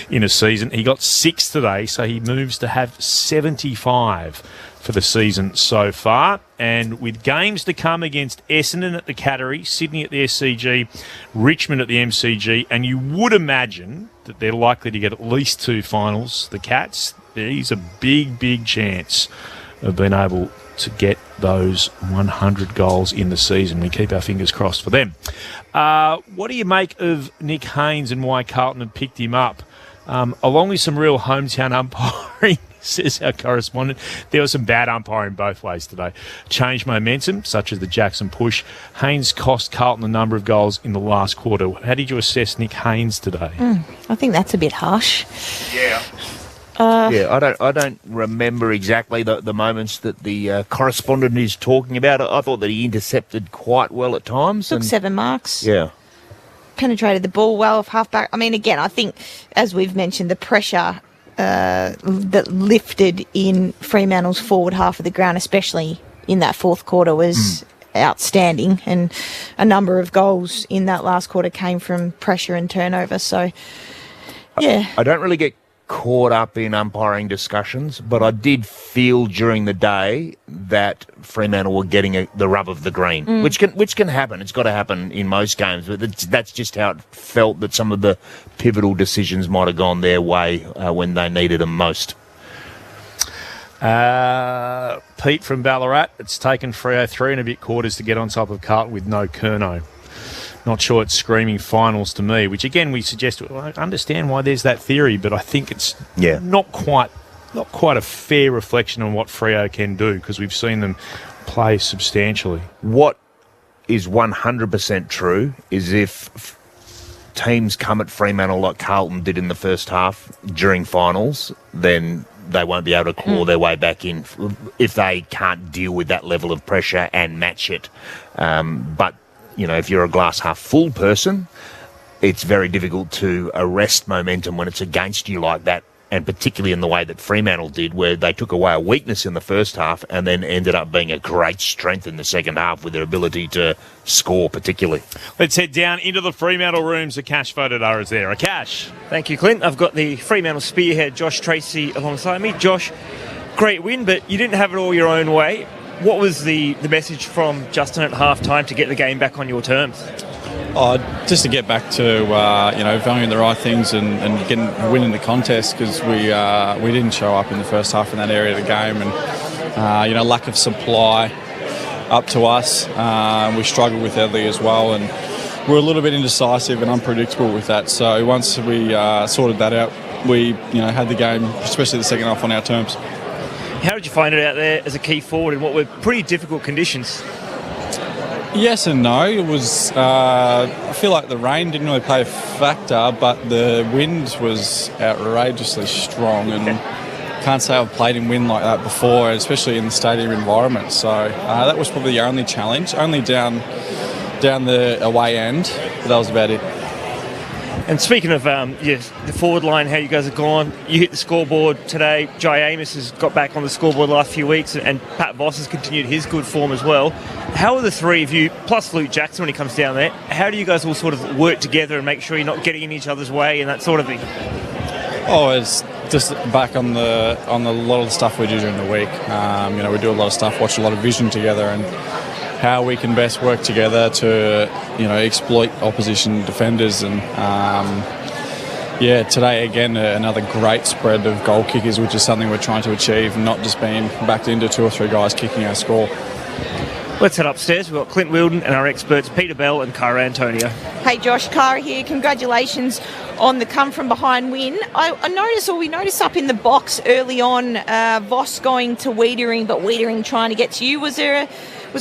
in a season. He got 6 today, so he moves to have 75 for the season so far. And with games to come against Essendon at the Cattery, Sydney at the SCG, Richmond at the MCG, and you would imagine that they're likely to get at least 2 finals, the Cats, there's a big chance of being able to get those 100 goals in the season. We keep our fingers crossed for them. What do you make of Nick Haynes and why Carlton had picked him up? Along with some real hometown umpiring says our correspondent. There was some bad umpiring both ways today. Changed momentum, such as the Jackson push. Haynes cost Carlton a number of goals in the last quarter. How did you assess Nick Haynes today? I think that's a bit harsh. Yeah. I don't remember exactly the moments that the correspondent is talking about. I thought that he intercepted quite well at times. Took 7 marks. Yeah. Penetrated the ball well off half-back. I mean, again, I think, as we've mentioned, the pressure that lifted in Fremantle's forward half of the ground, especially in that fourth quarter, was outstanding. And a number of goals in that last quarter came from pressure and turnover. So, yeah. I don't really get caught up in umpiring discussions, but I did feel during the day that Fremantle were getting the rub of the green, which can happen. It's got to happen in most games, but that's just how it felt, that some of the pivotal decisions might have gone their way when they needed them most. Pete from Ballarat, it's taken Freo 3 and a bit quarters to get on top of Carlton with no Curnow. Not sure it's screaming finals to me, which again we suggest. I understand why there's that theory, but I think it's not quite a fair reflection on what Freo can do, because we've seen them play substantially. What is 100% true is if teams come at Fremantle like Carlton did in the first half during finals, then they won't be able to claw their way back in if they can't deal with that level of pressure and match it. But you know, if you're a glass half full person, it's very difficult to arrest momentum when it's against you like that, and particularly in the way that Fremantle did, where they took away a weakness in the first half and then ended up being a great strength in the second half with their ability to score particularly. Let's head down into the Fremantle rooms. Akash Vodadara is there. Akash. Thank you, Clint. I've got the Fremantle spearhead, Josh Tracy, alongside me. Josh, great win, but you didn't have it all your own way. What was the message from Justin at half-time to get the game back on your terms? Just to get back to valuing the right things and winning the contest, because we didn't show up in the first half in that area of the game, and lack of supply up to us. We struggled with Edley as well, and we're a little bit indecisive and unpredictable with that. So once we sorted that out, we had the game, especially the second half, on our terms. How did you find it out there as a key forward in what were pretty difficult conditions? Yes and no. It was. I feel like the rain didn't really play a factor, but the wind was outrageously strong, and can't say I've played in wind like that before, especially in the stadium environment. So that was probably the only challenge. Only down the away end, but that was about it. And speaking of the forward line, how you guys have gone, you hit the scoreboard today. Jai Amos has got back on the scoreboard the last few weeks, and Pat Voss has continued his good form as well. How are the three of you, plus Luke Jackson when he comes down there, how do you guys all sort of work together and make sure you're not getting in each other's way and that sort of thing? It's just back on the lot of the stuff we do during the week. We do a lot of stuff, watch a lot of vision together, and how we can best work together to, exploit opposition defenders. And today again, another great spread of goal kickers, which is something we're trying to achieve, not just being backed into 2 or 3 guys kicking our score. Let's head upstairs. We've got Clint Wilden and our experts Peter Bell and Cara Antonio. Hey Josh, Cara here. Congratulations on the come-from-behind win. We noticed up in the box early on, Voss going to Wiedering, but Wiedering trying to get to you. Was there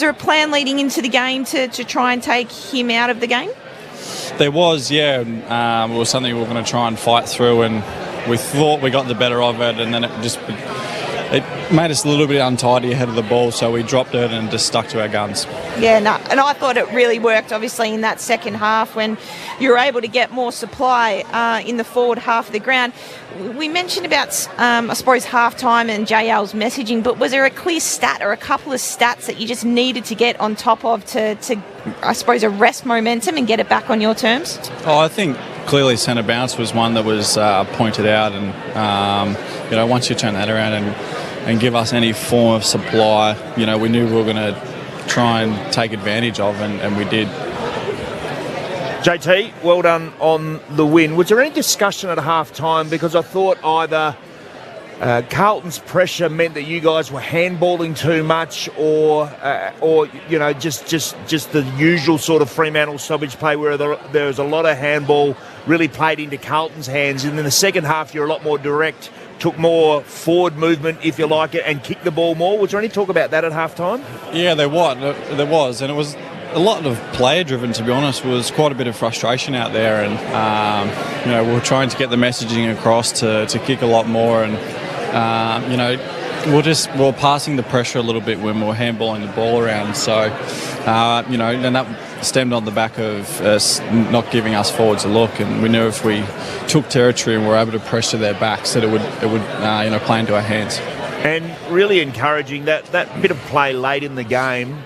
a plan leading into the game to try and take him out of the game? There was, yeah. It was something we were going to try and fight through, and we thought we got the better of it, and then it made us a little bit untidy ahead of the ball, so we dropped it and just stuck to our guns. Yeah, no, and I thought it really worked, obviously, in that second half when you were able to get more supply in the forward half of the ground. We mentioned about, I suppose, half-time and JL's messaging, but was there a clear stat or a couple of stats that you just needed to get on top of to I suppose, arrest momentum and get it back on your terms? I think clearly centre bounce was one that was pointed out, and once you turn that around and give us any form of supply, we knew we were going to try and take advantage of, and we did. JT, well done on the win. Was there any discussion at half-time? Because I thought either Carlton's pressure meant that you guys were handballing too much, or just the usual sort of Fremantle stoppage play where there was a lot of handball really played into Carlton's hands, and in the second half you're a lot more direct took more forward movement, if you like it, and kicked the ball more. Was there any talk about that at halftime? Yeah, there was, and it was a lot of player-driven, to be honest. There was quite a bit of frustration out there, and we were trying to get the messaging across to kick a lot more, and we're passing the pressure a little bit when we're handballing the ball around. So, and that stemmed on the back of us not giving us forwards a look, and we knew if we took territory and were able to pressure their backs, that it would play into our hands. And really encouraging that bit of play late in the game.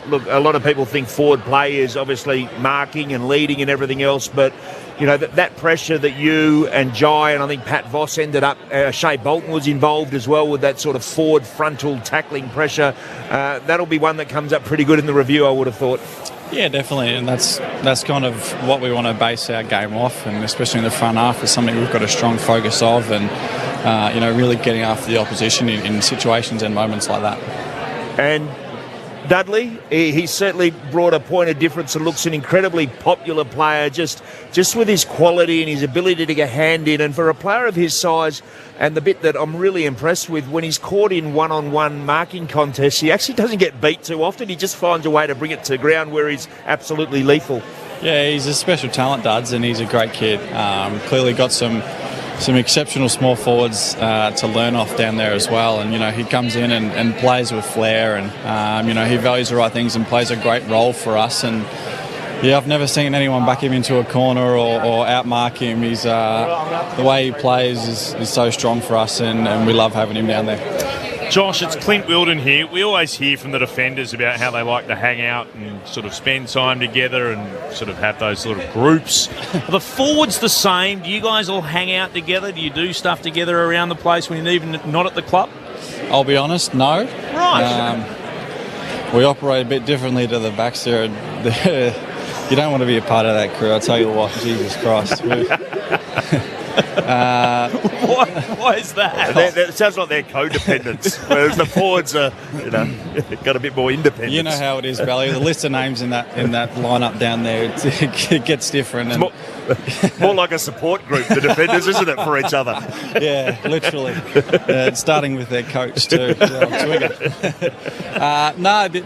Look, a lot of people think forward play is obviously marking and leading and everything else, but that pressure that you and Jai and I think Pat Voss ended up, Shea Bolton was involved as well with that sort of forward frontal tackling pressure. That'll be one that comes up pretty good in the review, I would have thought. Yeah, definitely, and that's kind of what we want to base our game off, and especially in the front half is something we've got a strong focus of, and really getting after the opposition in situations and moments like that. And Dudley, he certainly brought a point of difference and looks an incredibly popular player just with his quality and his ability to get a hand in. And for a player of his size, and the bit that I'm really impressed with, when he's caught in one-on-one marking contests, he actually doesn't get beat too often. He just finds a way to bring it to ground where he's absolutely lethal. Yeah, he's a special talent, Duds, and he's a great kid. Clearly got some exceptional small forwards to learn off down there as well, and he comes in and plays with flair, and he values the right things and plays a great role for us. And yeah, I've never seen anyone back him into a corner or outmark him. He's the way he plays is so strong for us, and we love having him down there. Josh, it's Clint Wilden here. We always hear from the defenders about how they like to hang out and sort of spend time together and sort of have those sort of groups. Are the forwards the same? Do you guys all hang out together? Do you do stuff together around the place when you're even not at the club? I'll be honest, no. Right. We operate a bit differently to the backs there. You don't want to be a part of that crew, I'll tell you what. Jesus Christ. Why is that? It sounds like they're codependents, whereas the forwards are, got a bit more independence. You know how it is, Valley. The list of names in that lineup down there, it gets different. And more like a support group, the defenders, isn't it, for each other? Yeah, literally. Starting with their coach too.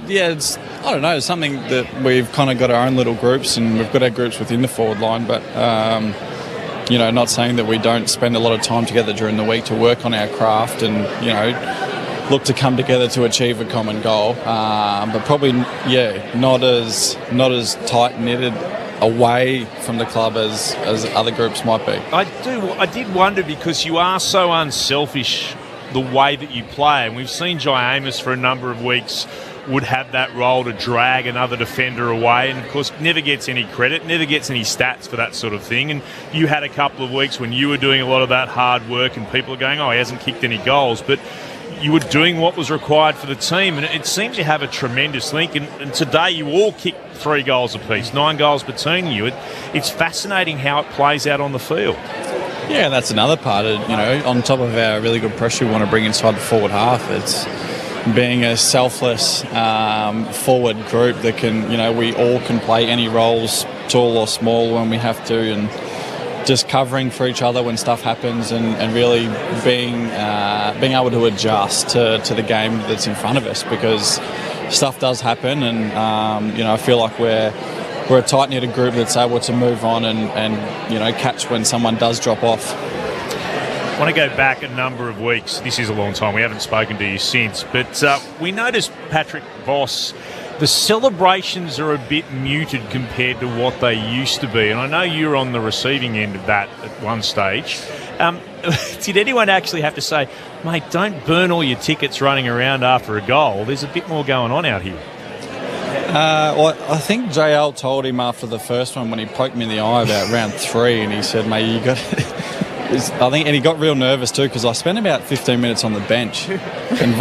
It's, I don't know, it's something that we've kind of got our own little groups, and we've got our groups within the forward line, but not saying that we don't spend a lot of time together during the week to work on our craft and, look to come together to achieve a common goal. But probably, not as tight-knitted away from the club as other groups might be. I did wonder, because you are so unselfish the way that you play, and we've seen Jai Amos for a number of weeks would have that role to drag another defender away, and of course never gets any credit, never gets any stats for that sort of thing. And you had a couple of weeks when you were doing a lot of that hard work and people are going, he hasn't kicked any goals, but you were doing what was required for the team, and it seems you have a tremendous link. And today you all kicked 3 goals apiece, 9 goals between you. It's fascinating how it plays out on the field. Yeah, that's another part of, on top of our really good pressure we want to bring inside the forward half. It's being a selfless forward group that can, we all can play any roles, tall or small, when we have to, and just covering for each other when stuff happens, and really being able to adjust to the game that's in front of us, because stuff does happen, and I feel like we're a tight-knitted group that's able to move on and catch when someone does drop off. I want to go back a number of weeks. This is a long time. We haven't spoken to you since. But we noticed, Patrick Voss, the celebrations are a bit muted compared to what they used to be. And I know you were on the receiving end of that at one stage. Did anyone actually have to say, mate, don't burn all your tickets running around after a goal? There's a bit more going on out here. Well, I think JL told him after the first one when he poked me in the eye about round 3, and he said, mate, you got... and he got real nervous too, because I spent about 15 minutes on the bench, and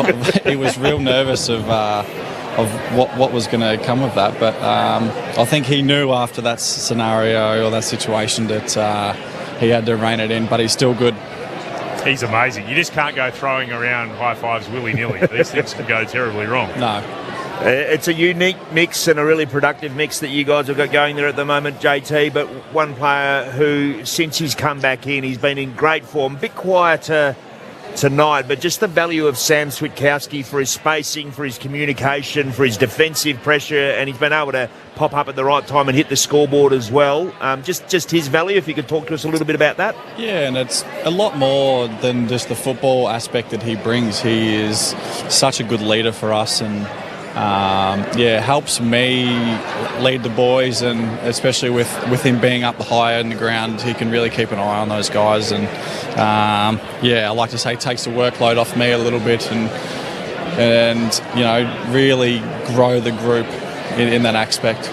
he was real nervous of what was going to come of that. But I think he knew after that scenario or that situation that he had to rein it in, but he's still good. He's amazing. You just can't go throwing around high fives willy-nilly. These things can go terribly wrong. No. It's a unique mix and a really productive mix that you guys have got going there at the moment, JT, but one player who, since he's come back in, he's been in great form, a bit quieter tonight, but just the value of Sam Switkowski for his spacing, for his communication, for his defensive pressure, and he's been able to pop up at the right time and hit the scoreboard as well. Just his value, if you could talk to us a little bit about that. Yeah, and it's a lot more than just the football aspect that he brings. He is such a good leader for us, and helps me lead the boys, and especially with him being up higher in the ground, he can really keep an eye on those guys. And I like to say, takes the workload off me a little bit, and really grow the group in that aspect.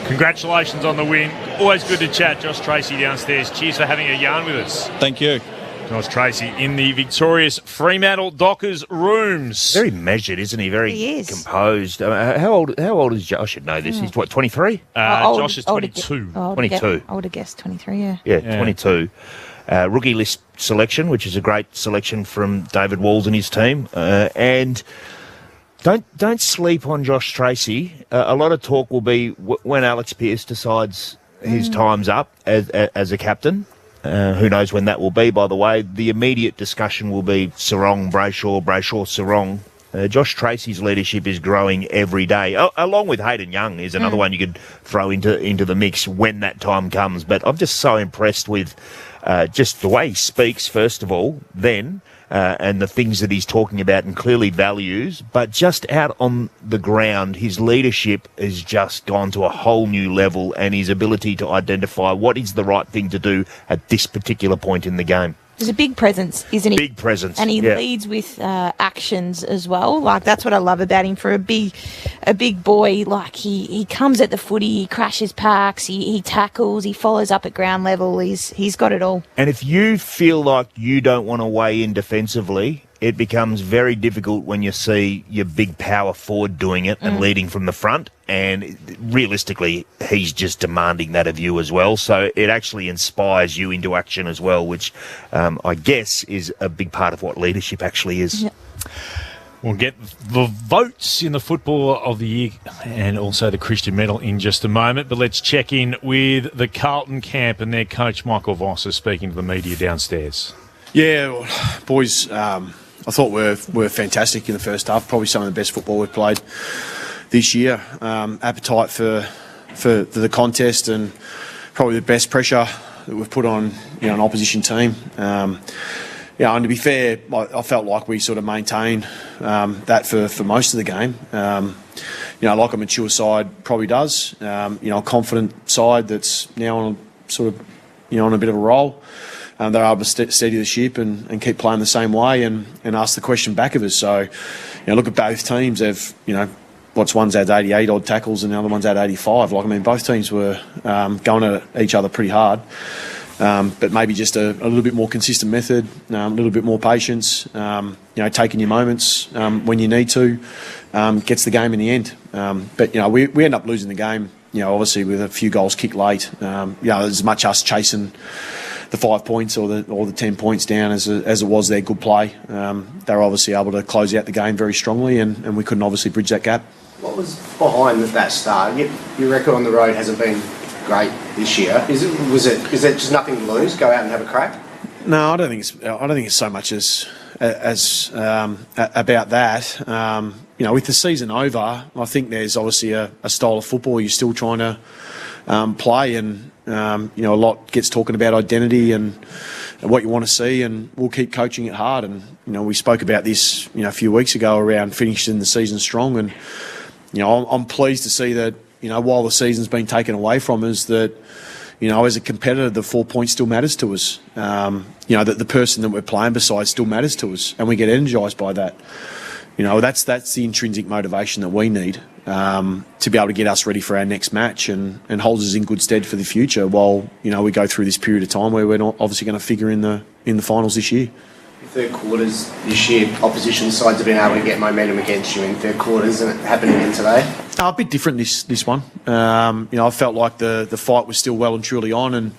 Congratulations on the win. Always good to chat. Josh Tracy downstairs. Cheers for having a yarn with us. Thank you. Josh Tracy in the victorious Fremantle Dockers rooms. Very measured, isn't he? Very composed. How old is Josh? I should know this. He's what, 23? Josh is 22. 22. I would have guessed 23, yeah. Yeah, 22. Rookie list selection, which is a great selection from David Walls and his team. And don't sleep on Josh Tracy. A lot of talk will be when Alex Pearce decides his time's up as a captain. Who knows when that will be, by the way. The immediate discussion will be Sarong, Brayshaw, Sarong. Josh Tracy's leadership is growing every day, along with Hayden Young is another one you could throw into the mix when that time comes. But I'm just so impressed with just the way he speaks, first of all, then, and the things that he's talking about and clearly values. But just out on the ground, his leadership has just gone to a whole new level, and his ability to identify what is the right thing to do at this particular point in the game. He's a big presence, isn't he? Big presence. And he leads with actions as well. Like, that's what I love about him. For a big boy, like, he comes at the footy, he crashes packs, he tackles, he follows up at ground level. He's got it all. And if you feel like you don't want to weigh in defensively, it becomes very difficult when you see your big power forward doing it and leading from the front. And realistically, he's just demanding that of you as well. So it actually inspires you into action as well, which I guess is a big part of what leadership actually is. Yep. We'll get the votes in the Footballer of the Year and also the Christian Medal in just a moment. But let's check in with the Carlton camp and their coach, Michael Voss, is speaking to the media downstairs. Yeah, boys, I thought we're fantastic in the first half. Probably some of the best football we've played this year. Appetite for the contest, and probably the best pressure that we've put on an opposition team. And to be fair, I felt like we sort of maintained that for most of the game. Like a mature side probably does. A confident side that's now on on a bit of a roll. They're able to steady the ship and keep playing the same way and ask the question back of us. So, look at both teams. They've, one's had 88 odd tackles and the other one's had 85. Both teams were going at each other pretty hard. But maybe just a little bit more consistent method, a little bit more patience, taking your moments when you need to, gets the game in the end. But we end up losing the game, obviously with a few goals kicked late. As much us chasing the 5 points or the 10 points down as it was their good play. They were obviously able to close out the game very strongly, and we couldn't obviously bridge that gap. What was behind that start? Your record on the road hasn't been great this year. Is it just nothing to lose? Go out and have a crack? No, I don't think it's so much as about that. With the season over, I think there's obviously a style of football you're still trying to play, and a lot gets talking about identity and what you want to see, and we'll keep coaching it hard. And we spoke about this a few weeks ago around finishing the season strong, and I'm pleased to see that while the season's been taken away from us, that as a competitor, the 4 points still matters to us. That the person that we're playing beside still matters to us, and we get energised by that. That's the intrinsic motivation that we need to be able to get us ready for our next match and holds us in good stead for the future while we go through this period of time where we're not obviously going to figure in the finals this year. Third quarters this year, opposition sides have been able to get momentum against you in third quarters, and it happened again today. A bit different this one. I felt like the fight was still well and truly on, and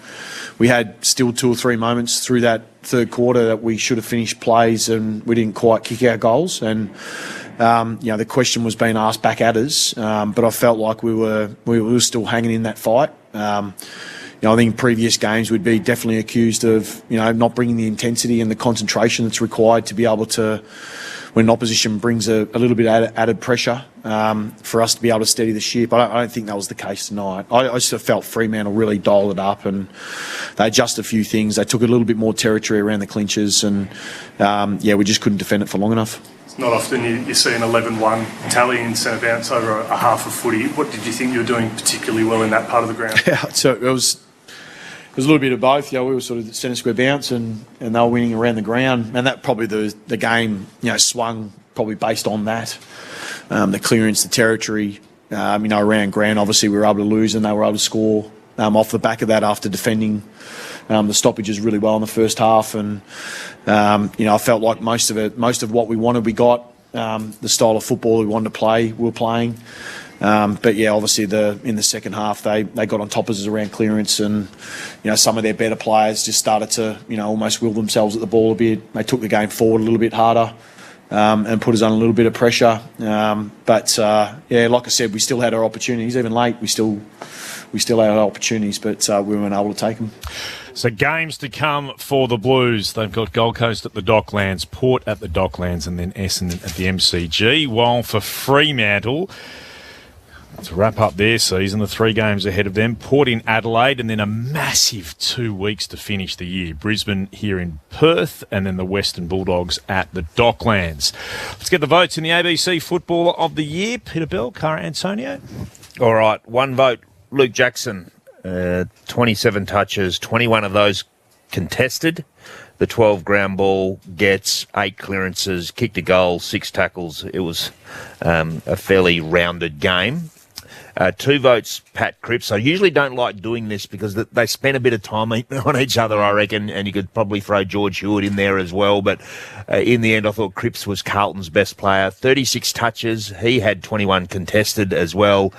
we had still 2 or 3 moments through that third quarter that we should have finished plays and we didn't quite kick our goals. And the question was being asked back at us, but I felt like we were still hanging in that fight. I think in previous games we'd be definitely accused of, not bringing the intensity and the concentration that's required to be able to, when an opposition brings a little bit added pressure, for us to be able to steady the ship. I don't think that was the case tonight. I just felt Fremantle really dialed it up, and they adjusted a few things. They took a little bit more territory around the clinches, and we just couldn't defend it for long enough. It's not often you see an 11-1 tally in centre bounce over a half of footy. What did you think you were doing particularly well in that part of the ground? Yeah, so it was a little bit of both. We were sort of centre square bounce, and they were winning around the ground, and that probably the game swung probably based on that. The clearance, the territory, around ground. Obviously, we were able to lose, and they were able to score off the back of that after defending the stoppages really well in the first half. And I felt like most of what we wanted, we got. The style of football we wanted to play, we were playing. Obviously in the second half they got on top of us around clearance, and some of their better players just started to almost will themselves at the ball a bit. They took the game forward a little bit harder. And put us on a little bit of pressure. Like I said, we still had our opportunities. Even late, we still had our opportunities, but we weren't able to take them. So games to come for the Blues. They've got Gold Coast at the Docklands, Port at the Docklands, and then Essendon at the MCG. While for Fremantle, to wrap up their season, the 3 games ahead of them, Port in Adelaide, and then a massive 2 weeks to finish the year. Brisbane here in Perth, and then the Western Bulldogs at the Docklands. Let's get the votes in the ABC Footballer of the Year. Peter Bell, Cara Antonio. All right, 1 vote, Luke Jackson. 27 touches, 21 of those contested. The 12 ground ball gets 8 clearances, kicked a goal, 6 tackles. It was a fairly rounded game. 2 votes, Pat Cripps. I usually don't like doing this because they spend a bit of time on each other, I reckon, and you could probably throw George Hewitt in there as well. But in the end, I thought Cripps was Carlton's best player. 36 touches. He had 21 contested as well.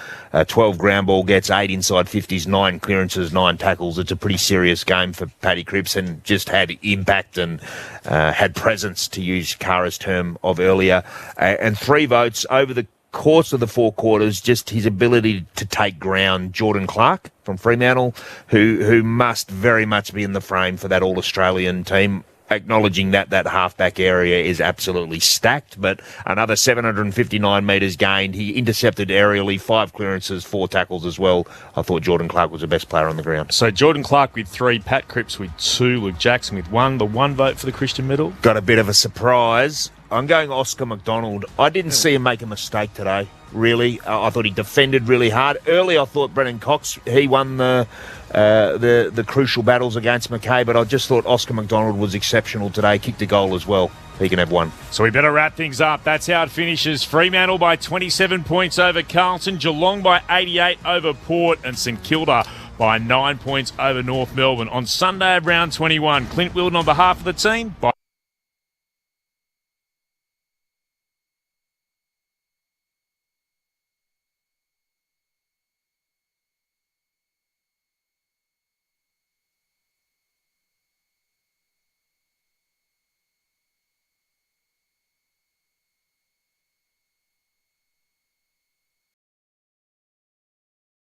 12 ground ball gets, 8 inside 50s, 9 clearances, 9 tackles. It's a pretty serious game for Paddy Cripps, and just had impact and had presence, to use Cara's term of earlier. And 3 votes over the course of the 4 quarters, just his ability to take ground. Jordan Clark from Fremantle, who must very much be in the frame for that All-Australian team, acknowledging that halfback area is absolutely stacked, but another 759 metres gained. He intercepted aerially, 5 clearances, 4 tackles as well. I thought Jordan Clark was the best player on the ground. So Jordan Clark with 3, Pat Cripps with 2, Luke Jackson with 1. The 1 vote for the Christian Medal. Got a bit of a surprise. I'm going Oscar McDonald. I didn't see him make a mistake today, really. I thought he defended really hard. Early, I thought Brennan Cox, he won the crucial battles against McKay, but I just thought Oscar McDonald was exceptional today. Kicked a goal as well. He can have 1. So we better wrap things up. That's how it finishes. Fremantle by 27 points over Carlton, Geelong by 88 over Port, and St Kilda by 9 points over North Melbourne. On Sunday of round 21, Clint Wilden on behalf of the team. Bye.